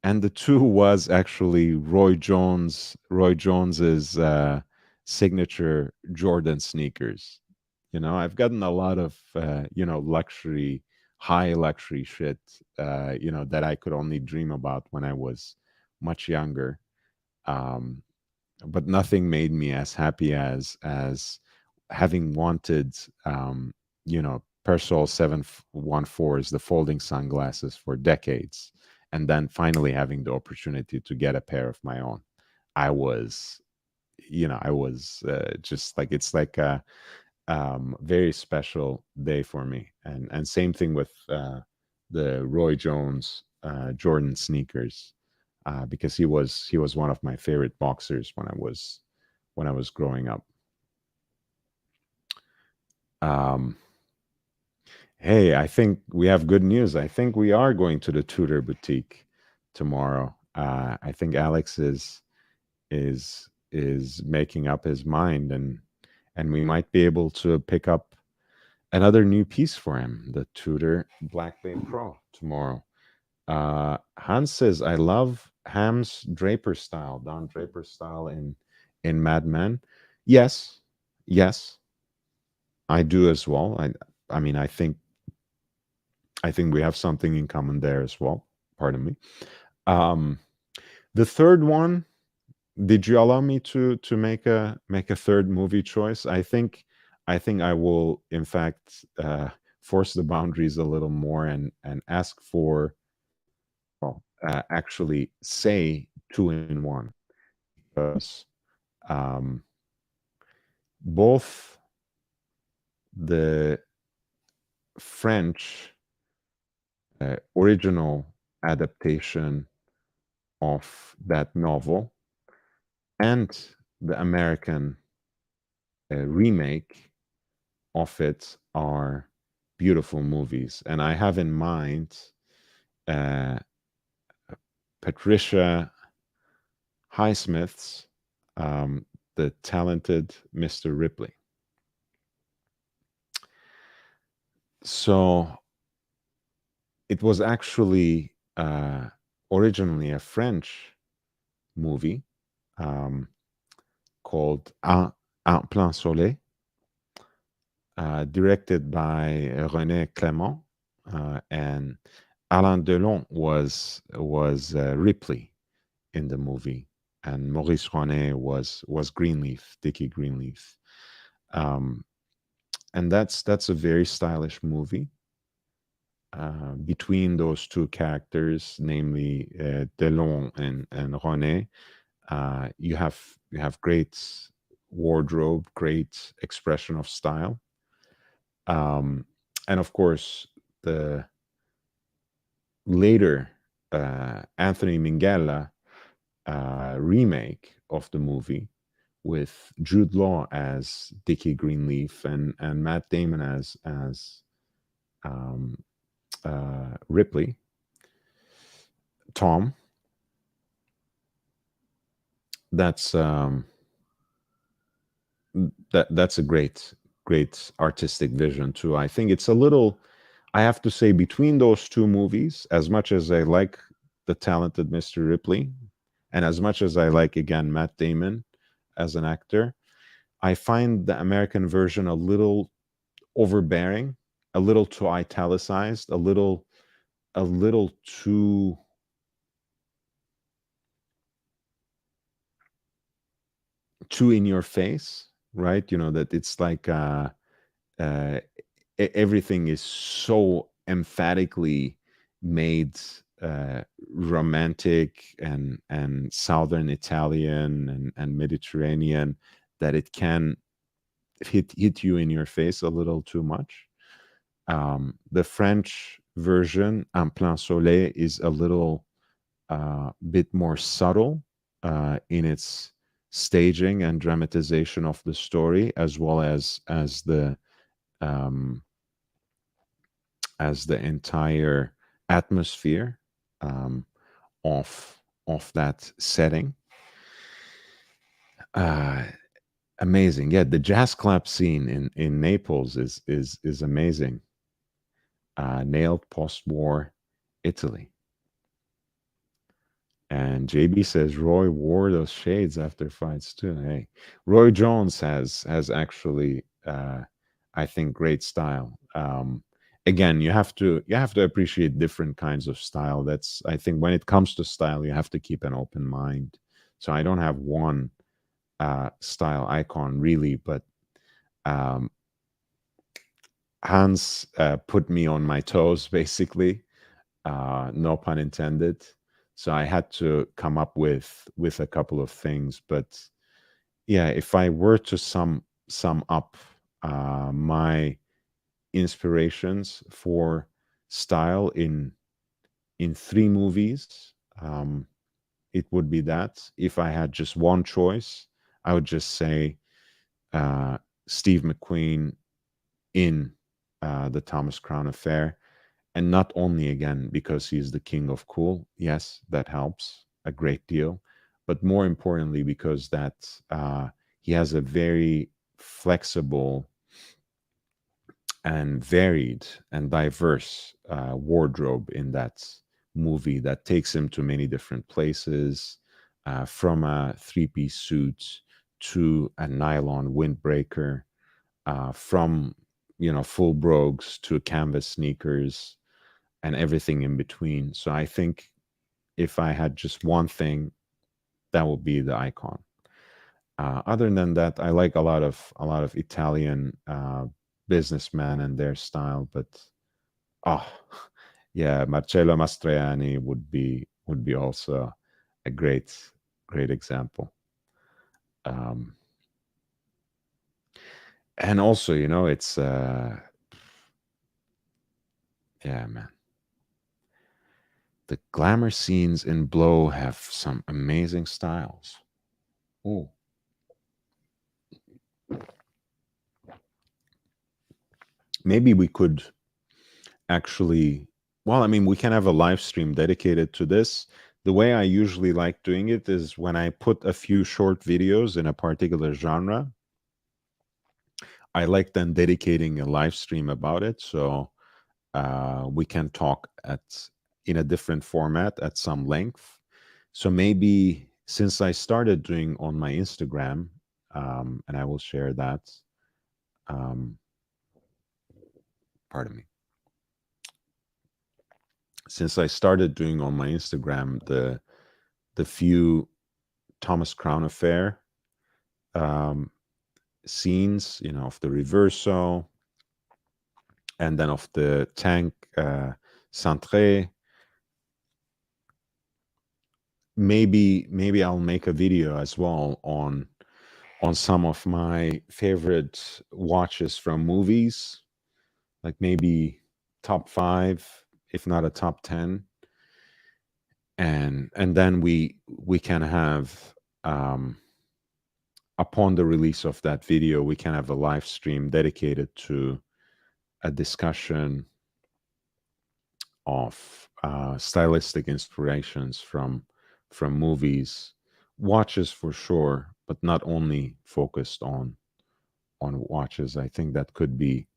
and the two was actually Roy Jones's signature Jordan sneakers. I've gotten a lot of luxury, high luxury shit, that I could only dream about when I was much younger. Um, but nothing made me as happy as having wanted, Persol 714s, the folding sunglasses, for decades, and then finally having the opportunity to get a pair of my own. I was, just like, it's like a very special day for me. And same thing with the Roy Jones Jordan sneakers, because he was one of my favorite boxers when I was growing up. Um, hey, I think we have good news. I think we are going to the Tudor boutique tomorrow. I think Alex is making up his mind, and we might be able to pick up another new piece for him, the Tudor Black Bay Pro, tomorrow. Hans says, I love Ham's Draper style, Don Draper style in Mad Men. Yes, yes, I do as well. I mean, I think we have something in common there as well. Pardon me. Um, the third one, did you allow me to make a third movie choice? I think I will, in fact, force the boundaries a little more and ask for, well, actually say two in one, because um, both the French original adaptation of that novel and the American remake of it are beautiful movies. And I have in mind uh, Patricia Highsmith's The Talented Mr. Ripley. So it was actually originally a French movie called Un Plein Soleil, directed by René Clément, and Alain Delon was Ripley in the movie, and Maurice René was Greenleaf, Dickie Greenleaf, and that's a very stylish movie. Between those two characters, namely Delon and René, you have great wardrobe, great expression of style, and of course the later Anthony Minghella remake of the movie with Jude Law as Dickie Greenleaf and Matt Damon as Ripley, Tom. That's that's a great artistic vision too. I think it's a little, I have to say, between those two movies, as much as I like The Talented Mr. Ripley, and as much as I like, again, Matt Damon as an actor, I find the American version a little overbearing, a little too italicized, a little too in your face, right? That it's like everything is so emphatically made romantic and Southern Italian and Mediterranean, that it can hit you in your face a little too much. The French version, Un Plein Soleil, is a little bit more subtle in its staging and dramatization of the story, as well as um, the entire atmosphere of of that setting. Amazing. Yeah, the jazz club scene in Naples is amazing. Nailed post-war Italy. And JB says Roy wore those shades after fights too. Hey, Roy Jones has actually, I think, great style. Again, you have to appreciate different kinds of style. That's, I think, when it comes to style, you have to keep an open mind. So I don't have one style icon really, but Hans put me on my toes, basically. No pun intended. So I had to come up with a couple of things. But yeah, if I were to sum up my inspirations for style in 3 movies, it would be that. If I had just one choice, I would just say Steve McQueen in the Thomas Crown Affair. And not only, again, because he's the king of cool. Yes, that helps a great deal. But more importantly, because that he has a very flexible and varied and diverse wardrobe in that movie that takes him to many different places, from a 3-piece suit to a nylon windbreaker, from full brogues to canvas sneakers, and everything in between. So I think if I had just one thing, that would be the icon. Other than that, I like a lot of Italian businessmen and their style, but oh yeah, Marcello Mastroianni would be also a great example. And also, it's yeah, man. The glamour scenes in Blow have some amazing styles. Oh. Maybe we could actually, well, I mean, we can have a live stream dedicated to this. The way I usually like doing it is when I put a few short videos in a particular genre, I like then dedicating a live stream about it. So we can talk in a different format at some length. So maybe since I started doing on my Instagram, and I will share that, pardon me. Since I started doing on my Instagram the few Thomas Crown Affair scenes, of the Reverso, and then of the tank Centré, maybe I'll make a video as well on some of my favorite watches from movies, like maybe top 5, if not a top 10. And then we can have, upon the release of that video, we can have a live stream dedicated to a discussion of stylistic inspirations from movies, watches for sure, but not only focused on watches. I think that could be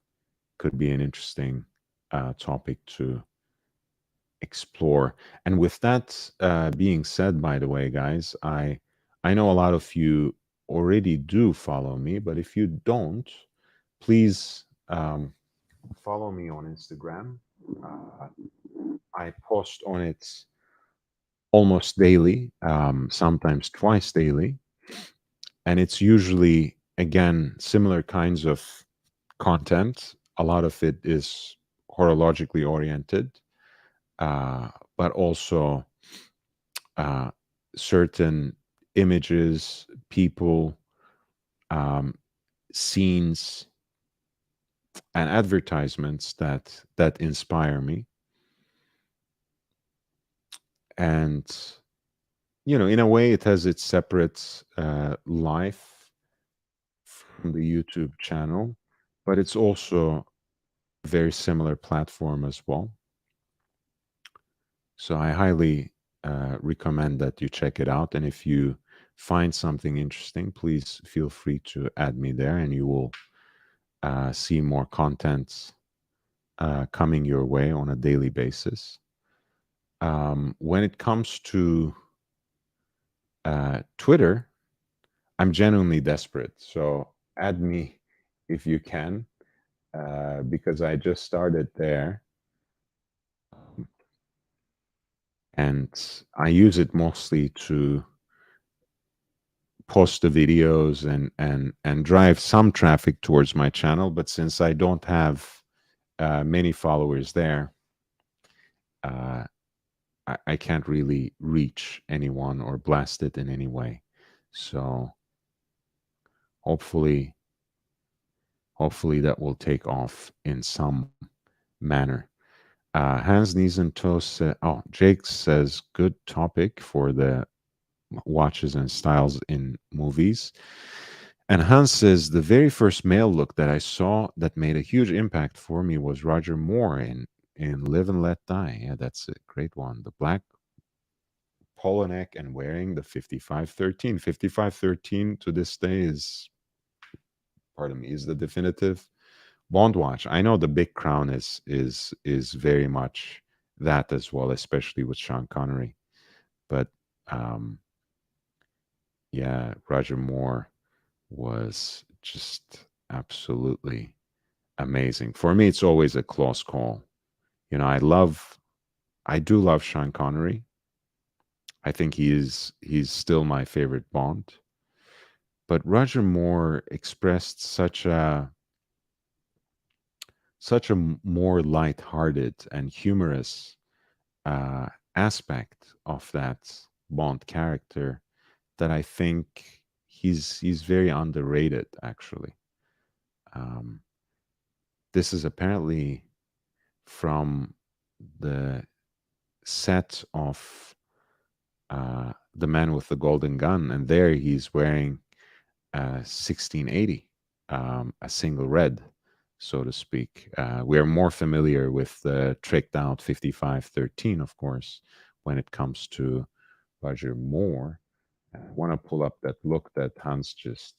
an interesting topic to explore. And with that being said, by the way, guys, I know a lot of you already do follow me, but if you don't, please follow me on Instagram. I post on it almost daily, sometimes twice daily, and it's usually, again, similar kinds of content. A lot of it is horologically oriented, but also certain images, people, scenes, and advertisements that inspire me. And in a way, it has its separate life from the YouTube channel, but it's also a very similar platform as well. So I highly recommend that you check it out. And if you find something interesting, please feel free to add me there, and you will see more content coming your way on a daily basis. When it comes to Twitter, I'm genuinely desperate. So add me if you can, because I just started there. And I use it mostly to post the videos and drive some traffic towards my channel. But since I don't have many followers there, I can't really reach anyone or blast it in any way. So hopefully that will take off in some manner. Hans Niesen Toast, Jake says, good topic for the watches and styles in movies. And Hans says, the very first male look that I saw that made a huge impact for me was Roger Moore in Live and Let Die. Yeah, that's a great one. The black polo neck and wearing the 5513. 5513 to this day is, pardon me, is the definitive Bond watch. I know the Big Crown is very much that as well, especially with Sean Connery. But yeah, Roger Moore was just absolutely amazing. For me, it's always a close call. You know, I do love Sean Connery. I think he's still my favorite Bond. But Roger Moore expressed such a more lighthearted and humorous aspect of that Bond character that I think he's very underrated, actually. This is apparently from the set of The Man with the Golden Gun, and there he's wearing 1680, a single red, so to speak. We are more familiar with the tricked out 5513, of course, when it comes to Roger Moore. I want to pull up that look that Hans just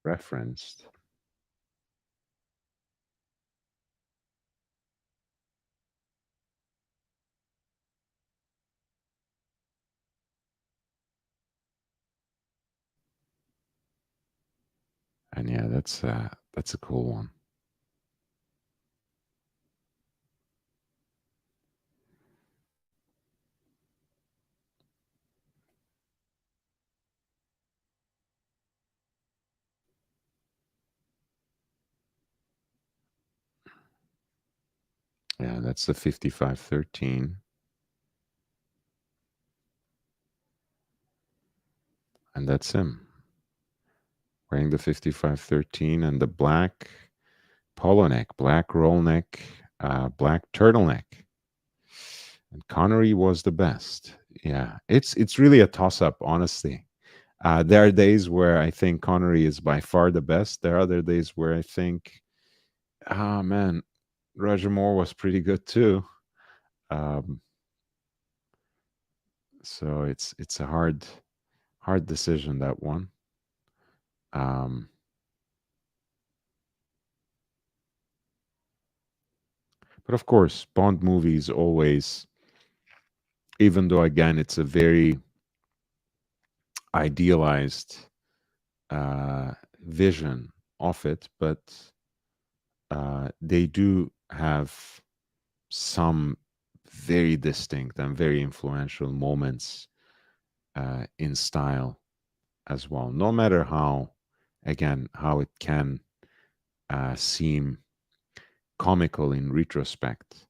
referenced. And yeah, that's a cool one. Yeah, that's the 5513. And that's him wearing the 5513 and the black polo neck, black roll neck, black turtleneck. And Connery was the best. Yeah, it's really a toss-up, honestly. There are days where I think Connery is by far the best. There are other days where I think, oh man, Roger Moore was pretty good too. So it's a hard decision, that one. But of course, Bond movies always, even though again it's a very idealized vision of it, but they do have some very distinct and very influential moments in style as well. No matter how it can seem comical in retrospect.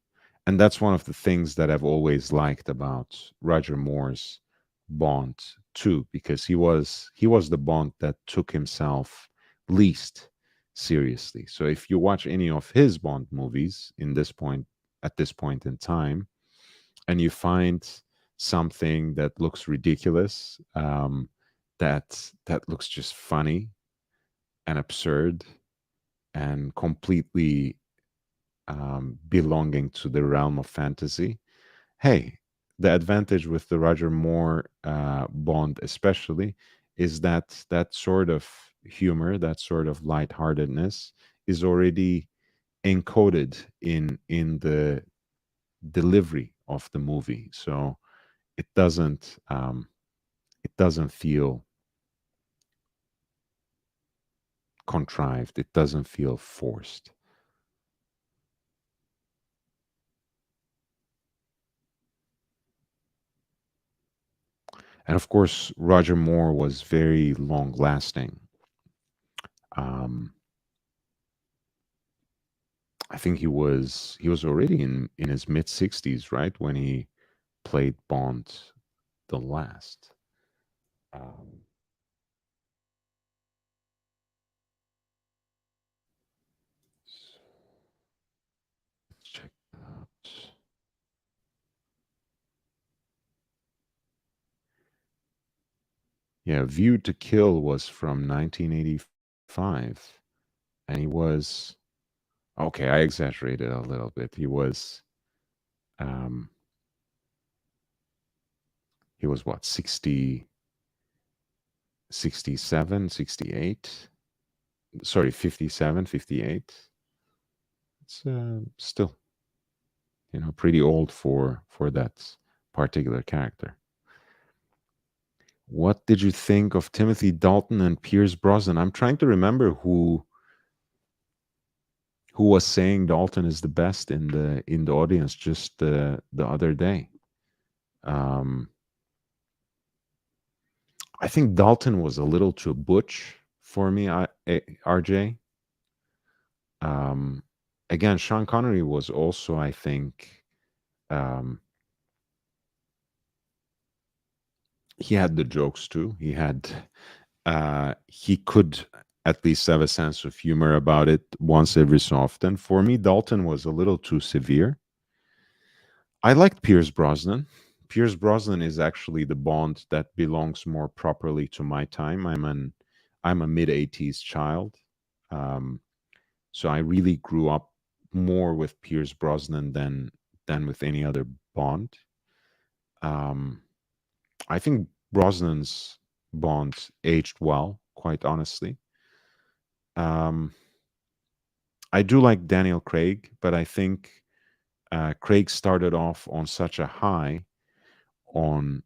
And that's one of the things that I've always liked about Roger Moore's Bond too, because he was the Bond that took himself least seriously. So if you watch any of his Bond movies at this point in time, and you find something that looks ridiculous, that looks just funny and absurd and completely belonging to the realm of fantasy, hey, the advantage with the Roger Moore Bond, especially, is that that sort of humor, that sort of lightheartedness, is already encoded in the delivery of the movie. So it doesn't feel contrived. It doesn't feel forced. And of course, Roger Moore was very long lasting. I think he was already in his mid 60s, right, when he played Bond the last. Um, let's check that out. Yeah, View to Kill was from 1985, and he was okay. I exaggerated a little bit. Um, he was what, 60, 67, 68? Sorry, 57, 58. It's still, pretty old for that particular character. What did you think of Timothy Dalton and Pierce Brosnan? I'm trying to remember who was saying Dalton is the best in the audience just the other day. I think Dalton was a little too butch for me, RJ. Again, Sean Connery was also, I think, um, he had the jokes too. He could at least have a sense of humor about it once every so often. For me, Dalton was a little too severe. I liked Pierce Brosnan. Pierce Brosnan is actually the Bond that belongs more properly to my time. I'm a mid '80s child, um, so I really grew up more with Pierce Brosnan than with any other Bond. Um, I think Brosnan's Bond aged well, quite honestly. Um, I do like Daniel Craig, but I think Craig started off on such a high on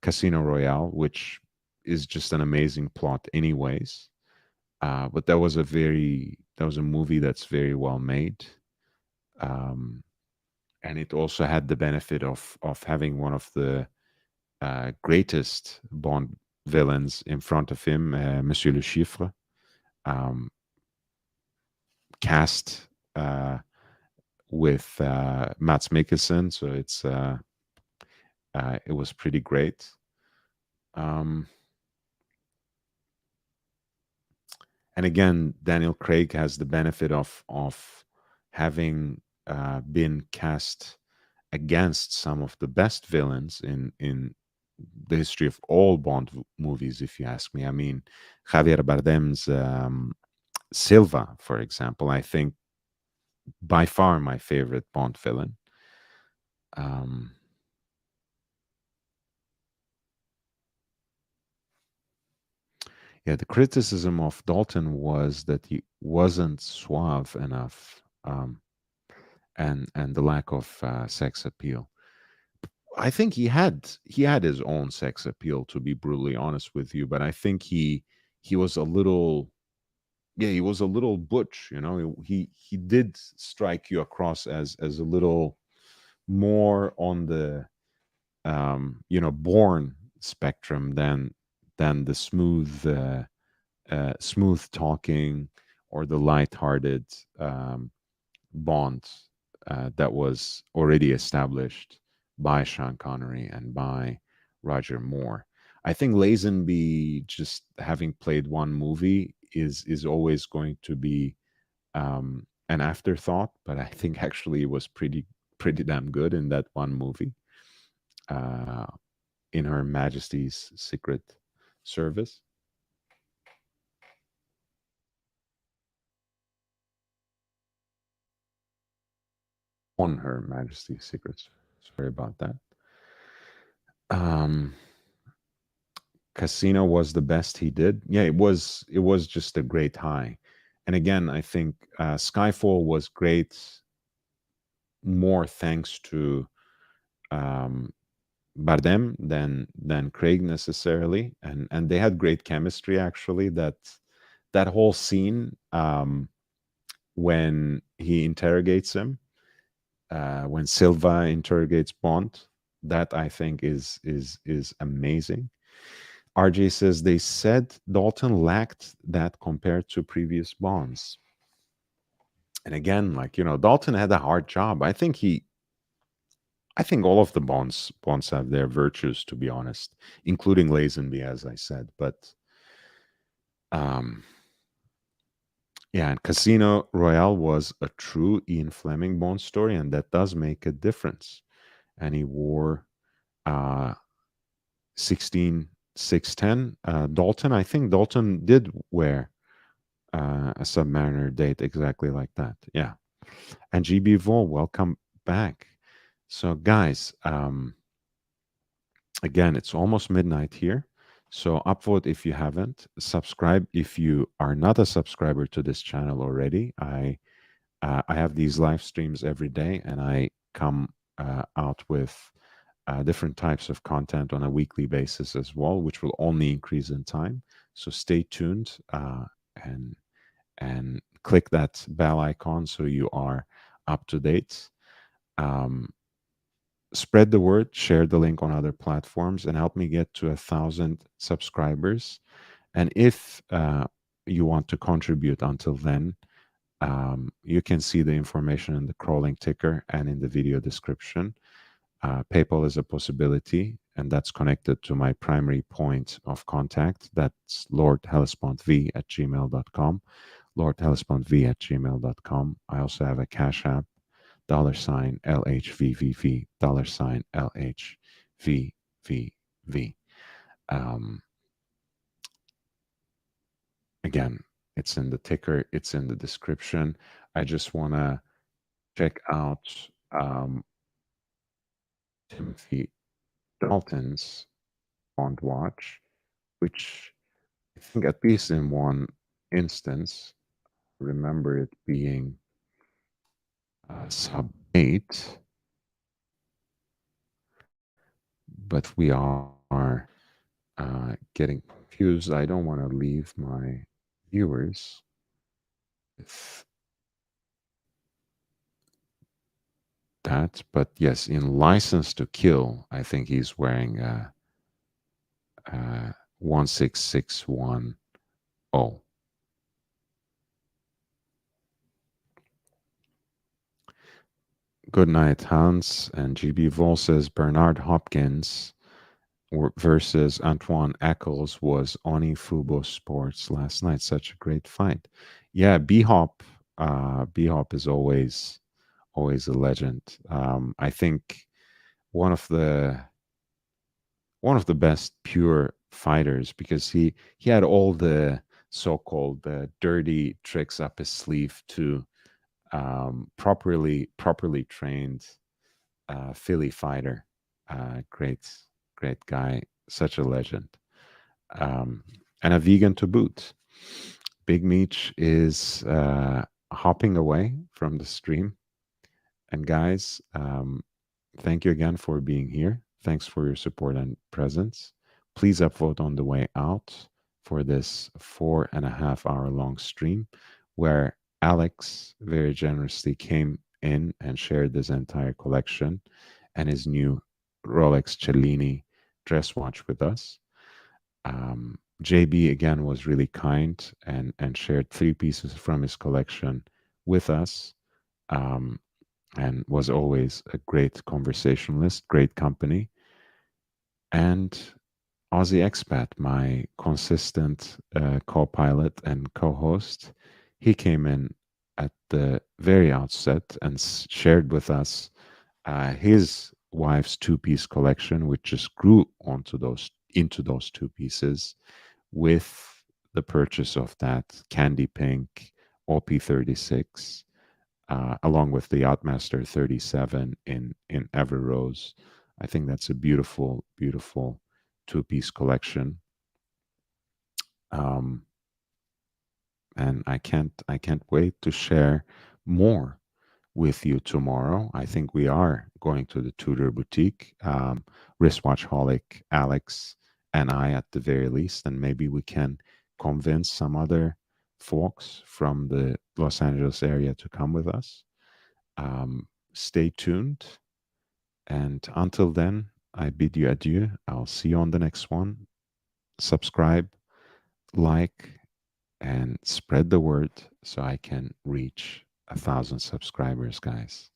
Casino Royale, which is just an amazing plot, anyways. But that was a movie that's very well made, um, and it also had the benefit of having one of the greatest Bond villains in front of him, Monsieur Le Chiffre, um, cast with Mads Mikkelsen. So it was pretty great. Um, and again, Daniel Craig has the benefit of having been cast against some of the best villains in the history of all Bond movies, if you ask me. I mean, Javier Bardem's Silva, for example, I think by far my favorite Bond villain. Um, yeah, the criticism of Dalton was that he wasn't suave enough, and the lack of sex appeal. I think he had his own sex appeal, to be brutally honest with you, but I think he was a little, yeah, he was a little butch. He did strike you across as a little more on the born spectrum than the smooth talking or the light-hearted Bond that was already established by Sean Connery and by Roger Moore. I think Lazenby, just having played one movie, is always going to be an afterthought. But I think actually it was pretty damn good in that one movie, uh, in Her Majesty's Secret Service. On Her Majesty's Secret Sorry about that. Casino was the best he did. Yeah, it was just a great high. And again, I think Skyfall was great more thanks to Bardem than Craig necessarily, and they had great chemistry actually. That whole scene when he interrogates him, when Silva interrogates Bond, that I think is amazing. RJ says they said Dalton lacked that compared to previous Bonds. And again, like, Dalton had a hard job. I think all of the Bonds have their virtues, to be honest, including Lazenby, as I said. But yeah, and Casino Royale was a true Ian Fleming Bond story, and that does make a difference. And he wore 16610. Dalton, I think Dalton did wear a Submariner date exactly like that. Yeah. And GB Vol, welcome back. So guys, again, it's almost midnight here. So upvote if you haven't. Subscribe if you are not a subscriber to this channel already. I have these live streams every day, and I come out with different types of content on a weekly basis as well, which will only increase in time. So stay tuned and click that bell icon so you are up to date. Spread the word, share the link on other platforms, and help me get to 1,000 subscribers. And if you want to contribute until then, you can see the information in the crawling ticker and in the video description. PayPal is a possibility, and that's connected to my primary point of contact. That's lordhellespontv@gmail.com, lordhellespontv@gmail.com. I also have a Cash App, $LHVVV, $LHVVV. Again, it's in the ticker, it's in the description. I just want to check out Timothy Dalton's Bond watch, which I think at least in one instance, remember it being sub 8, but we are getting confused. I don't want to leave my viewers with that, but yes, in License to Kill, I think he's wearing 16610. Good night, Hans. And GB Vol says Bernard Hopkins versus Antoine Eccles was Oni Fubo Sports last night. Such a great fight. Yeah, B-Hop is always a legend. I think one of the best pure fighters, because he had all the so-called dirty tricks up his sleeve to properly trained Philly fighter. Great guy, such a legend, and a vegan to boot. Big Meech is hopping away from the stream. And guys, thank you again for being here. Thanks for your support and presence. Please upvote on the way out for this 4.5 hour long stream, where Alex very generously came in and shared his entire collection and his new Rolex Cellini dress watch with us. JB again was really kind and shared 3 pieces from his collection with us, and was always a great conversationalist, great company. And Aussie Expat, my consistent co-pilot and co-host, he came in at the very outset and shared with us his wife's 2-piece collection, which just grew into those 2 pieces with the purchase of that candy pink OP36 along with the Yachtmaster 37 in Ever Rose. I think that's a beautiful, beautiful two-piece collection. And I can't wait to share more with you tomorrow. I think we are going to the Tudor boutique, wristwatch holic Alex and I at the very least, and maybe we can convince some other folks from the Los Angeles area to come with us. Stay tuned, and until then, I bid you adieu. I'll see you on the next one. Subscribe, like, and spread the word so I can reach 1,000 subscribers, guys.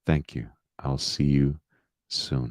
Thank you. I'll see you soon.